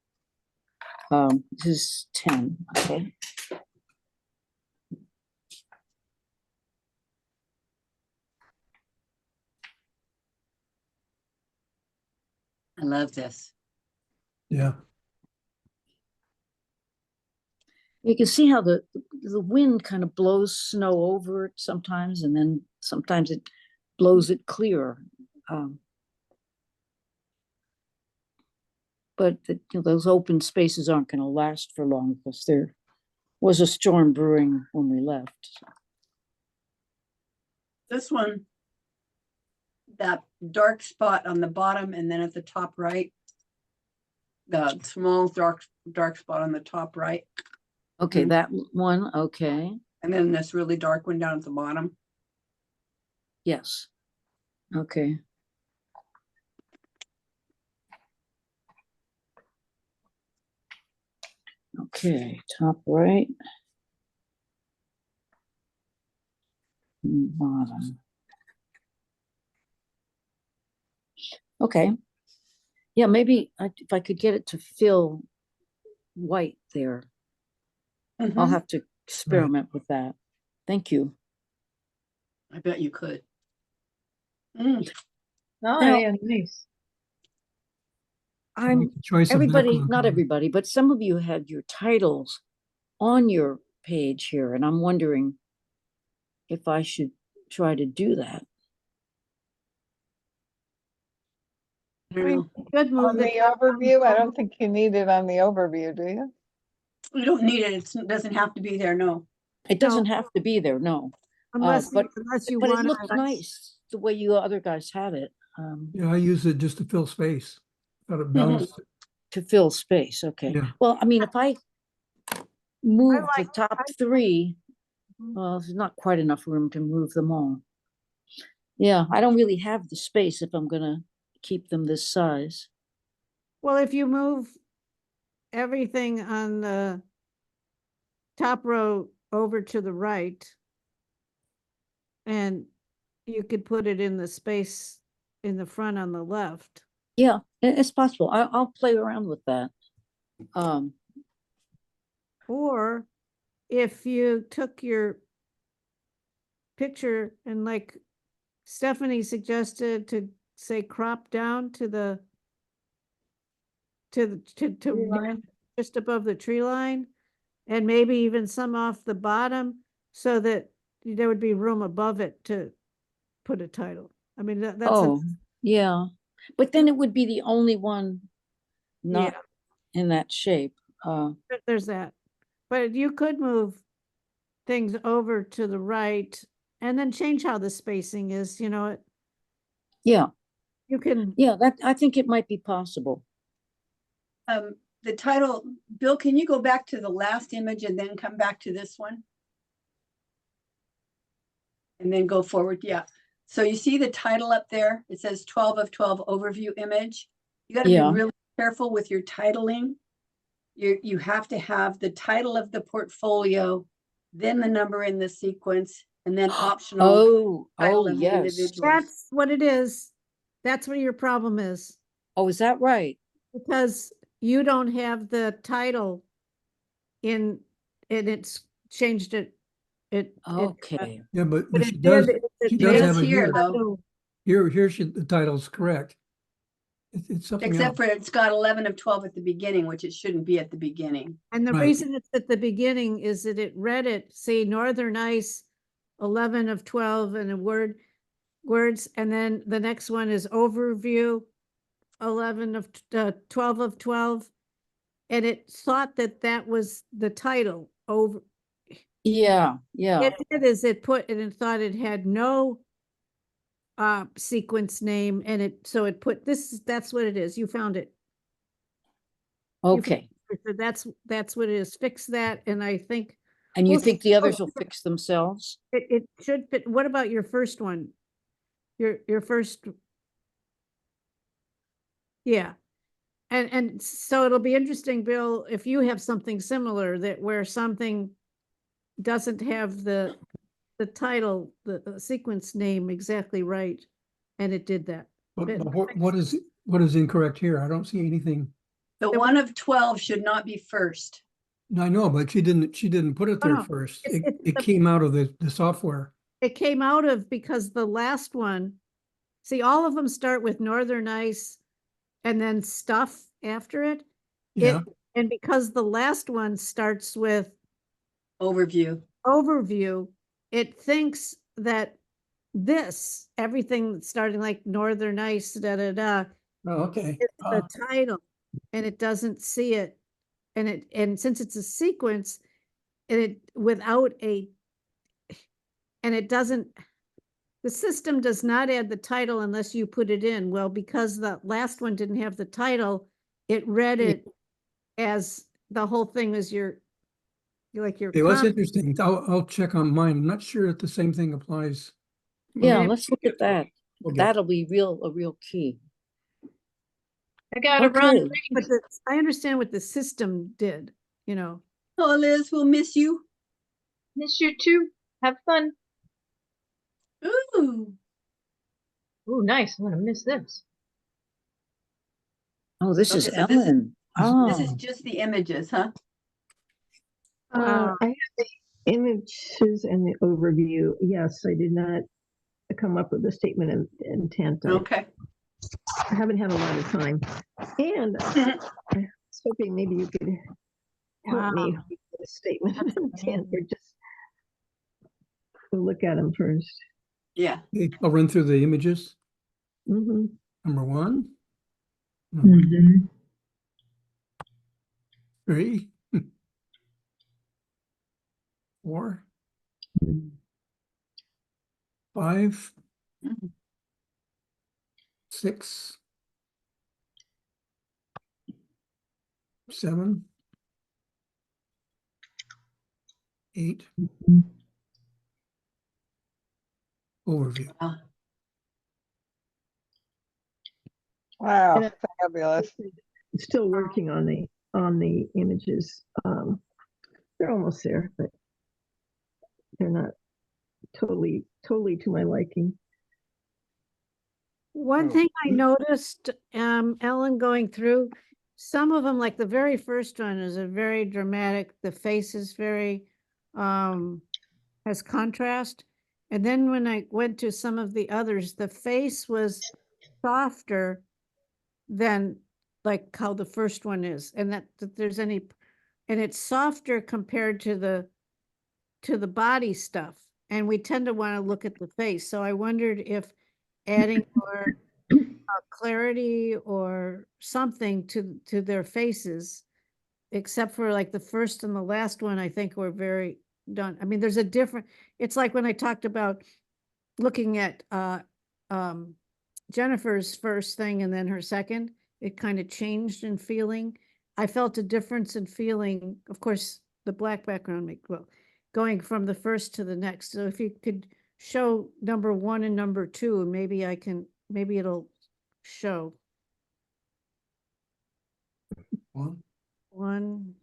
This is 10, okay. I love this. Yeah. You can see how the wind kind of blows snow over it sometimes, and then sometimes it blows it clear. But those open spaces aren't going to last for long because there was a storm brewing when we left. This one, that dark spot on the bottom and then at the top right, the small dark spot on the top right, Okay, Mm. that one, okay, and then this really dark one down at the bottom. yes, okay. Okay, top right. And bottom. Okay. Yeah, maybe if I could get it to fill white there, I'll Mhm. have to experiment with that. Thank you. I bet you could. Mm. Oh, Now- yeah, nice. I'm Choice of everybody, background not color. everybody, but some of you had your titles on your page here, and I'm wondering if I should try to do that. I I mean, know. good move. On the overview, I don't think you need it on the overview, do you? You don't need it. It doesn't have to be there. No. It doesn't have to be there, no. Unless But you but it want looked nice the way you other guys had it, Yeah, I use it just to fill space. Thought it balanced it. to fill space. Okay. Yeah. Well, I mean, if I move the like- top three, well, there's not quite enough room to move them all. Yeah, I don't really have the space if I'm gonna keep them this size. Well, if you move everything on the top row over to the right, and you could put it in the space in the front on the left. Yeah, it's possible. I'll play around with that. Or if you took your picture and like Stephanie suggested to say crop down to the Tree line. just above the tree line, and maybe even some off the bottom so that there would be room above it to put a title. I mean, that's Oh, yeah, but then it would be the only one not in that shape. there's that. But you could move things over to the right and then change how the spacing is, Yeah, you can, yeah, that I think it might be possible. The title, Bill, can you go back to the last image and then come back to this one? And then go forward, yeah. So you see the title up there? It says 12 of 12 overview image. You gotta be Yeah. really careful with your titling. You have to have the title of the portfolio, then the number in the sequence, and then optional Oh, title oh, of the yes. individuals. That's what it is. That's what your problem is, Oh, is that right? because you don't have the title in, and it's changed it. Okay. Yeah, but But she it does, did. she It does is have it here, here. though, Here, the title's correct. It's something except else. for it's got 11 of 12 at the beginning, which it shouldn't be at the beginning. And the Right. reason it's at the beginning is that it read it, see, Northern Ice, 11 of 12 and a words, and then the next one is overview, 12 of 12. And it thought that that was the title over. Yeah, yeah. It did is it put, and it thought it had no sequence name, and so it put this, that's what it is. You found it. Okay. So that's what it is. Fix that, and I think And you Well, think the others oh, will fix themselves? it should fit. What about your first one? Your first. Yeah. And so it'll be interesting, Bill, if you have something similar that where something doesn't have the title, the sequence name exactly right, and it did that. But what is incorrect here? I don't see anything. The 1 of 12 should not be first. No, I know, but she didn't put it Oh, there no. first. It's It the- came out of the software. It came out of, because the last one, see, all of them start with Northern Ice and then stuff after it. Yeah. And because the last one starts with Overview. overview, it thinks that everything starting like Northern Ice, Oh, okay. it's the title, and it doesn't see it. And since it's a sequence, and it doesn't, the system does not add the title unless you put it in. Well, because the last one didn't have the title, it read it as the whole thing was your It was interesting. I'll check on mine. I'm not sure if the same thing applies. Yeah, Okay. let's look at that. Okay. That'll be a real key. I gotta run. Okay. But I understand what the system did, Oh, Liz, we'll miss you. Miss you too. Have fun. Ooh. Ooh, nice. I'm gonna miss this. Oh, this is Okay, so this- Ellen. This is Oh, just the images, huh? Wow. I have the images and the overview. Yes, I did not come up with a statement of intent. Okay. I haven't had a lot of time. And I was hoping maybe you could help me with a statement of intent, or just look at them first. Yeah. Okay, I'll run through the images. Mhm. Number 1. Number 3. 4. 5. Mhm. 6. 7. 8. Overview. Wow, And fabulous. Still working on the images. They're almost there, but they're not totally to my liking. One thing I noticed, Ellen, going through, some of them, like the very first one is a very dramatic, the face is very, has contrast. And then when I went to some of the others, the face was softer than like how the first one is. And that there's and it's softer compared to the body stuff. And we tend to want to look at the face. So I wondered if adding more clarity or something to their faces, except for like the first and the last one, I think were very done. I mean, there's a different, it's like when I talked about looking at Jennifer's first thing and then her second, it kind of changed in feeling. I felt a difference in feeling, of course, the black background well, going from the first to the next. So if you could show number 1 and number 2, and maybe it'll show. One.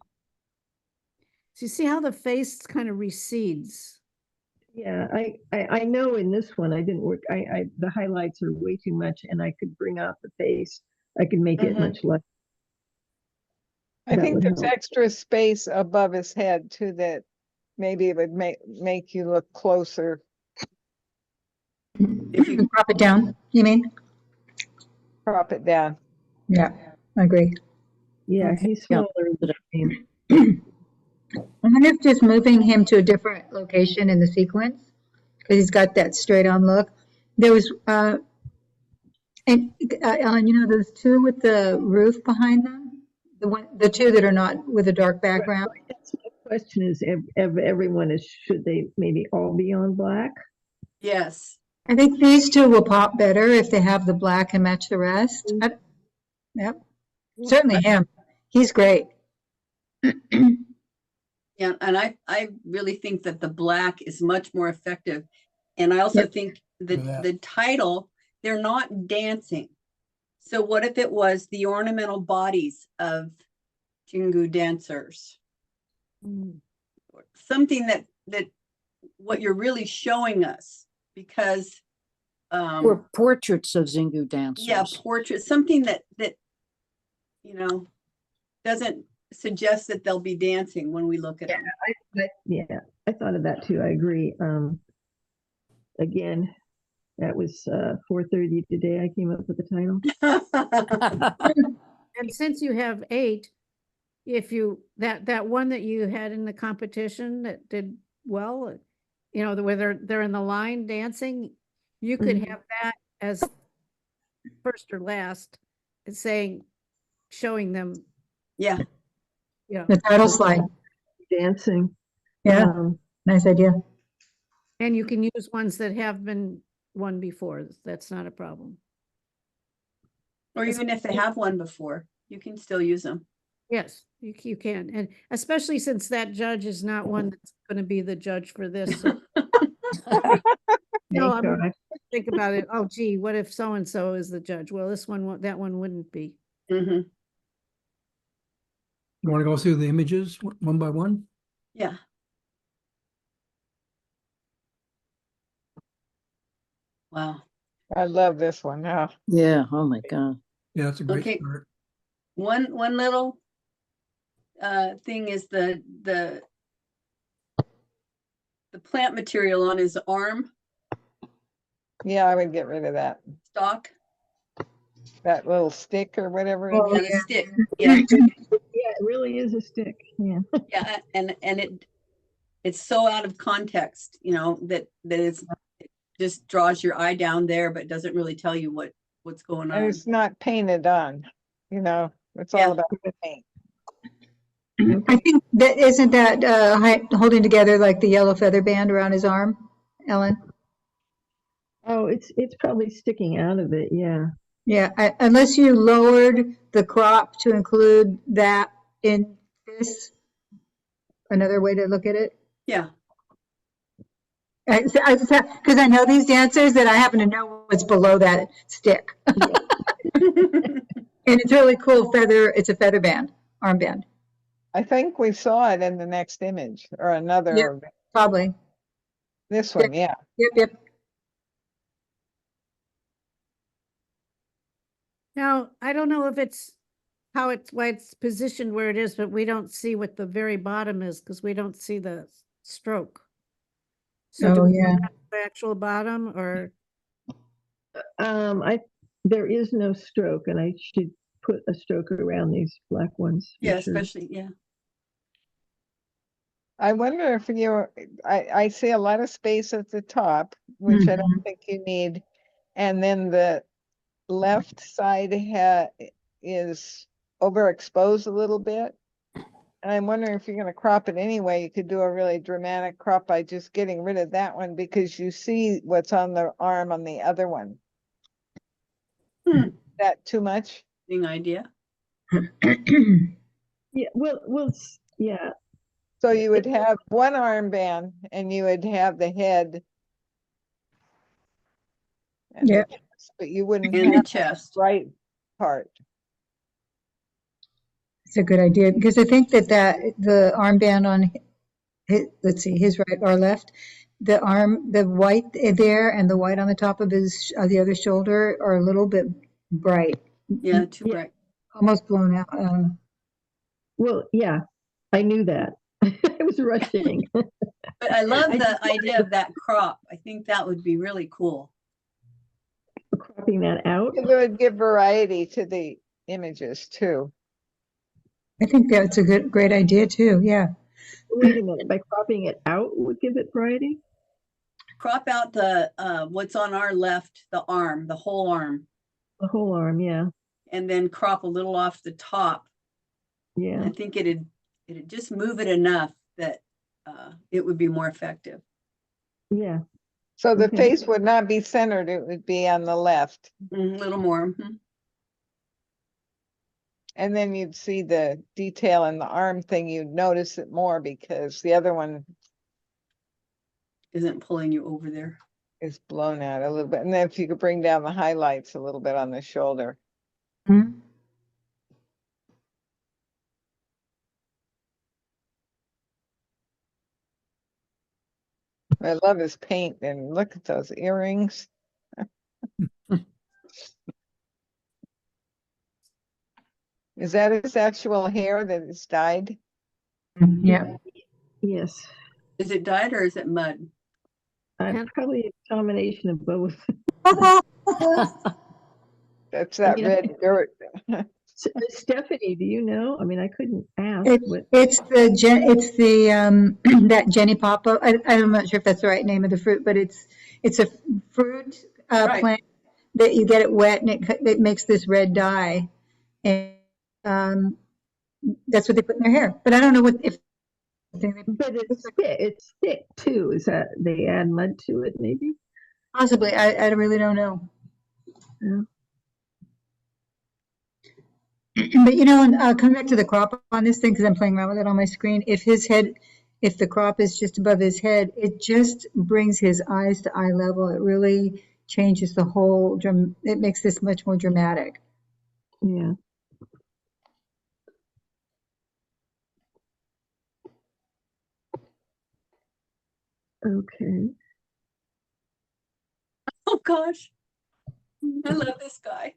So you see how the face kind of recedes? Yeah, I know in this one I didn't work. The highlights are way too much, and I could bring out the face. I could make it much less. I That think would there's help. extra space above his head too, that maybe it would make you look closer. If you Drop it down, you mean? Crop it down. Yeah, I agree. Yeah, Okay, he's yeah. smaller in the frame. I wonder if just moving him to a different location in the sequence, because he's got that straight on look. There was, Ellen, you know, those two with the roof behind them? The two that are not with a dark background? Right. That's my question is, everyone is, should they maybe all be on black? yes. I think these two will pop better if they have the black and match the rest. Yep, certainly him. He's great. Yeah, and I really think that the black is much more effective. And I also think that the title, they're not dancing. So what if it was the ornamental bodies of Jingu dancers? Something that what you're really showing us, because Or portraits of Xingu dancers. yeah, portraits, something that you know doesn't suggest that they'll be dancing when we look at them. I thought of that too. I agree. Again, that was 4:30 today. I came up with the title. And since you have 8, if you, that one that you had in the competition that did well, you know, where they're in the line dancing, you could have that as first or last, showing them. Yeah. Yeah. The title slide. Dancing. Yeah, nice idea. And you can use ones that have been won before. That's not a problem. Or even if they have one before, you can still use them. Yes, you can. And especially since that judge is not one that's going to be the judge for this. So. No, I mean, think about it. Oh, gee, what if so-and-so is the judge? Well, that one wouldn't be. Mm-hmm. You want to go through the images one by one? Yeah. Wow. I love this one now. Yeah, oh my God. Yeah, that's a great Okay. start. One little thing is the plant material on his arm Yeah, I would get rid of that. stalk. That little stick or whatever. Oh, Yeah, the stick. Yeah. Yeah, it really is a stick. Yeah. Yeah, and it's so out of context, you know, that it just draws your eye down there, but doesn't really tell you what's going And on. it's not painted on, you know, it's Yeah. all about the paint. I think that isn't that holding together like the yellow feather band around his arm, Ellen? Oh, it's probably sticking out of it. Yeah. Yeah, unless you lowered the crop to include that in this, another way to look at it. Yeah. Because I know these dancers that I happen to know what's below that stick. And it's really cool feather. It's a feather band, armband. I think we saw it in the next image or another. Yep, probably. This one, yeah. Yep. Now, I don't know if why it's positioned where it is, but we don't see what the very bottom is because we don't see the stroke. So do we have the actual bottom or? There is no stroke, and I should put a stroke around these black ones. Yeah, sure. especially, yeah. I wonder if I see a lot of space at the top, which I don't think you need. And then the left side is overexposed a little bit. And I'm wondering if you're going to crop it anyway, you could do a really dramatic crop by just getting rid of that one because you see what's on the arm on the other one. Is that too much? Idea. Yeah, yeah, So you would have one armband and you would have the head. And the Yep. chest, but you wouldn't And the have the chest. right part. It's a good idea because I think that the armband on his, let's see, his right or left, the white there and the white on the top of his the other shoulder are a little bit bright, Yeah, too Yeah. bright. almost blown out. well, yeah, I knew that. I was rushing. But I love I the just wanted idea of that crop. I think that would be really cool. cropping that out. It would give variety to the images too. I think that's a great idea too. Yeah. Wait a minute, by cropping it out would give it variety? Crop out the what's on our left, the arm, the whole arm, The whole arm, yeah, and then crop a little off the top. yeah, I think it'd just move it enough that it would be more effective. yeah. So the Okay. face would not be centered, it would be on the left. A little more. Mhm. And then you'd see the detail in the arm thing, you'd notice it more because the other one Isn't pulling you over there. is blown out a little bit. And then if you could bring down the highlights a little bit on the shoulder. Mhm. I love his paint and look at those earrings. Is that his actual hair that is dyed? Yeah. Yes, Is it dyed or is it mud? probably a combination of both. That's that mean, red dirt. Stephanie, do you know? I mean, I couldn't ask, but It's the that Jenny Papa. I'm not sure if that's the right name of the fruit, but it's a fruit Right. plant that you get it wet and it makes this red dye, and that's what they put in their hair. But I don't know what if but it's thick too. Is that they add mud to it maybe? possibly. I really don't know. Yeah. But and coming back to the crop on this thing, because I'm playing around with it on my screen, if the crop is just above his head, it just brings his eyes to eye level. It really changes the whole, it makes this much more dramatic. Yeah. Okay. Oh gosh. I love this guy.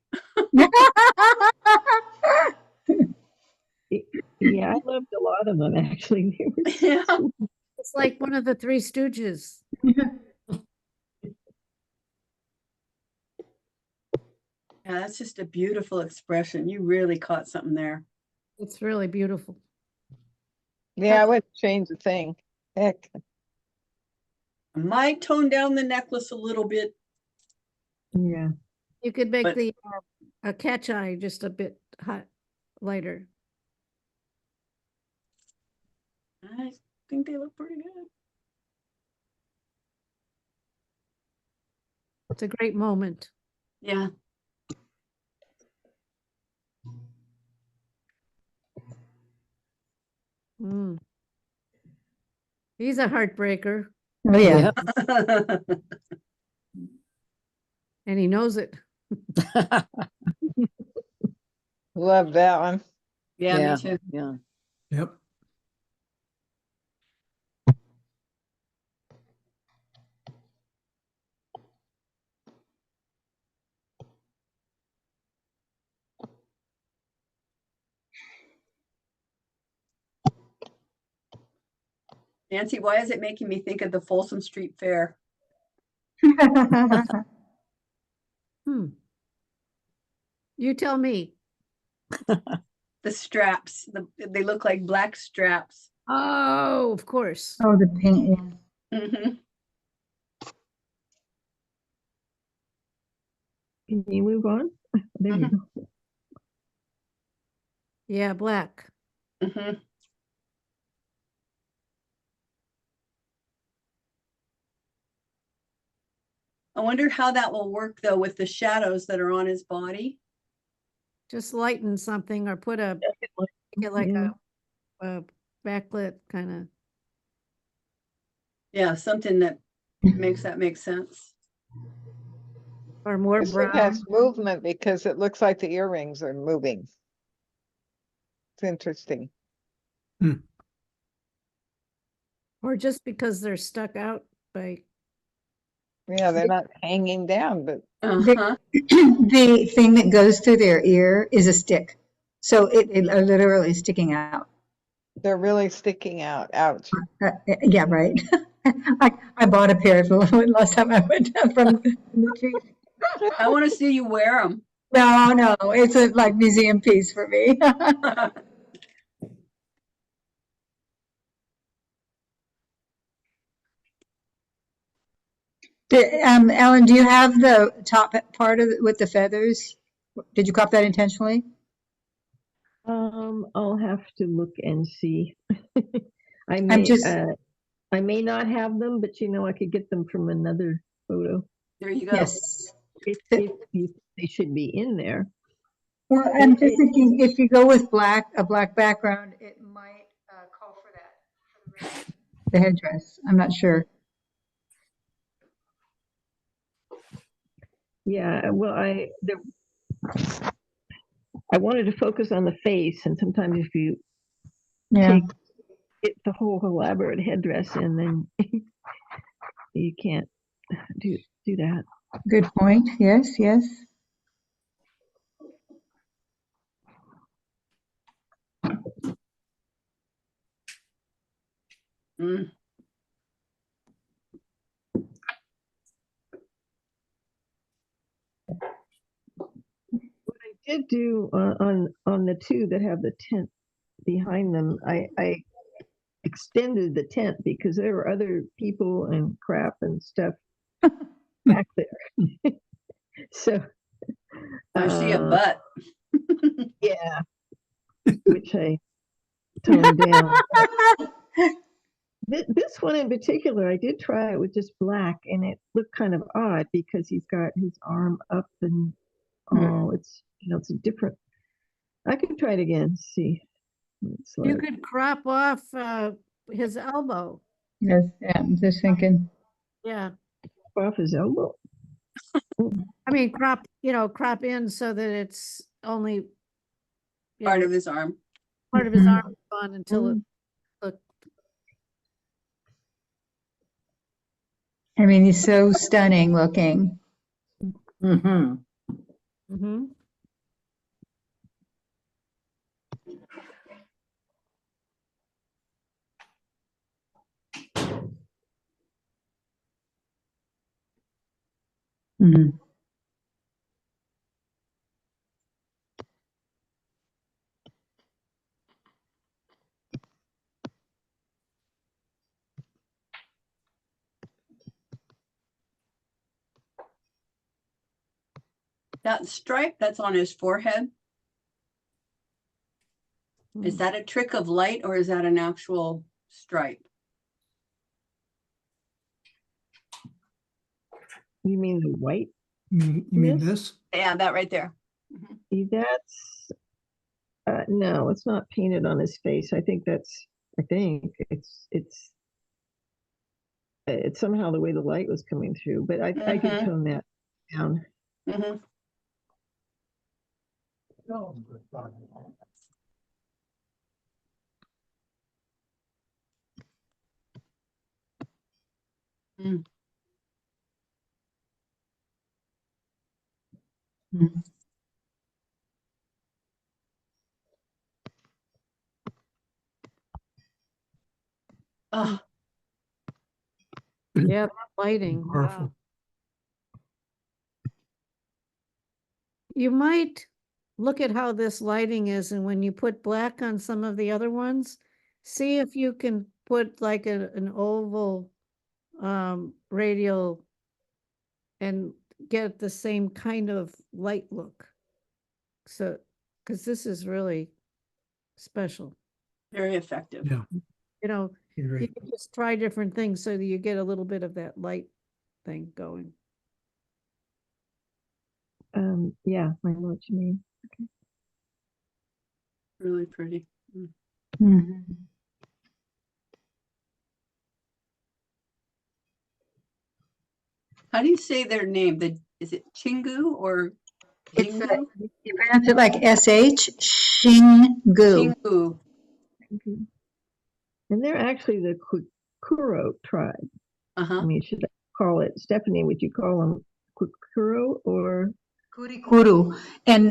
Yeah, I loved a lot of them actually. They were Yeah. It's like one of the Three Stooges. Yeah, that's just a beautiful expression. You really caught something there. It's really beautiful. Yeah, I wouldn't change a thing. Heck, I might tone down the necklace a little bit. Yeah. You could make But- the a catch eye just a bit lighter. I think they look pretty good. It's a great moment. Yeah. Mm. He's a heartbreaker, Oh, yeah. and he knows it. love that one. Yeah, Yeah. me too. Yeah. Yep. Nancy, why is it making me think of the Folsom Street Fair? You tell me. The straps, they look like black straps. Oh, of course. Oh, the paint, yeah. Mhm. Can you move on? There you go. Yeah, black. Mhm. I wonder how that will work though with the shadows that are on his body. Just lighten something or put make it like Yeah. a backlit kind of. Yeah, something that makes that make sense. Or more This one brown. has movement because it looks like the earrings are moving. It's interesting. Or just because they're stuck out by. Yeah, they're not hanging down, but Uh-huh. The thing that goes through their ear is a stick. So it are literally sticking out. they're really sticking out. Ouch. Yeah, right. I bought a pair last time I went down from the tree. I want to see you wear them. No, it's a like museum piece for me. Ellen, do you have the top part of it with the feathers? Did you crop that intentionally? I'll have to look and see. I'm just, I may not have them, but I could get them from another photo. There you go. yes. If they should be in there. Well, I'm just thinking if you go with a black background, it might call for that, for the headdress. I'm not sure. Yeah, well, I wanted to focus on the face, and sometimes if you Yeah, take the whole elaborate headdress and then you can't do that. good point. Yes. Mm. What I did do on the two that have the tent behind them, I extended the tent because there were other people and crap and stuff back there. So I see a butt. yeah, which I toned down. This one in particular, I did try it with just black, and it looked kind of odd because he's got his arm up, and it's it's a different. I can try it again. See, what it's You like. could crop off his elbow. Yes. Yeah. I'm just thinking. Yeah. Off his elbow. I mean, crop in so that it's only Part of his arm. part of his arm gone until it looked. I mean, he's so stunning looking. Mm-hmm. Mm-hmm. Mhm. That stripe that's on his forehead, is that a trick of light or is that an actual stripe? You mean the white? You mean Yes. this? Yeah, that right there. That's no, it's not painted on his face. I think it's somehow the way the light was coming through, but I could tone that down. Mm-hmm. Mm. Mhm. Oh, Yeah, that lighting. Powerful. Wow. You might look at how this lighting is, and when you put black on some of the other ones, see if you can put like an oval radial and get the same kind of light look. So, because this is really special. very effective. Yeah. You Great. can just try different things so that you get a little bit of that light thing going. Yeah, I know what you mean. Really pretty. Mm. Mhm. How do you say their name? Is it Chingu or It's Jingu? you pronounce it like SH, Shingu. Chingu. Mhm. And they're actually the Kuro tribe. I Uh-huh. mean, should I call it, Stephanie, would you call them Kuro or? Kurikuru. And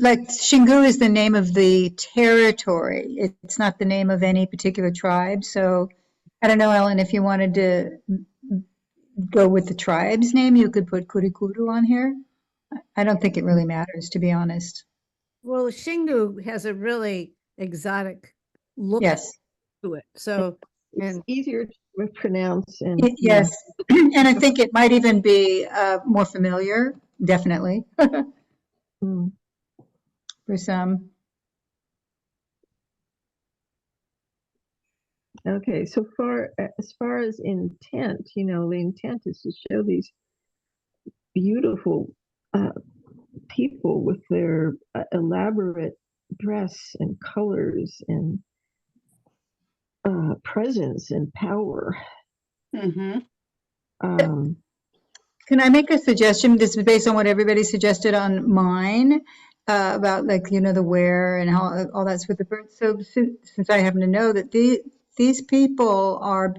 like Shingu is the name of the territory. It's not the name of any particular tribe. So I don't know, Ellen, if you wanted to go with the tribe's name, you could put Kurikuru on here. I don't think it really matters, to be honest. Well, Xingu has a really exotic look Yes. to it. So, It's and easier to pronounce and Yes. And I think it might even be more familiar, definitely, Mm. for some. Okay, so far as far as intent, the intent is to show these beautiful people with their elaborate dress and colors and presence and power. Mm-hmm. Can I make a suggestion? This is based on what everybody suggested on mine about like, the wear and how all that's with the birds. So since I happen to know that these people are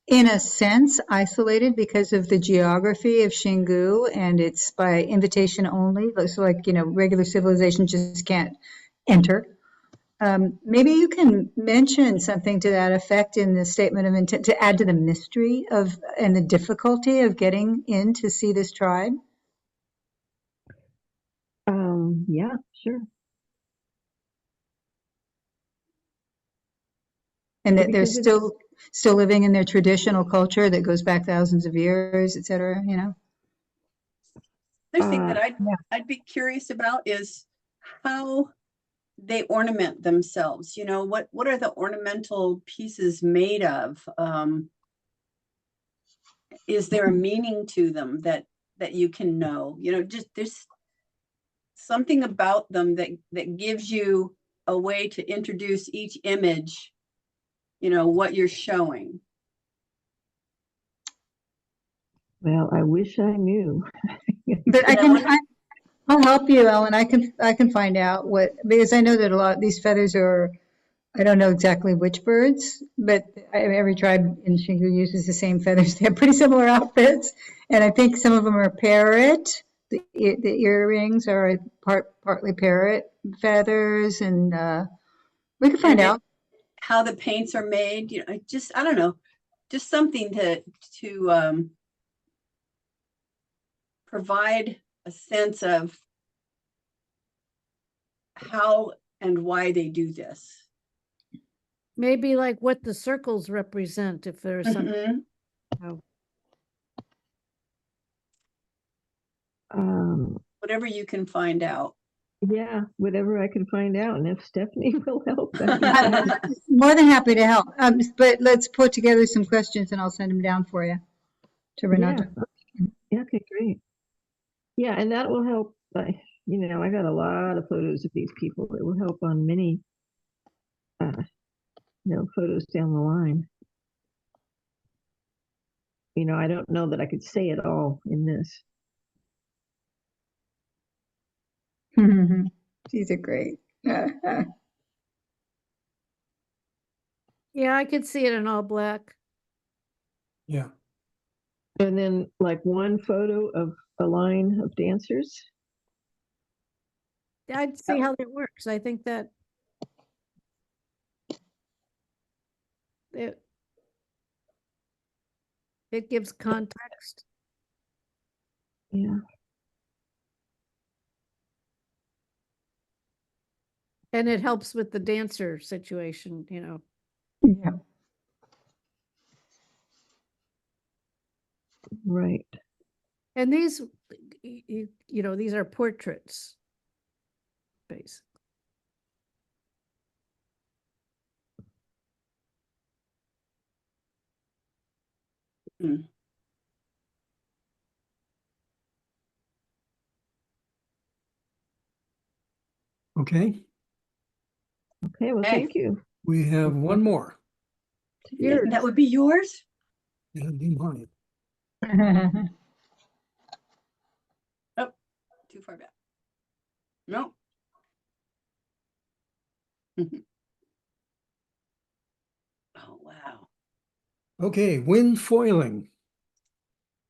in a sense isolated because of the geography of Xingu and it's by invitation only. So like, regular civilization just can't enter. Maybe you can mention something to that effect in the statement of intent to add to the mystery of and the difficulty of getting in to see this tribe. Yeah, sure. And that they're Because it's- still living in their traditional culture that goes back thousands of years, et cetera, Another thing that yeah. I'd be curious about is how they ornament themselves. What are the ornamental pieces made of? Is there a meaning to them that you can know? Just there's something about them that gives you a way to introduce each image, what you're showing. Well, I wish I knew. But I'll help you, Ellen. I can find out because I know that a lot of these feathers are, I don't know exactly which birds, but every tribe in Xingu uses the same feathers. They have pretty similar outfits, and I think some of them are parrot. The earrings are partly parrot feathers, and we can find out how the paints are made. I don't know, just something to provide a sense of how and why they do this. maybe like what the circles represent, if there's some. Mhm. Whatever you can find out. Yeah, whatever I can find out, and if Stephanie will help, that'd be great. more than happy to help. But let's put together some questions, and I'll send them down for you to Renata. Yeah, okay, great. Yeah, and that will help. I got a lot of photos of these people. It will help on many, photos down the line. I don't know that I could say it all in this. These are great. Yeah, I could see it in all black. Yeah. And then like one photo of a line of dancers. I'd see how that works. I think that it gives context. Yeah. And it helps with the dancer situation, Yeah. Right. And these, these are portraits, basically. Mm. Okay. Okay, well, Hey. thank you. We have one more. Yours. That would be yours? It'll be mine. Oh, too far back. No. Oh, wow. Okay, wind foiling.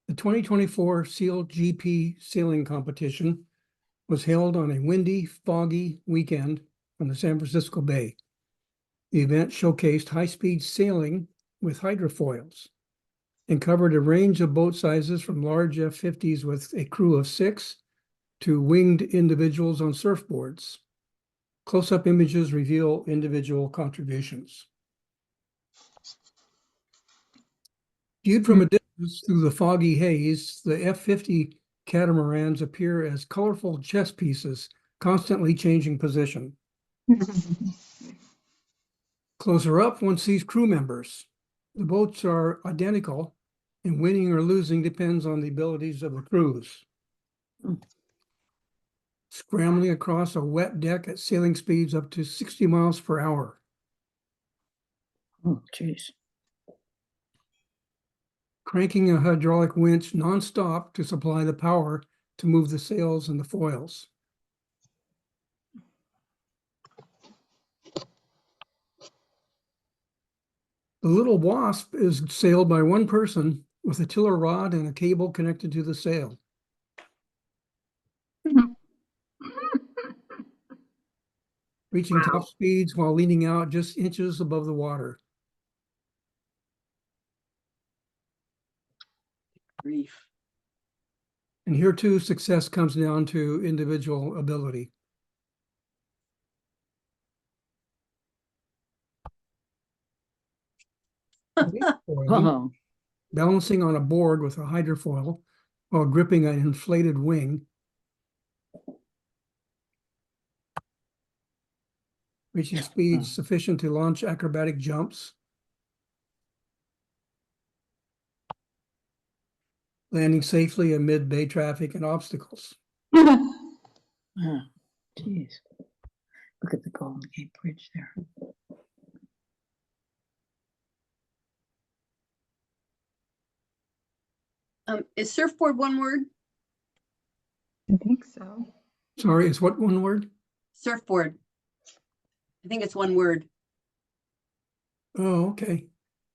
The 2024 SEAL GP sailing competition was held on a windy, foggy weekend on the San Francisco Bay. The event showcased high-speed sailing with hydrofoils and covered a range of boat sizes from large F-50s with a crew of 6 to winged individuals on surfboards. Close-up images reveal individual contributions. Viewed from a distance through the foggy haze, the F-50 catamarans appear as colorful chess pieces, constantly changing position. Closer up, one sees crew members. The boats are identical, and winning or losing depends on the abilities of the crews. Scrambling across a wet deck at sailing speeds up to 60 miles per hour. Oh, geez. Cranking a hydraulic winch nonstop to supply the power to move the sails and the foils. The little Wasp is sailed by one person with a tiller rod and a cable connected to the sail. Reaching top speeds while leaning out just inches above the water. Grief. And here too, success comes down to individual ability. Oh, Balancing on a board with a hydrofoil while gripping an inflated wing. Reaching speeds sufficient to launch acrobatic jumps. Landing safely amid bay traffic and obstacles. geez. Look at the Golden Gate Bridge there. Is surfboard one word? I think so. Sorry, is what one word? Surfboard. I think it's one word. Oh, okay.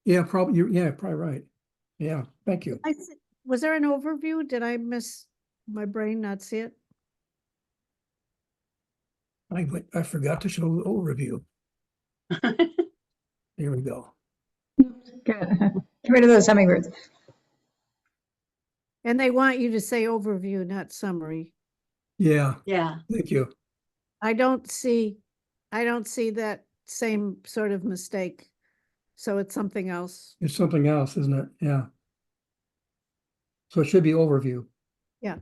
Yeah, probably. Yeah, probably right. Yeah, thank you. Was there an overview? Did I miss my brain not see it? I forgot to show the overview. Here we go. Good. Get rid of those hummingbirds. And they want you to say overview, not summary. Yeah, Yeah. thank you. I don't see that same sort of mistake. So it's something else. It's something else, isn't it? Yeah. So it should be overview. Yeah.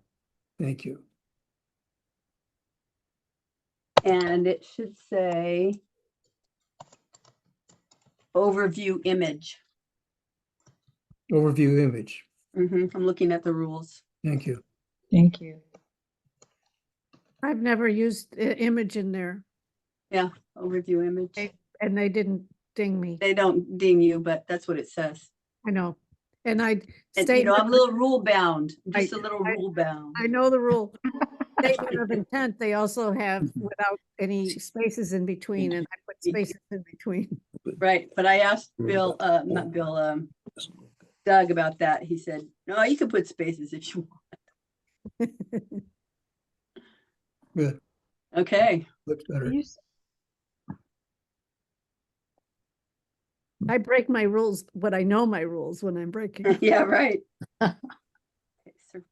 Thank you. And it should say overview image. Overview image. I'm looking at the rules. Thank you. Thank you. I've never used image in there Yeah, overview image. and they didn't ding me. They don't ding you, but that's what it says. I know. And And you know, I'm a little rule bound, just a little rule bound. I know the rule. Statement of intent, they also have without any spaces in between, and I put spaces in between. Right, but I asked Bill, not Bill, Doug about that. He said, no, you can put spaces if you want. Good. Okay. Looks better. I break my rules, but I know my rules when I'm breaking. Yeah, right. Okay, surfboards.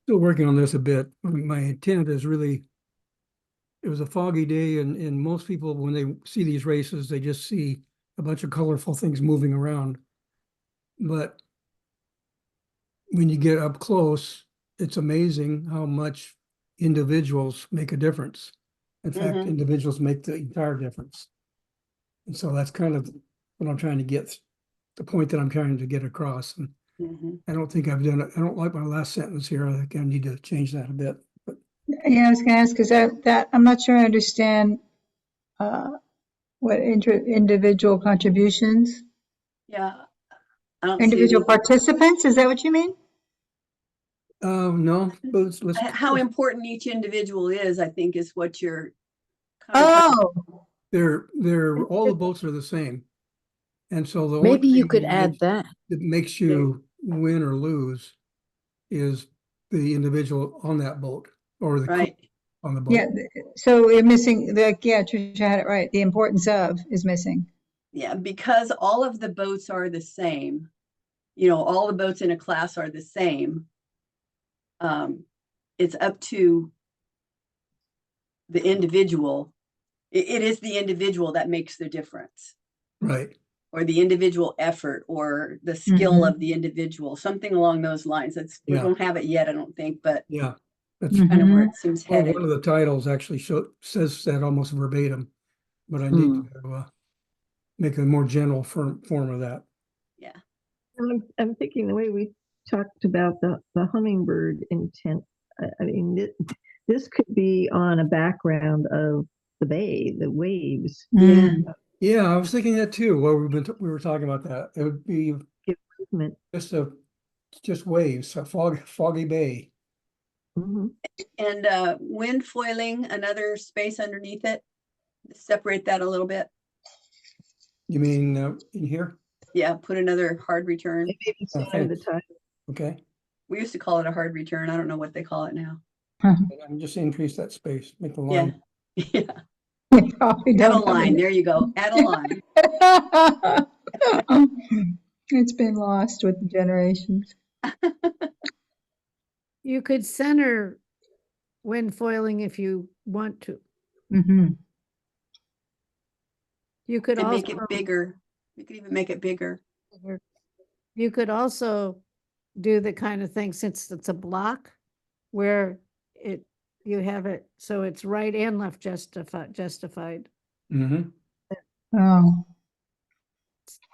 Still working on this a bit. My intent is really, it was a foggy day and most people, when they see these races, they just see a bunch of colorful things moving around. But when you get up close, it's amazing how much individuals make a difference. In fact, individuals make the entire difference. And so that's kind of what I'm trying to get, the point that I'm trying to get across. And Mhm. I don't think I've done it. I don't like my last sentence here. I think I need to change that a bit. But Yeah, I was gonna ask, because that, I'm not sure I understand, what individual contributions, Yeah. I don't see individual anything. participants, is that what you mean? no, let's How important each individual is, I think, is what you're kind of. Oh, they're all the boats are the same. And so the only Maybe you thing could that add makes- that. that makes you win or lose is the individual on that boat or the crew Right. on the boat. yeah, so you're missing, yeah, Tricia had it right, the importance of is missing. Yeah, because all of the boats are the same. You know, all the boats in a class are the same. It's up to the individual. It is the individual that makes the difference, Right. or the individual effort, or the skill of the individual, something along those lines. That's, we Yeah. don't have it yet, I don't think, but Yeah. That's kind of where it seems well, headed. one of the titles actually says that almost verbatim, but I need to make a more general form of that. Yeah. I'm thinking the way we talked about the hummingbird intent. I mean, this could be on a background of the bay, the waves. Yeah. Yeah, I was thinking that too. Well, we were talking about that. It would be Movement. just waves, a foggy bay. Mhm. And wind foiling, another space underneath it. Separate that a little bit. You mean in here? Yeah, put another hard return. Maybe it's Oh, side of the thanks. title. Okay. We used to call it a hard return. I don't know what they call it now. And just increase that space, make the Yeah. line. Yeah. We probably Add don't a have line. any- There you go. Add a line. It's been lost with the generations. You could center wind foiling if you want to. Mm-hmm. You could And also make it bigger. You could even make it bigger. you could also do the kind of thing, since it's a block, where you have it so it's right and left justified. Mm-hmm. Oh,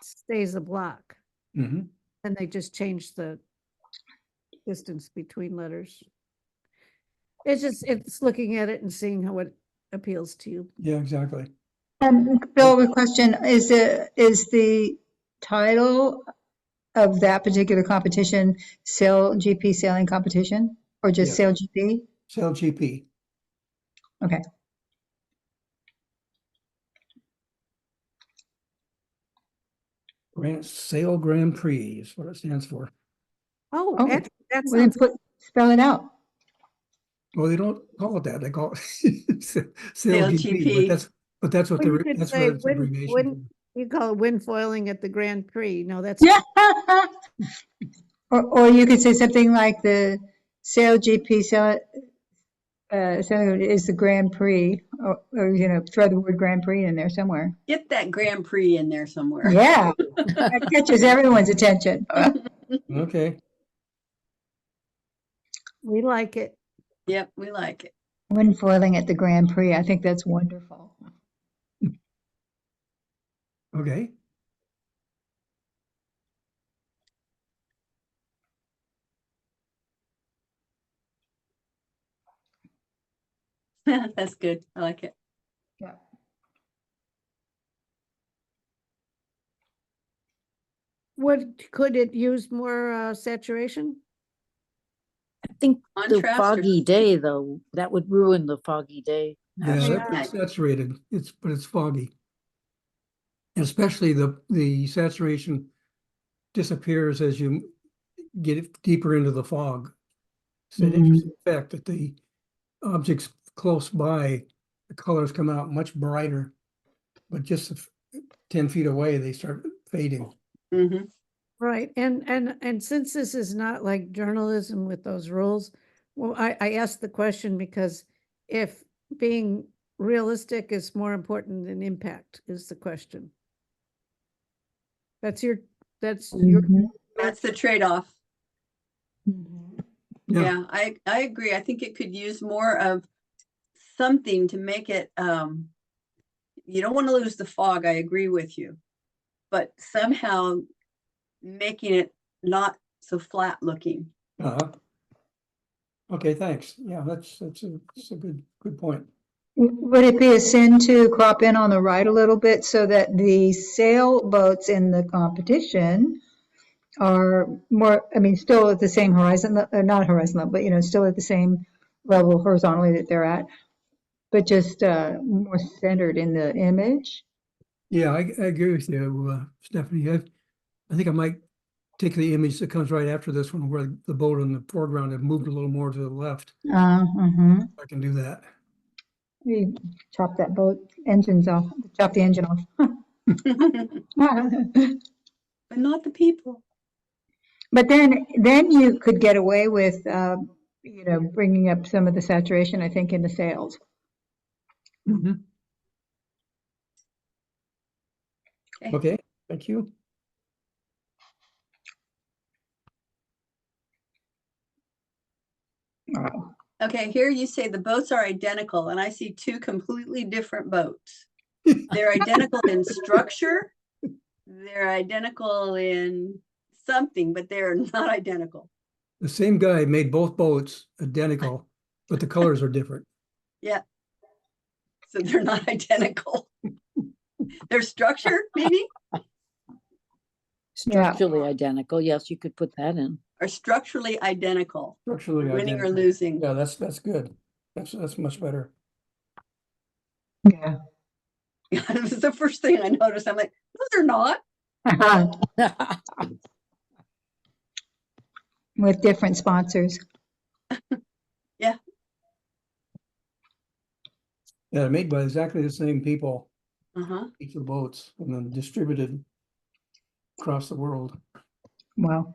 Stays a block, Mm-hmm. and they just change the distance between letters. It's looking at it and seeing how it appeals to you. Yeah, exactly. Bill, a question, is the title of that particular competition GP sailing competition, or just Yeah. Sail GP? Sail GP. Okay. Sail Grand Prix is what it stands for. Oh, Oh, that well, then sounds spell it out. Well, they don't call it that. They call it Sail Sail GP, GP. but that's what Well, you could that's say what it's abbreviation. you call it wind foiling at the Grand Prix. No, that's Yeah. Or you could say something like the Sail GP is the Grand Prix, or throw the word Grand Prix in there somewhere. Get that Grand Prix in there somewhere. Yeah, that catches everyone's attention. Okay. we like it. Yep, we like it. Wind foiling at the Grand Prix, I think that's wonderful. Okay. That's good. I like it. Yeah. Could it use more saturation? I think the Contrast or foggy day, though, that would ruin the foggy day. Yeah, aspect. that's saturated. But it's foggy. And especially the saturation disappears as you get deeper into the fog. It's an interesting fact that the objects close by, the colors come out much brighter, but just 10 feet away, they start fading. Mm-hmm. Right, and since this is not like journalism with those rules, well, I asked the question because if being realistic is more important than impact is the question. That's your That's the trade-off. Yeah, I agree. I think it could use more of something to make it you don't want to lose the fog. I agree with you. But somehow making it not so flat looking. Uh-huh. Okay, thanks. Yeah, that's a good point. Would it be a sin to crop in on the right a little bit so that the sailboats in the competition are more, I mean, still at the same horizon, not horizon level, but, you know, still at the same level horizontally that they're at, but just more centered in the image? Yeah, I agree with you, Stephanie. I think I might take the image that comes right after this one where the boat in the foreground have moved a little more to the left. I can do that. You chop that boat engines off, chop the engine off. But not the people. But then you could get away with, you know, bringing up some of the saturation, I think, in the sails. Mhm. Okay. Okay, thank you. Wow. Okay, here you say the boats are identical, and I see two completely different boats. They're identical in structure. They're identical in something, but they're not identical. The same guy made both boats identical, but the colors are different. Yeah. So they're not identical. Their structure, maybe, Structurally identical. Yes, you could put that in. are structurally identical. Structurally Winning or identical. losing. Yeah, that's good. That's much better. Yeah. Yeah, this is the first thing I noticed. I'm like, no, they're not. With different sponsors. Yeah. Yeah, they're made by exactly the same people, Uh-huh. each of the boats, and then distributed across the world. Wow.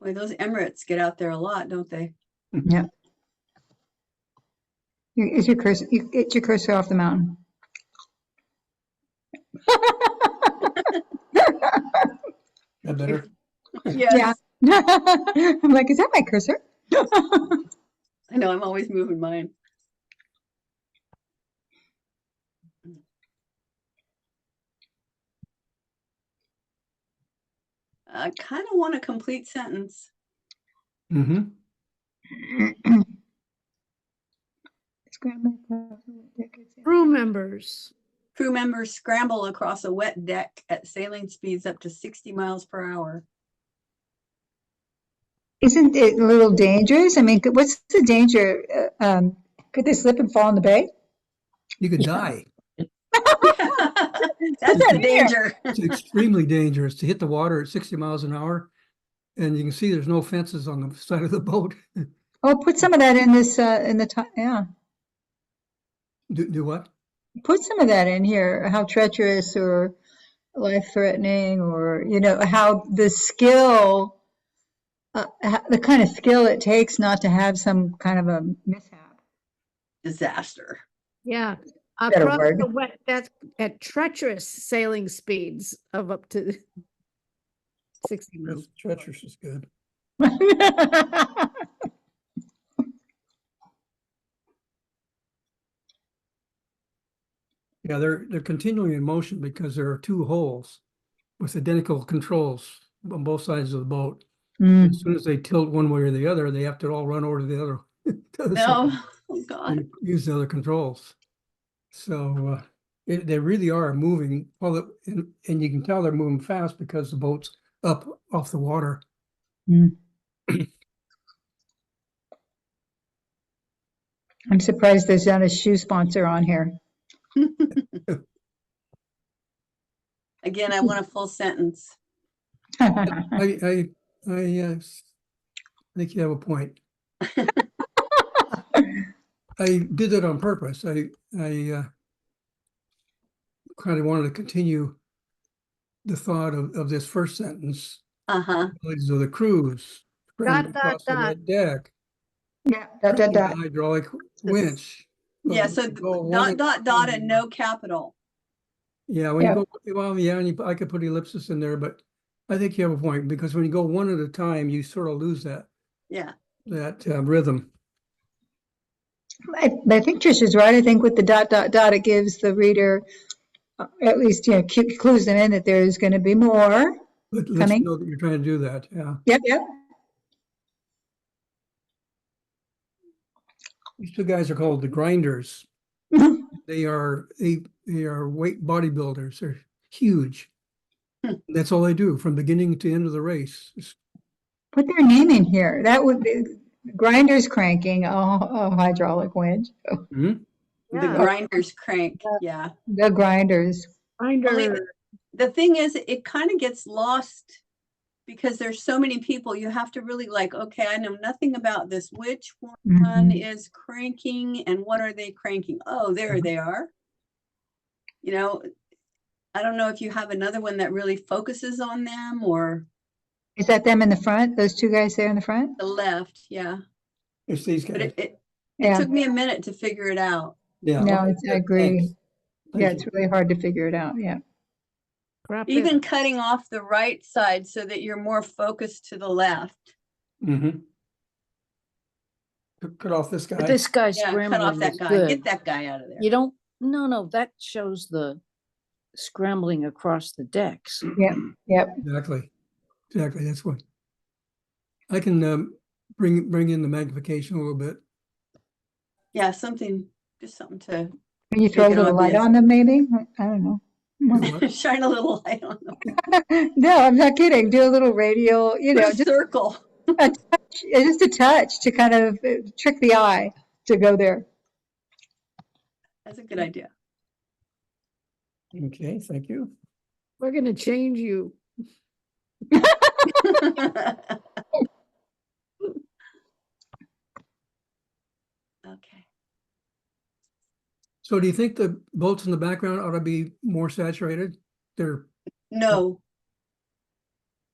Boy, those Emirates get out there a lot, don't they? Yeah. Is your cursor, you get your cursor off the mountain. That better? Yes. Yeah. I'm like, is that my cursor? I know, I'm always moving mine. I kind of want a complete sentence. Mm-hmm. Crew members. Crew members scramble across a wet deck at sailing speeds up to 60 miles per hour. Isn't it a little dangerous? I mean, what's the danger? Could they slip and fall in the bay? You could die. That's a danger. It's extremely dangerous to hit the water at 60 miles an hour. And you can see there's no fences on the side of the boat. Oh, put some of that in this, in the top, yeah. Do what? Put some of that in here, how treacherous or life-threatening, or, you know, how the skill, the kind of skill it takes not to have some kind of a mishap. Disaster. Yeah. Better Across word. the wet, that's at treacherous sailing speeds of up to 60 miles. Treacherous is good. Yeah, they're continually in motion because there are two holes with identical controls on both sides of the boat. Mm. As soon as they tilt one way or the other, they have to all run over to the other, to the No, side oh God. and use the other controls. So they really are moving. Well, and you can tell they're moving fast because the boat's up off the water. Mm. I'm surprised there's not a shoe sponsor on here. Again, I want a full sentence. I think you have a point. I did it on purpose. I kind of wanted to continue the thought of this first sentence. Uh-huh. Of the cruise, Dot, dot, across the dot. wet deck, Yeah, dot, dot, dot. hydraulic winch. Yeah, But so when you go one dot, at dot, a dot, time- and no capital. Yeah, when Yeah. you go, well, yeah, and I could put ellipsis in there, but I think you have a point because when you go one at a time, you sort of lose that Yeah. rhythm. I think Tricia's right. I think with the dot, dot, dot, it gives the reader, at least, clues them in that there's going to be more Let's coming. know that you're trying to do that, yeah. Yep, yep. These two guys are called the grinders. They are weight bodybuilders. They're huge. That's all they do from beginning to end of the race. Put their name in here. That would be grinders cranking a hydraulic winch. Mhm. The Yeah. grinders crank, yeah. The grinders. Only the thing is, it kind of gets lost because there's so many people. You have to really like, okay, I know nothing about this. Which one Mhm. is cranking and what are they cranking? Oh, there they are. You know, I don't know if you have another one that really focuses on them or Is that them in the front? Those two guys there in the front? the left, yeah. It's these But guys. it Yeah. took me a minute to figure it out. Yeah. No, okay, I good, agree. thanks. Yeah, Thank it's really hard to figure it out. Yeah. Crop it. Even cutting off the right side so that you're more focused to the left. Mhm. Cut off this But guy. this guy Yeah, cut off scrambling that is guy. good. Get that guy out of there. You don't, no, that shows the scrambling across the decks. Yep. Yep. Exactly. That's what. I can bring in the magnification a little bit. Yeah, something, just something to Can you throw a Make it little light obvious. on them, maybe? I don't know. Do what? shine a little light on them. No, I'm not kidding. Do a little radial, Put a just circle. a touch, just a touch to kind of trick the eye to go there. That's a good idea. Okay, thank you. We're gonna change you. Okay. So do you think the bolts in the background ought to be more saturated? They're, No,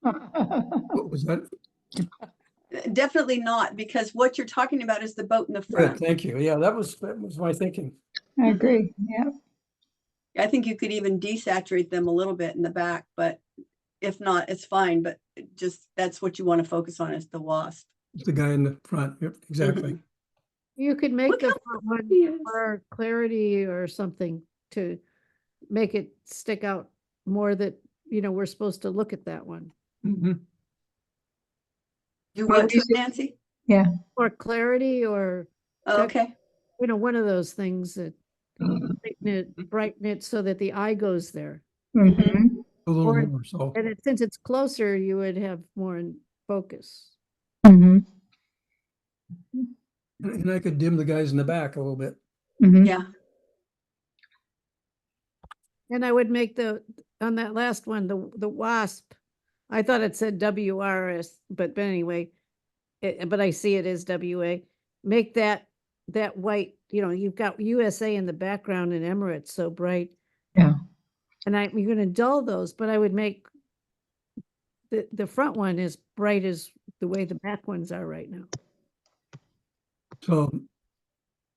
what was that? definitely not, because what you're talking about is the boat in the Good, front. thank you. Yeah, that was my thinking. I agree. Yeah. I think you could even desaturate them a little bit in the back, but if not, it's fine. But just that's what you want to focus on is the wasp. It's the guy in the front. Yep, exactly. Mhm. You could make Look the how front one he is. for clarity or something to make it stick out more that, we're supposed to look at that one. Mhm. Do What what, do you to say? Nancy? Yeah. Or clarity or, Oh, okay. one of those things that brighten it so that the eye goes there. Mhm. A little Or- more, so. And since it's closer, you would have more in focus. Mhm. And I could dim the guys in the back a little bit. Mhm. Yeah. And I would make on that last one, the wasp, I thought it said WRS, but anyway, but I see it as WA. Make that white, you've got USA in the background and Emirates so bright. Yeah. And you're gonna dull those, but I would make the front one as bright as the way the back ones are right now. So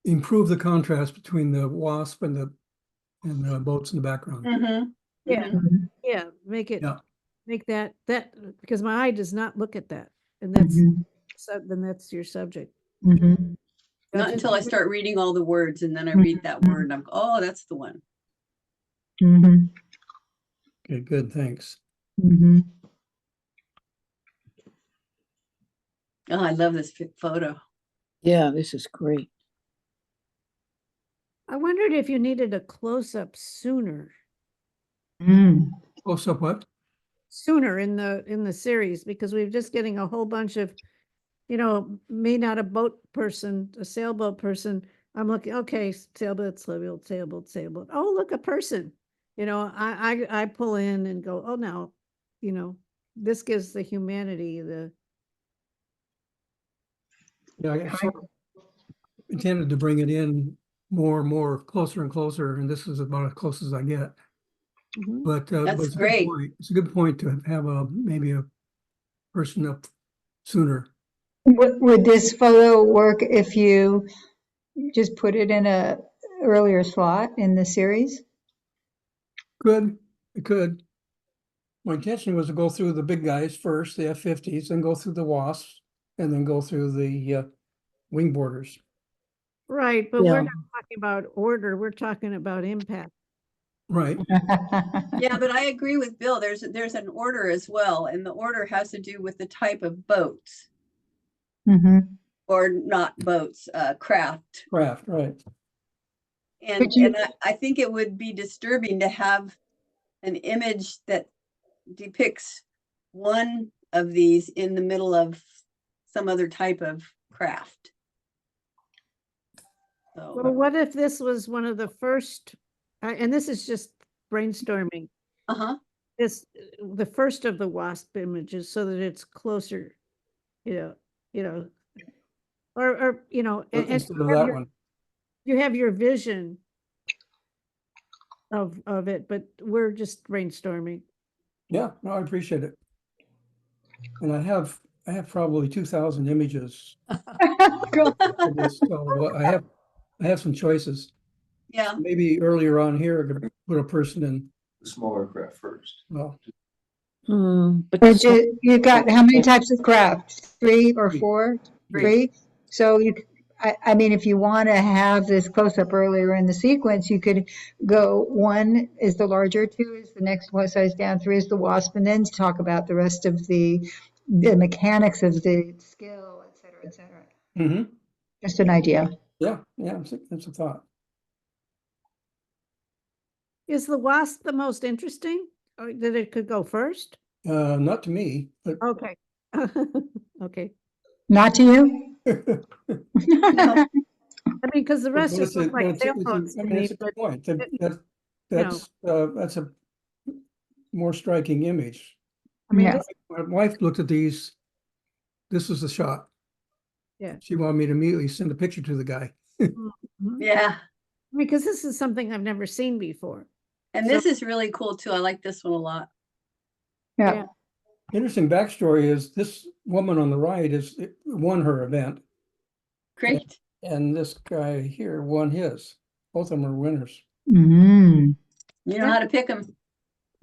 improve the contrast between the wasp and the boats in the background. Mm-hmm. Yeah. Mhm. Yeah, make it, Yeah. make that, because my eye does not look at that. And that's, Mhm. then that's your subject. Mhm. Not Just- until I start reading all the words and then I read that word and I'm, oh, that's the one. Mhm. Okay, good, thanks. Mhm. Oh, I love this photo. Yeah, this is great. I wondered if you needed a close-up sooner Close up what? in the series, because we're just getting a whole bunch of, me not a boat person, a sailboat person. I'm looking, okay, sailboat. Oh, look, a person. I pull in and go, oh, now, this gives the humanity Yeah, I sort of intended to bring it in more and more, closer and closer, and this is about as close as I get. Mhm. But That's it's a good great. point. It's a good point to have maybe a person up sooner. Would this photo work if you just put it in a earlier slot in the series? It could. My intention was to go through the big guys first, the F-50s, then go through the wasps, and then go through the wing boarders. Right, but Yeah. we're not talking about order, we're talking about impact. Right. Yeah, but I agree with Bill. There's an order as well, and the order has to do with the type of boats Mhm. or not boats, craft. Craft, right. And But you- I think it would be disturbing to have an image that depicts one of these in the middle of some other type of craft. Well, So, what if this was one of the first, and this is just brainstorming, uh-huh. the first of the WASP images so that it's closer, you know, or, and Instead you of have that your- one. you have your vision of it, but we're just brainstorming. Yeah, no, I appreciate it. And I have probably 2,000 images for this, so I have some choices. Yeah. Maybe earlier on here, I could put a person in, The smaller craft first. well, But But you got how many types of craft? 3 or Three. 4? Three. 3? So I mean, if you want to have this close up earlier in the sequence, you could go 1 is the larger, 2 is the next one size down, 3 is the wasp, and then talk about the rest of the mechanics of the skill, et cetera, et cetera. mhm. Just an idea. Yeah, that's a thought. Is the WASP the most interesting, or that it could go first? Not to me, but Okay. Okay. Not to you? No. I mean, because the rest but just look like sailboats I to mean, me, it's a but good point. know. That's a more striking image. I mean, Yeah. this, My wife looked at these. This was the shot. Yeah. She wanted me to immediately send a picture to the guy. mhm. Yeah. Because this is something I've never seen before. And So- this is really cool too. I like this one a lot. Yeah. Yeah. Interesting backstory is this woman on the right won her event, Great. and this guy here won his. Both of them are winners. Mm. You know how to pick them.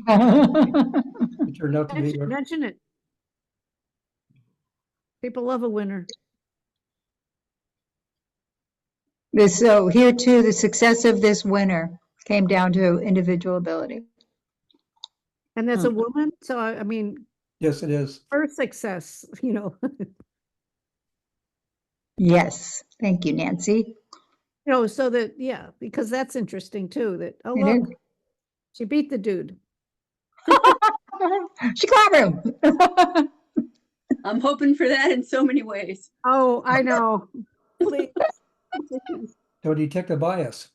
It turned out to be. Mention it. People love a winner. So here too, the success of this winner came down to individual ability. And that's a woman, so I mean, Yes, it is. her success, Yes, thank you, Nancy. so that, yeah, because that's interesting too, that, oh, It look, is. she beat the dude. She clapped him. I'm hoping for that in so many ways. Oh, I know. Please. Please. So detect a bias.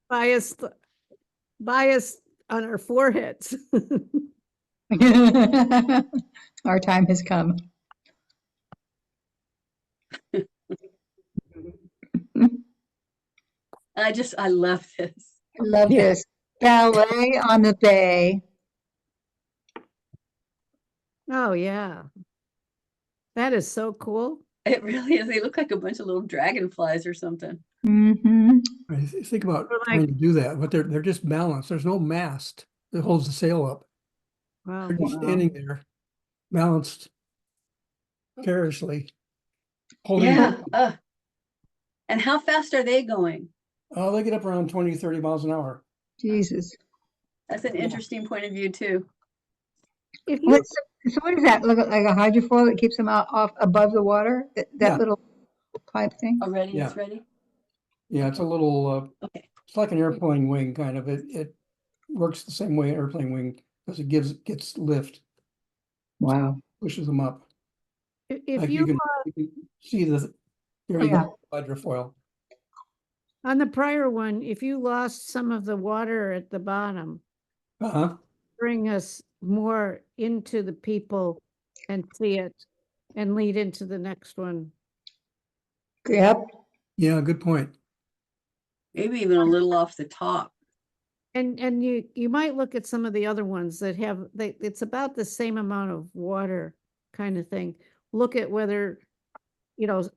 Biased on our foreheads. Our time has come. I love this. I love this. Ballet on the Bay. Oh, yeah. That is so cool. It really is. They look like a bunch of little dragonflies or something. Mm-hmm. Think about Or like- trying to do that, but they're just balanced. There's no mast that holds the sail up. Wow. They're just standing there, balanced carelessly. Holding Yeah. And how fast are they going? they get up around 20, 30 miles an hour. Jesus. That's an interesting point of view too. If you, So what does that look like? A hydrofoil that keeps them off above the water? That Yeah. little pipe thing? Already, Yeah. it's ready? Yeah, it's a little, Okay. it's like an airplane wing kind of. It works the same way an airplane wing does. It gets lift, Wow. pushes them up. if Like you, you can see here you Yeah. go, hydrofoil. on the prior one, if you lost some of the water at the bottom, Uh-huh. bring us more into the people and see it and lead into the next one. Yep. Yeah, good point. Maybe even a little off the top. And you might look at some of the other ones that have, it's about the same amount of water kind of thing. Look at whether,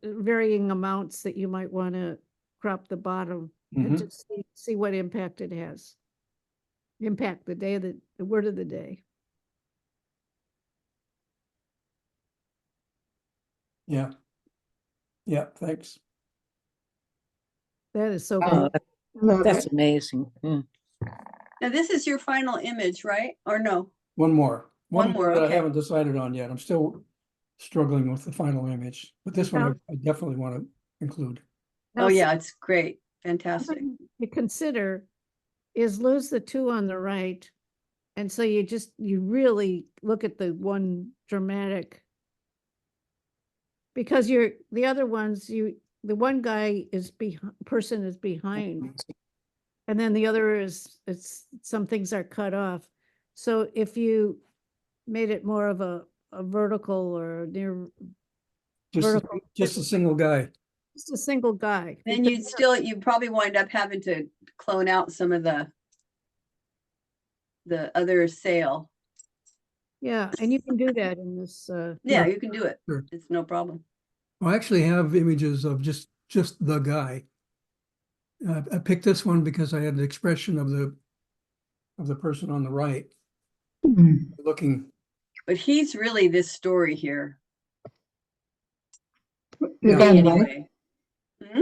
varying amounts that you might want to crop the bottom and Mhm. just see what impact it has. Impact the word of the day. Yeah. Yeah, thanks. That is so Oh, cool. that- that's amazing. Mm. Now, this is your final image, right? Or no? One more. One more, that I okay. haven't decided on yet. I'm still struggling with the final image, but this one Now- I definitely want to include. Oh, Now, yeah, it's great. Fantastic. something to consider is lose the two on the right. And so you really look at the one dramatic. Because the other ones, the one guy person is behind. And then the other some things are cut off. So if you made it more of a vertical or near Just, vertical, just a single guy. just a single guy. Then you'd probably wind up having to clone out some of the other sail. Yeah, and you can do that in this, Yeah, you can do it. Sure. It's no problem. I actually have images of just the guy. I picked this one because I had the expression of the person on the right looking. But he's really this story here. The guy on the right? Anyway. Hmm?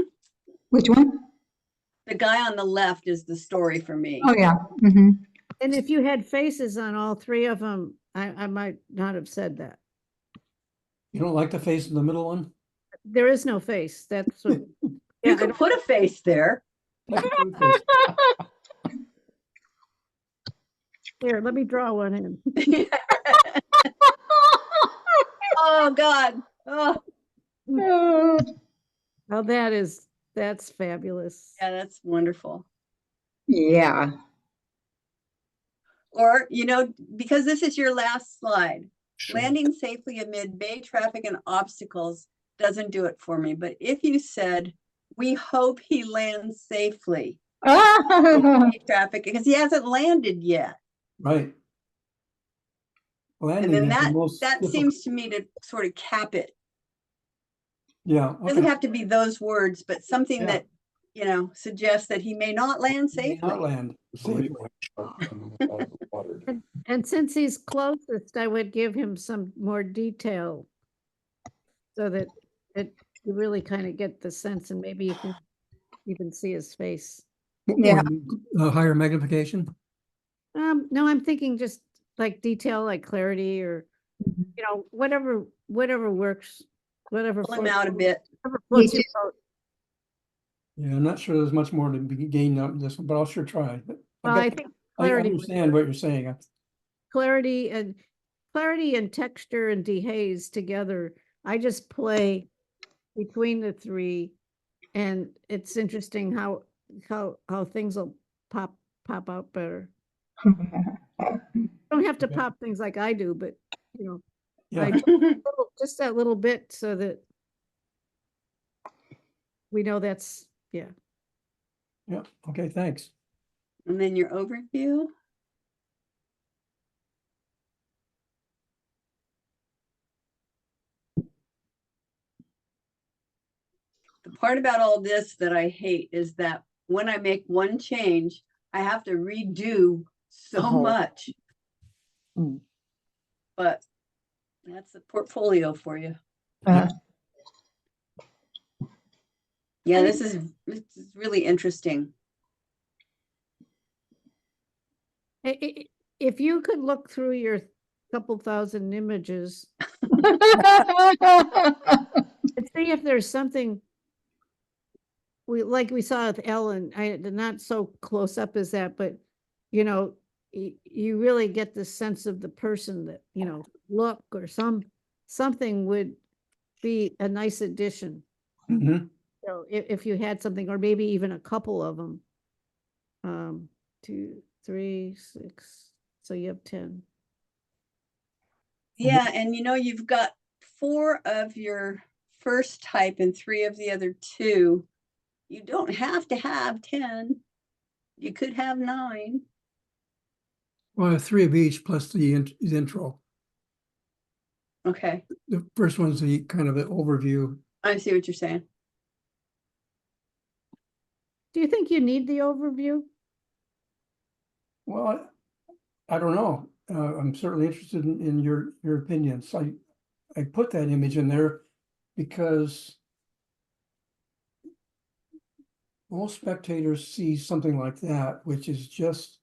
Which one? The guy on the left is the story for me. Oh, yeah. Mm-hmm. and if you had faces on all three of them, I might not have said that. You don't like the face in the middle one? There is no face. That's what. You Yeah, I can don't- put a face there. Here, let me draw one in. Oh, God. Oh, Oh, that's fabulous. yeah, that's wonderful. Yeah. Or, because this is your last slide, landing safely amid bay traffic and obstacles doesn't do it for me. But if you said, we hope he lands safely in bay traffic, because he hasn't landed yet. Right. And then that seems to me to sort of cap it. Yeah. It doesn't have to be those words, but something that, suggests that he may not land safely. Not land safely. And since he's closest, I would give him some more detail so that you really kind of get the sense, and maybe you can even see his face. Yeah. Higher magnification. No, I'm thinking just like detail, like clarity, or whatever works, whatever. Pull him out a bit. Whatever floats your boat. Yeah, I'm not sure there's much more to be gained out of this one, but I'll sure try. Well, I think I clarity, understand what you're saying. clarity and texture and dehaze together. I just play between the three, and it's interesting how things will pop out better. Don't have to pop things like I do, but Yeah. just that little bit so that we know that's Yeah. Okay, thanks. And then your overview. The part about all this that I hate is that when I make one change, I have to redo so much. Mm. But that's a portfolio for you. Yeah, this is really interesting. If you could look through your couple thousand images and see if there's something we saw with Ellen, not so close up as that, but you really get the sense of the person that look or something would be a nice addition. Mhm. So if you had something, or maybe even a couple of them, 2, 3, 6, so you have 10. Yeah, and you've got 4 of your first type and 3 of the other 2. You don't have to have 10. You could have 9. Well, I have 3 of each plus the intro. Okay, The first one's the kind of the overview. I see what you're saying. Do you think you need the overview? Well, I don't know. I'm certainly interested in your opinions. I put that image in there because most spectators see something like that, which is just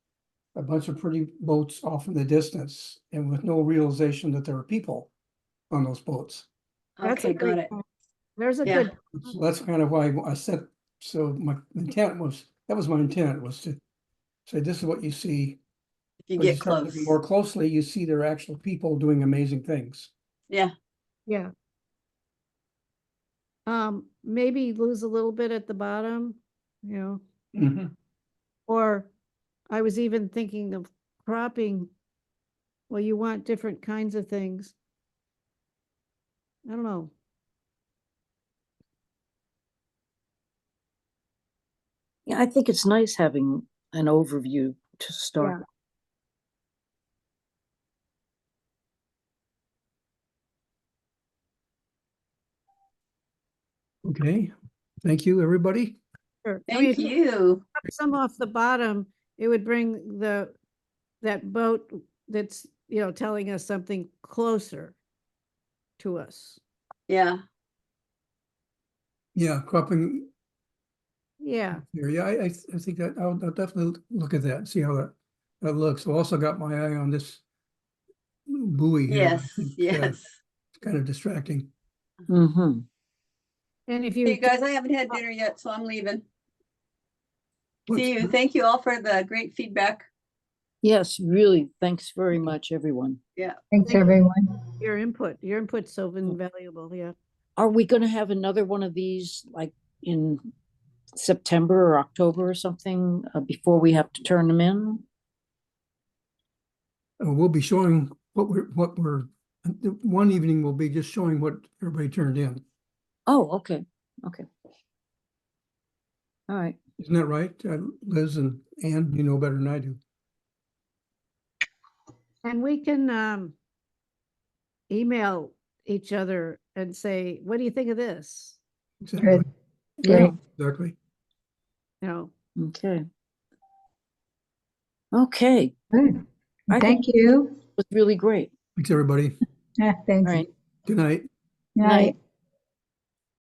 a bunch of pretty boats off in the distance and with no realization that there are people on those boats. That's a Okay, got great it. point. There's a Yeah. good, So that's kind of why I said, so my intent was, that was my intent, was to say, this is what you see. If you But get start close. looking more closely, you see there are actual people doing amazing things. Yeah. yeah. Maybe lose a little bit at the bottom, you know, Mhm. or I was even thinking of cropping. Well, you want different kinds of things. I don't know. Yeah, I think it's nice having an overview to start. Okay, thank you, everybody. Sure. I mean, Thank if you. cut some off the bottom, it would bring that boat that's, you know, telling us something closer to us. Yeah. Yeah, cropping Yeah. here. Yeah, I think that I'll definitely look at that and see how that looks. I also got my eye on this buoy here. I Yes. think, Yes. it's kind of distracting. Mm-hmm. And if Hey, you, guys, I haven't had dinner yet, so I'm leaving. What's See you. that? Thank you all for the great feedback. Yes, really. Thanks very much, everyone. Yeah. Thanks, Thank you. everyone. your input's so invaluable, yeah. Are we going to have another one of these like in September or October or something before we have to turn them in? We'll be showing one evening we'll be just showing what everybody turned in. Oh, okay. Okay. All right. Isn't that right? Liz and Ann, you know better than I do. And we can email each other and say, what do you think of this? Exactly. Good. Yeah. Great. Exactly. You know, Okay. Okay. Good. I think Thank you. it was really great. Thanks, everybody. Yeah, All thanks. right. Good night. Night.